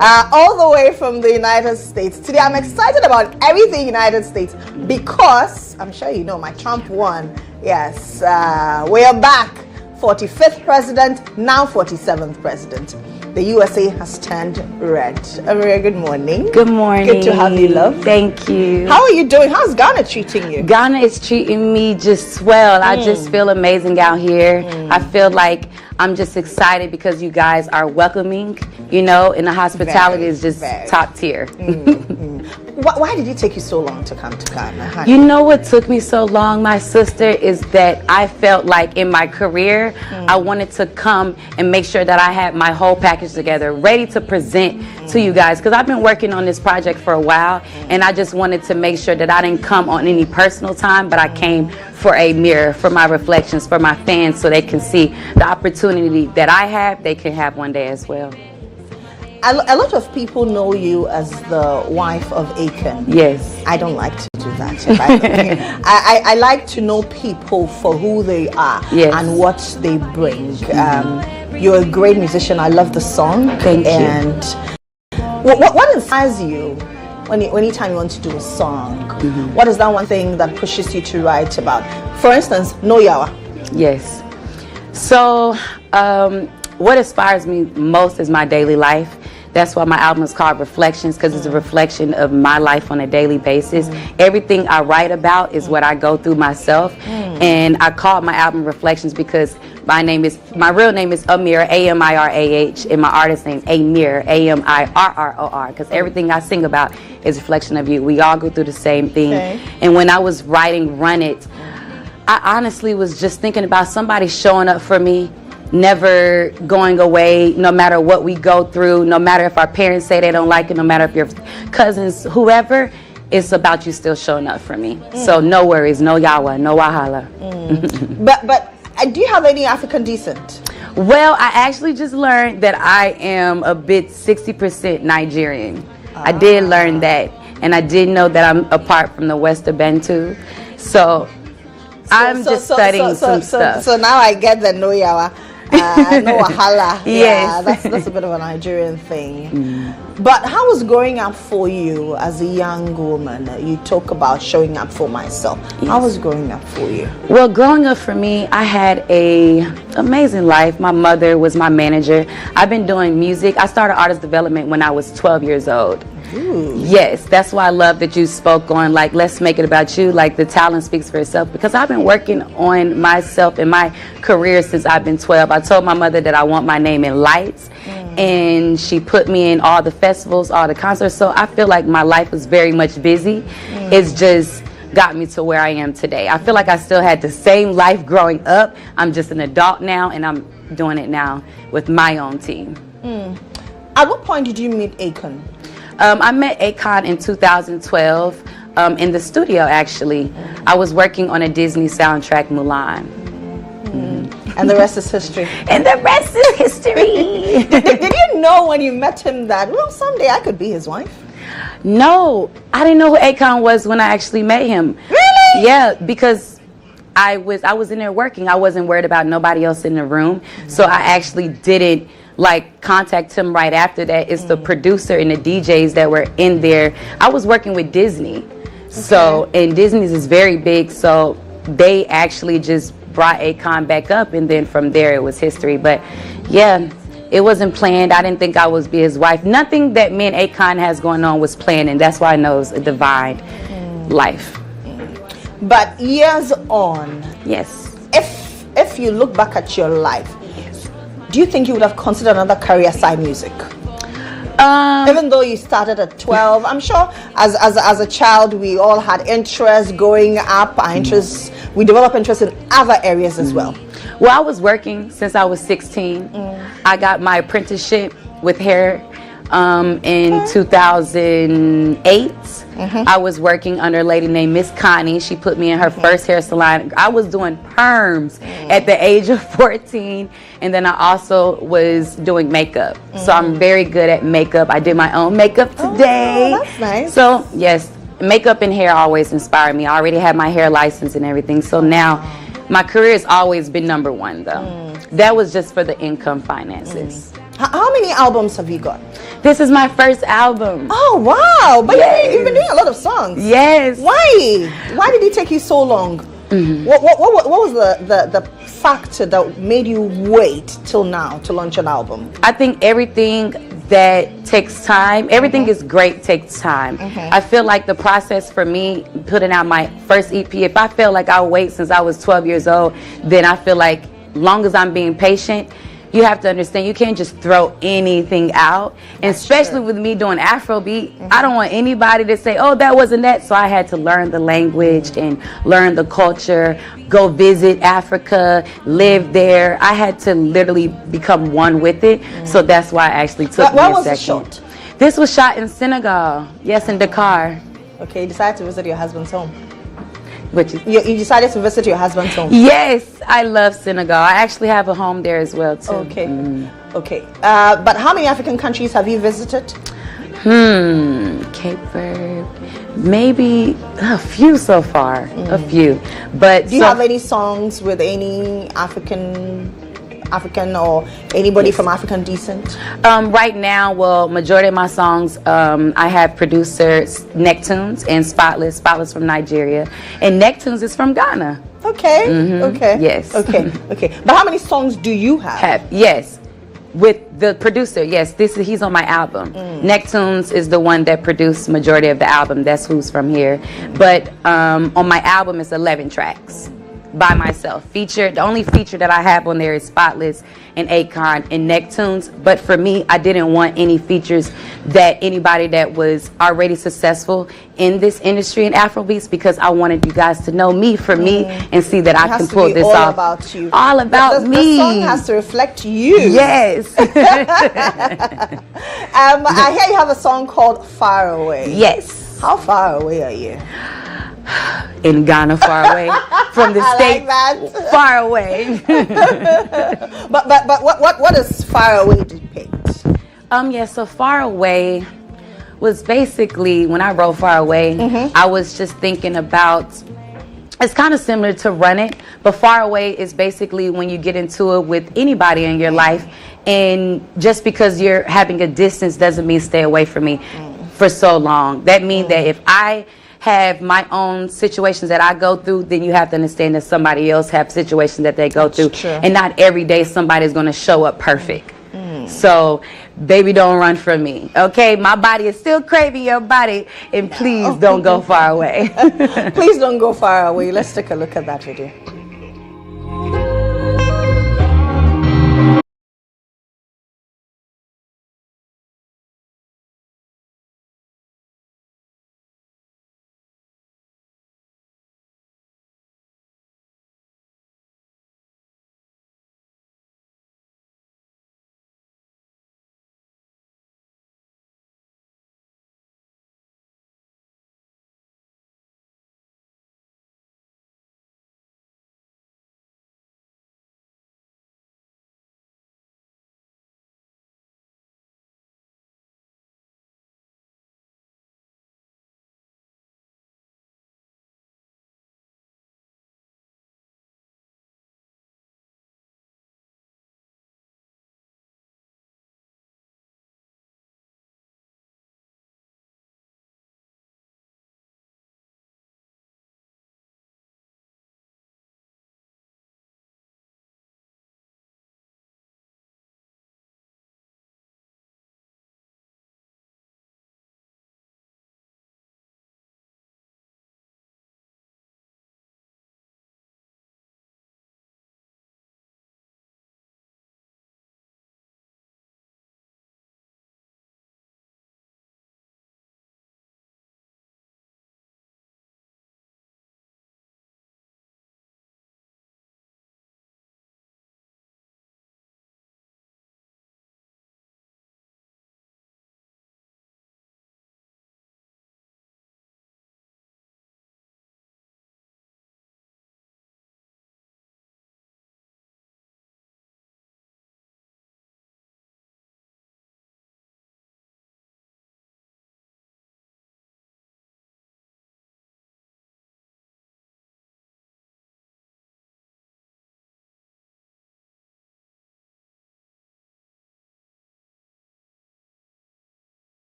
all the way from the United States. Today I'm excited about everything United States because I'm sure you know my Trump won. Yes, we are back. 45th president, now 47th president. The USA has turned red. Amira, good morning. Good morning. Good to have you, love. Thank you. How are you doing? How's Ghana treating you? Ghana is treating me just swell. I just feel amazing out here. I feel like I'm just excited because you guys are welcoming, you know, and the hospitality is just top tier. Why did it take you so long to come to Ghana, honey? You know what took me so long, my sister, is that I felt like in my career, I wanted to come and make sure that I had my whole package together, ready to present to you guys. Because I've been working on this project for a while, and I just wanted to make sure that I didn't come on any personal time, but I came for a mirror, for my reflections, for my fans, so they can see the opportunity that I have, they can have one day as well. A lot of people know you as the wife of Akon. Yes. I don't like to do that. I like to know people for who they are and what they bring. You're a great musician. I love the song. Thank you. And what inspires you anytime you want to do a song? What is that one thing that pushes you to write about? For instance, No Yawa. Yes. So what inspires me most is my daily life. That's why my album is called Reflections, because it's a reflection of my life on a daily basis. Everything I write about is what I go through myself. And I call my album Reflections because my real name is Amira, A-M-I-R-A-H, and my artist name Amir, A-M-I-R-R-O-R, because everything I sing about is a reflection of you. We all go through the same thing. And when I was writing Run It, I honestly was just thinking about somebody showing up for me, never going away, no matter what we go through, no matter if our parents say they don't like it, no matter if your cousins, whoever, it's about you still showing up for me. So no worries, no yawa, no wahala. But do you have any African descent? Well, I actually just learned that I am a bit 60% Nigerian. I did learn that, and I did know that I'm a part from the West of Bantu. So I'm just studying some stuff. So now I get the No Yawa. No wahala. Yes. Yeah, that's a bit of a Nigerian thing. But how was growing up for you as a young woman? You talk about showing up for myself. How was growing up for you? Well, growing up for me, I had a amazing life. My mother was my manager. I've been doing music. I started artist development when I was 12 years old. Ooh. Yes, that's why I love that you spoke on, like, let's make it about you, like the talent speaks for itself, because I've been working on myself and my career since I've been 12. I told my mother that I want my name in lights, and she put me in all the festivals, all the concerts, so I feel like my life was very much busy. It's just got me to where I am today. I feel like I still had the same life growing up. I'm just an adult now, and I'm doing it now with my own team. At what point did you meet Akon? I met Akon in 2012 in the studio, actually. I was working on a Disney soundtrack, Mulan. And the rest is history. And the rest is history. Did you know when you met him that, well, someday I could be his wife? No, I didn't know who Akon was when I actually met him. Really? Yeah, because I was in there working. I wasn't worried about nobody else in the room. So I actually didn't contact him right after that. It's the producer and the DJs that were in there. I was working with Disney. So, and Disney's is very big, so they actually just brought Akon back up, and then from there it was history. But yeah, it wasn't planned. I didn't think I would be his wife. Nothing that me and Akon has going on was planned, and that's why I know it's a divine life. But years on, yes, if you look back at your life, do you think you would have considered another career aside music? Even though you started at 12, I'm sure as a child we all had interests growing up. Our interests, we develop interest in other areas as well. Well, I was working since I was 16. I got my apprenticeship with hair in 2008. I was working under a lady named Miss Connie. She put me in her first hair salon. I was doing perms at the age of 14, and then I also was doing makeup. So I'm very good at makeup. I did my own makeup today. Oh, that's nice. So yes, makeup and hair always inspired me. I already had my hair license and everything. So now my career has always been number one, though. That was just for the income finances. How many albums have you got? This is my first album. Oh wow! But you've been doing a lot of songs. Yes. Why? Why did it take you so long? What was the factor that made you wait till now to launch an album? I think everything that takes time, everything is great, takes time. I feel like the process for me putting out my first EP, if I feel like I'll wait since I was 12 years old, then I feel like long as I'm being patient, you have to understand you can't just throw anything out. And especially with me doing Afrobeat, I don't want anybody to say, oh, that wasn't that. So I had to learn the language and learn the culture, go visit Africa, live there. I had to literally become one with it. So that's why I actually took me a second. Where was the shot? This was shot in Senegal. Yes, in Dakar. Okay, you decided to visit your husband's home. Which you decided to visit your husband's home. Yes, I love Senegal. I actually have a home there as well too. Okay, okay. But how many African countries have you visited? Cape Verde, maybe a few so far. A few, but do you have any songs with any African or anybody from African descent? Right now, well, majority of my songs, I have producers Necktunes and Spotless from Nigeria, and Necktunes is from Ghana. Okay, okay. Yes. Okay, okay. But how many songs do you have? Yes. With the producer, yes, he's on my album. Necktunes is the one that produced majority of the album. That's who's from here. But on my album, it's 11 tracks by myself. The only feature that I have on there is Spotless and Akon and Necktunes. But for me, I didn't want any features that anybody that was already successful in this industry in Afrobeats, because I wanted you guys to know me for me and see that I can pull this off. All about you. All about me. The song has to reflect you. Yes. I hear you have a song called Far Away. Yes. How far away are you? In Ghana, far away from the state. Like that. Far away. but what does far away depict? Yeah, so Far Away was basically, when I wrote Far Away, I was just thinking about, it's kind of similar to Run It, but Far Away is basically when you get into it with anybody in your life, and just because you're having a distance doesn't mean stay away from me for so long. That means that if I have my own situations that I go through, then you have to understand that somebody else have situations that they go through. True. And not every day somebody's going to show up perfect. So, baby, don't run from me. Okay, my body is still craving your body, and please don't go far away. Please don't go far away. Let's take a look at that video.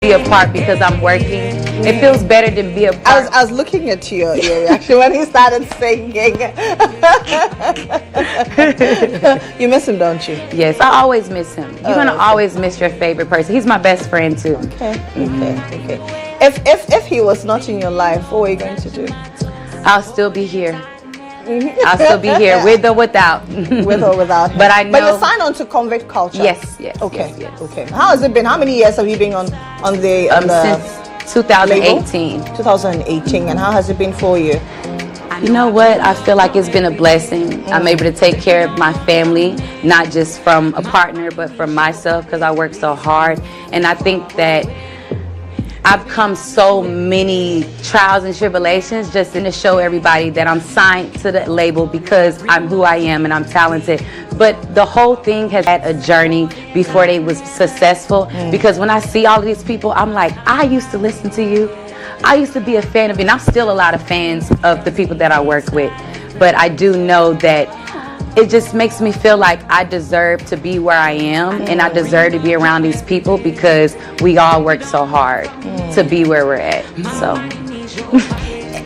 be a part because I'm working. It feels better to be a part. I was looking at your reaction when he started singing. You miss him, don't you? Yes, I always miss him. You're gonna always miss your favorite person. He's my best friend too. Okay. If he was not in your life, what were you going to do? I'll still be here. I'll still be here, with or without. With or without him. But I know. But you signed on to Convict Culture. Yes. Okay. Yes. Okay. How has it been? How many years have you been on the since 2018. 2018. And how has it been for you? You know what? I feel like it's been a blessing. I'm able to take care of my family, not just from a partner, but from myself, because I work so hard. And I think that I've come so many trials and tribulations just to show everybody that I'm signed to the label because I'm who I am and I'm talented. But the whole thing has had a journey before they was successful. Because when I see all of these people, I'm like, I used to listen to you. I used to be a fan of you. And I'm still a lot of fans of the people that I work with. But I do know that it just makes me feel like I deserve to be where I am and I deserve to be around these people because we all work so hard to be where we're at. So,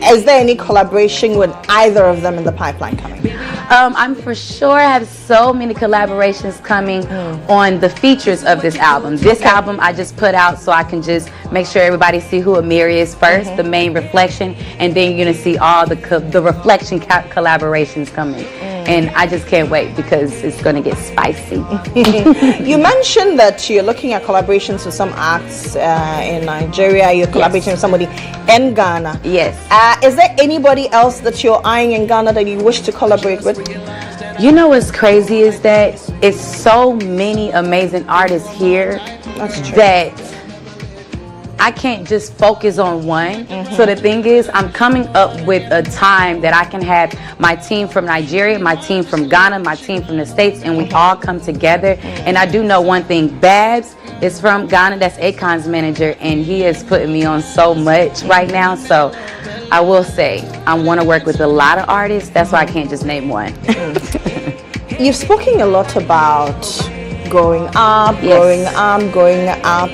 is there any collaboration with either of them in the pipeline coming? I'm for sure have so many collaborations coming on the features of this album. This album I just put out so I can just make sure everybody see who Amir is first, the main reflection, and then you're gonna see all the reflection collaborations coming. And I just can't wait because it's going to get spicy. You mentioned that you're looking at collaborations with some acts in Nigeria. You're collaborating with somebody in Ghana. Yes. Is there anybody else that you're eyeing in Ghana that you wish to collaborate with? You know what's crazy is that it's so many amazing artists here that I can't just focus on one. So the thing is, I'm coming up with a time that I can have my team from Nigeria, my team from Ghana, my team from the States, and we all come together. And I do know one thing, Babs is from Ghana, that's Akon's manager, and he is putting me on so much right now. So I will say, I want to work with a lot of artists, that's why I can't just name one. You've spoken a lot about growing up, growing up.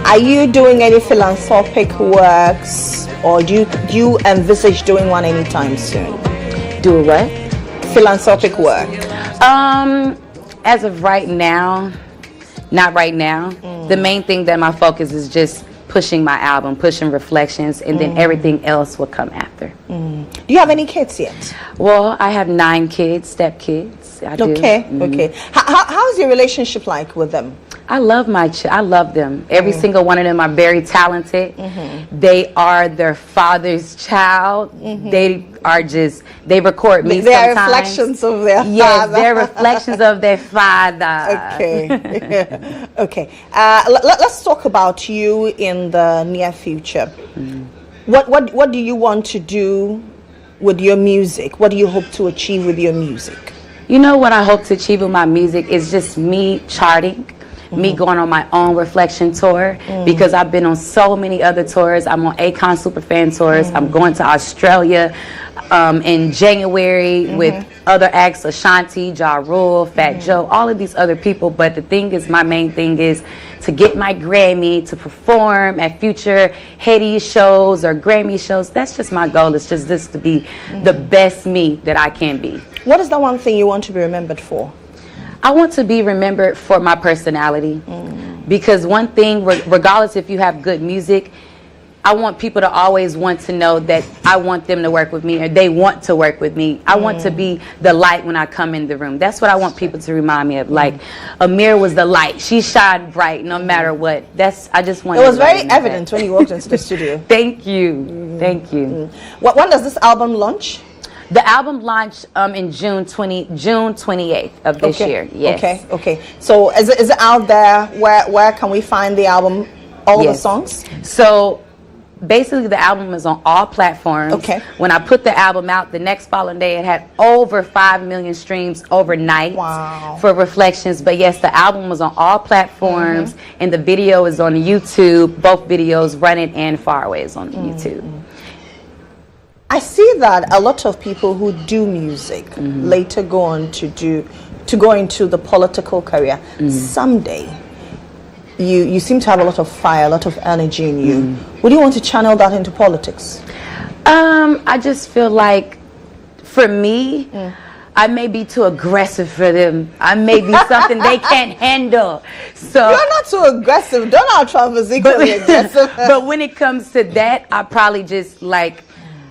Are you doing any philanthropic works, or do you envisage doing one anytime soon? Do what? Philanthropic work. As of right now, not right now. The main thing that my focus is just pushing my album, pushing Reflections, and then everything else will come after. Do you have any kids yet? Well, I have 9 kids, step kids. I do. Okay. How's your relationship like with them? I love I love them. Every single one of them are very talented. They are their father's child. They are they record me sometimes. They are reflections of their father. Yes, they're reflections of their father. Okay. Okay. Let's talk about you in the near future. What do you want to do with your music? What do you hope to achieve with your music? You know what I hope to achieve with my music is just me charting. Me going on my own reflection tour because I've been on so many other tours. I'm on Akon Superfan tours. I'm going to Australia in January with other acts, Ashanti, GHOne, Fat Joe, all of these other people. But the thing is, my main thing is to get my Grammy, to perform at future Haiti shows or Grammy shows. That's just my goal. It's just this to be the best me that I can be. What is the one thing you want to be remembered for? I want to be remembered for my personality because one thing, regardless if you have good music, I want people to always want to know that I want them to work with me or they want to work with me. I want to be the light when I come in the room. That's what I want people to remind me of. Like Amir was the light. She shined bright no matter what. I just want. It was very evident when you walked into the studio. Thank you. Thank you. When does this album launch? The album launched in June 28th of this year. Yes. Okay. So is it out there? Where can we find the album? All the songs? So basically the album is on all platforms. Okay. When I put the album out, the next following day it had over 5 million streams overnight for Reflections. But yes, the album was on all platforms and the video is on YouTube. Both videos, Run It and Far Away, is on YouTube. I see that a lot of people who do music later go on to go into the political career. Someday, you seem to have a lot of fire, a lot of energy in you. Would you want to channel that into politics? I just feel like, for me, I may be too aggressive for them. I may be something they can't handle. So you're not too aggressive. Donald Trump is equally aggressive. But when it comes to that, I probably just like,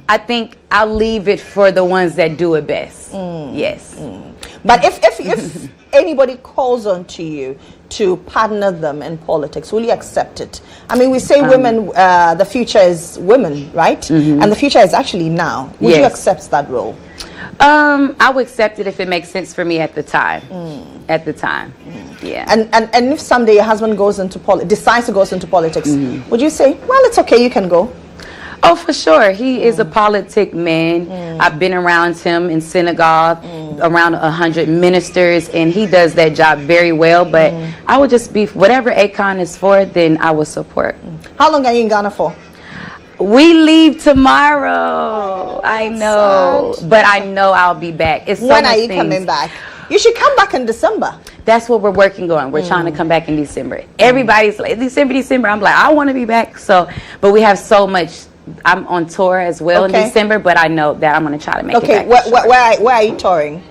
I think I'll leave it for the ones that do it best. Yes. But if anybody calls on to you to partner them in politics, will you accept it? I mean, we say women, the future is women, right? And the future is actually now. Would you accept that role? I would accept it if it makes sense for me at the time. At the time, yeah. And if someday your husband goes into decides to go into politics, would you say, well, it's okay, you can go? Oh, for sure. He is a politic man. I've been around him in synagogue, around 100 ministers, and he does that job very well. But I would just be, whatever Akon is for, then I will support. How long are you in Ghana for? We leave tomorrow. I know. Sad. But I know I'll be back. It's so when much are you things. coming back? You should come back in December. That's what we're working on. We're trying to come back in December. Everybody's like, December. I'm like, I want to be back. So, but we have so much. I'm on tour as well in December, but I know that I'm going to try to make it back. Where are you touring?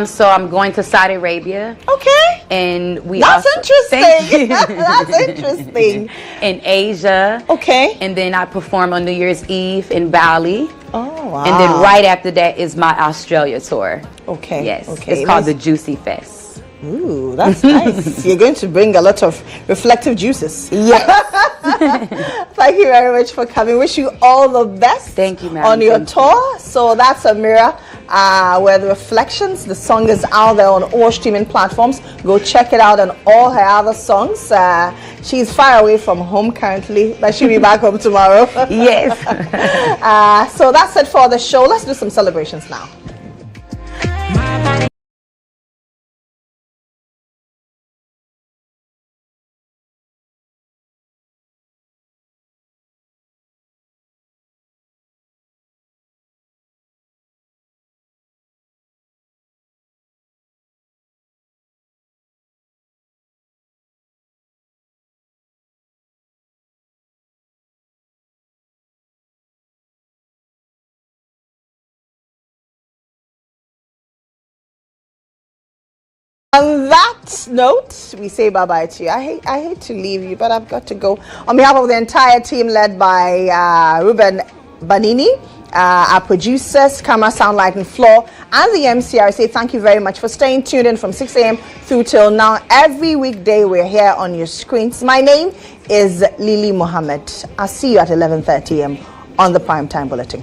So I'm going to Saudi Arabia. Okay. And That's interesting. Thank you. That's interesting. In Asia. Okay. And then I perform on New Year's Eve in Bali. Oh, wow. And then right after that is my Australia tour. Okay. Yes. Okay. It's called the Juicy Fest. Ooh, that's nice. You're going to bring a lot of reflective juices. Yes. Thank you very much for coming. Wish you all the best. Thank you, ma'am. On your tour. So that's Amira with Reflections. The song is out there on all streaming platforms. Go check it out and all her other songs. She's far away from home currently, but she'll be back home tomorrow. Yes. So that's it for the show. Let's do some celebrations now. On that note, we say bye-bye to you. I hate to leave you, but I've got to go. On behalf of the entire team led by Ruben Banini, our producers, camera, sound, light, and floor, and the MC, I say thank you very much for staying tuned in from 6 a.m. through till now. Every weekday, we're here on your screens. My name is Lily Mohammed. I'll see you at 11:30 a.m. on the Primetime Bulletin.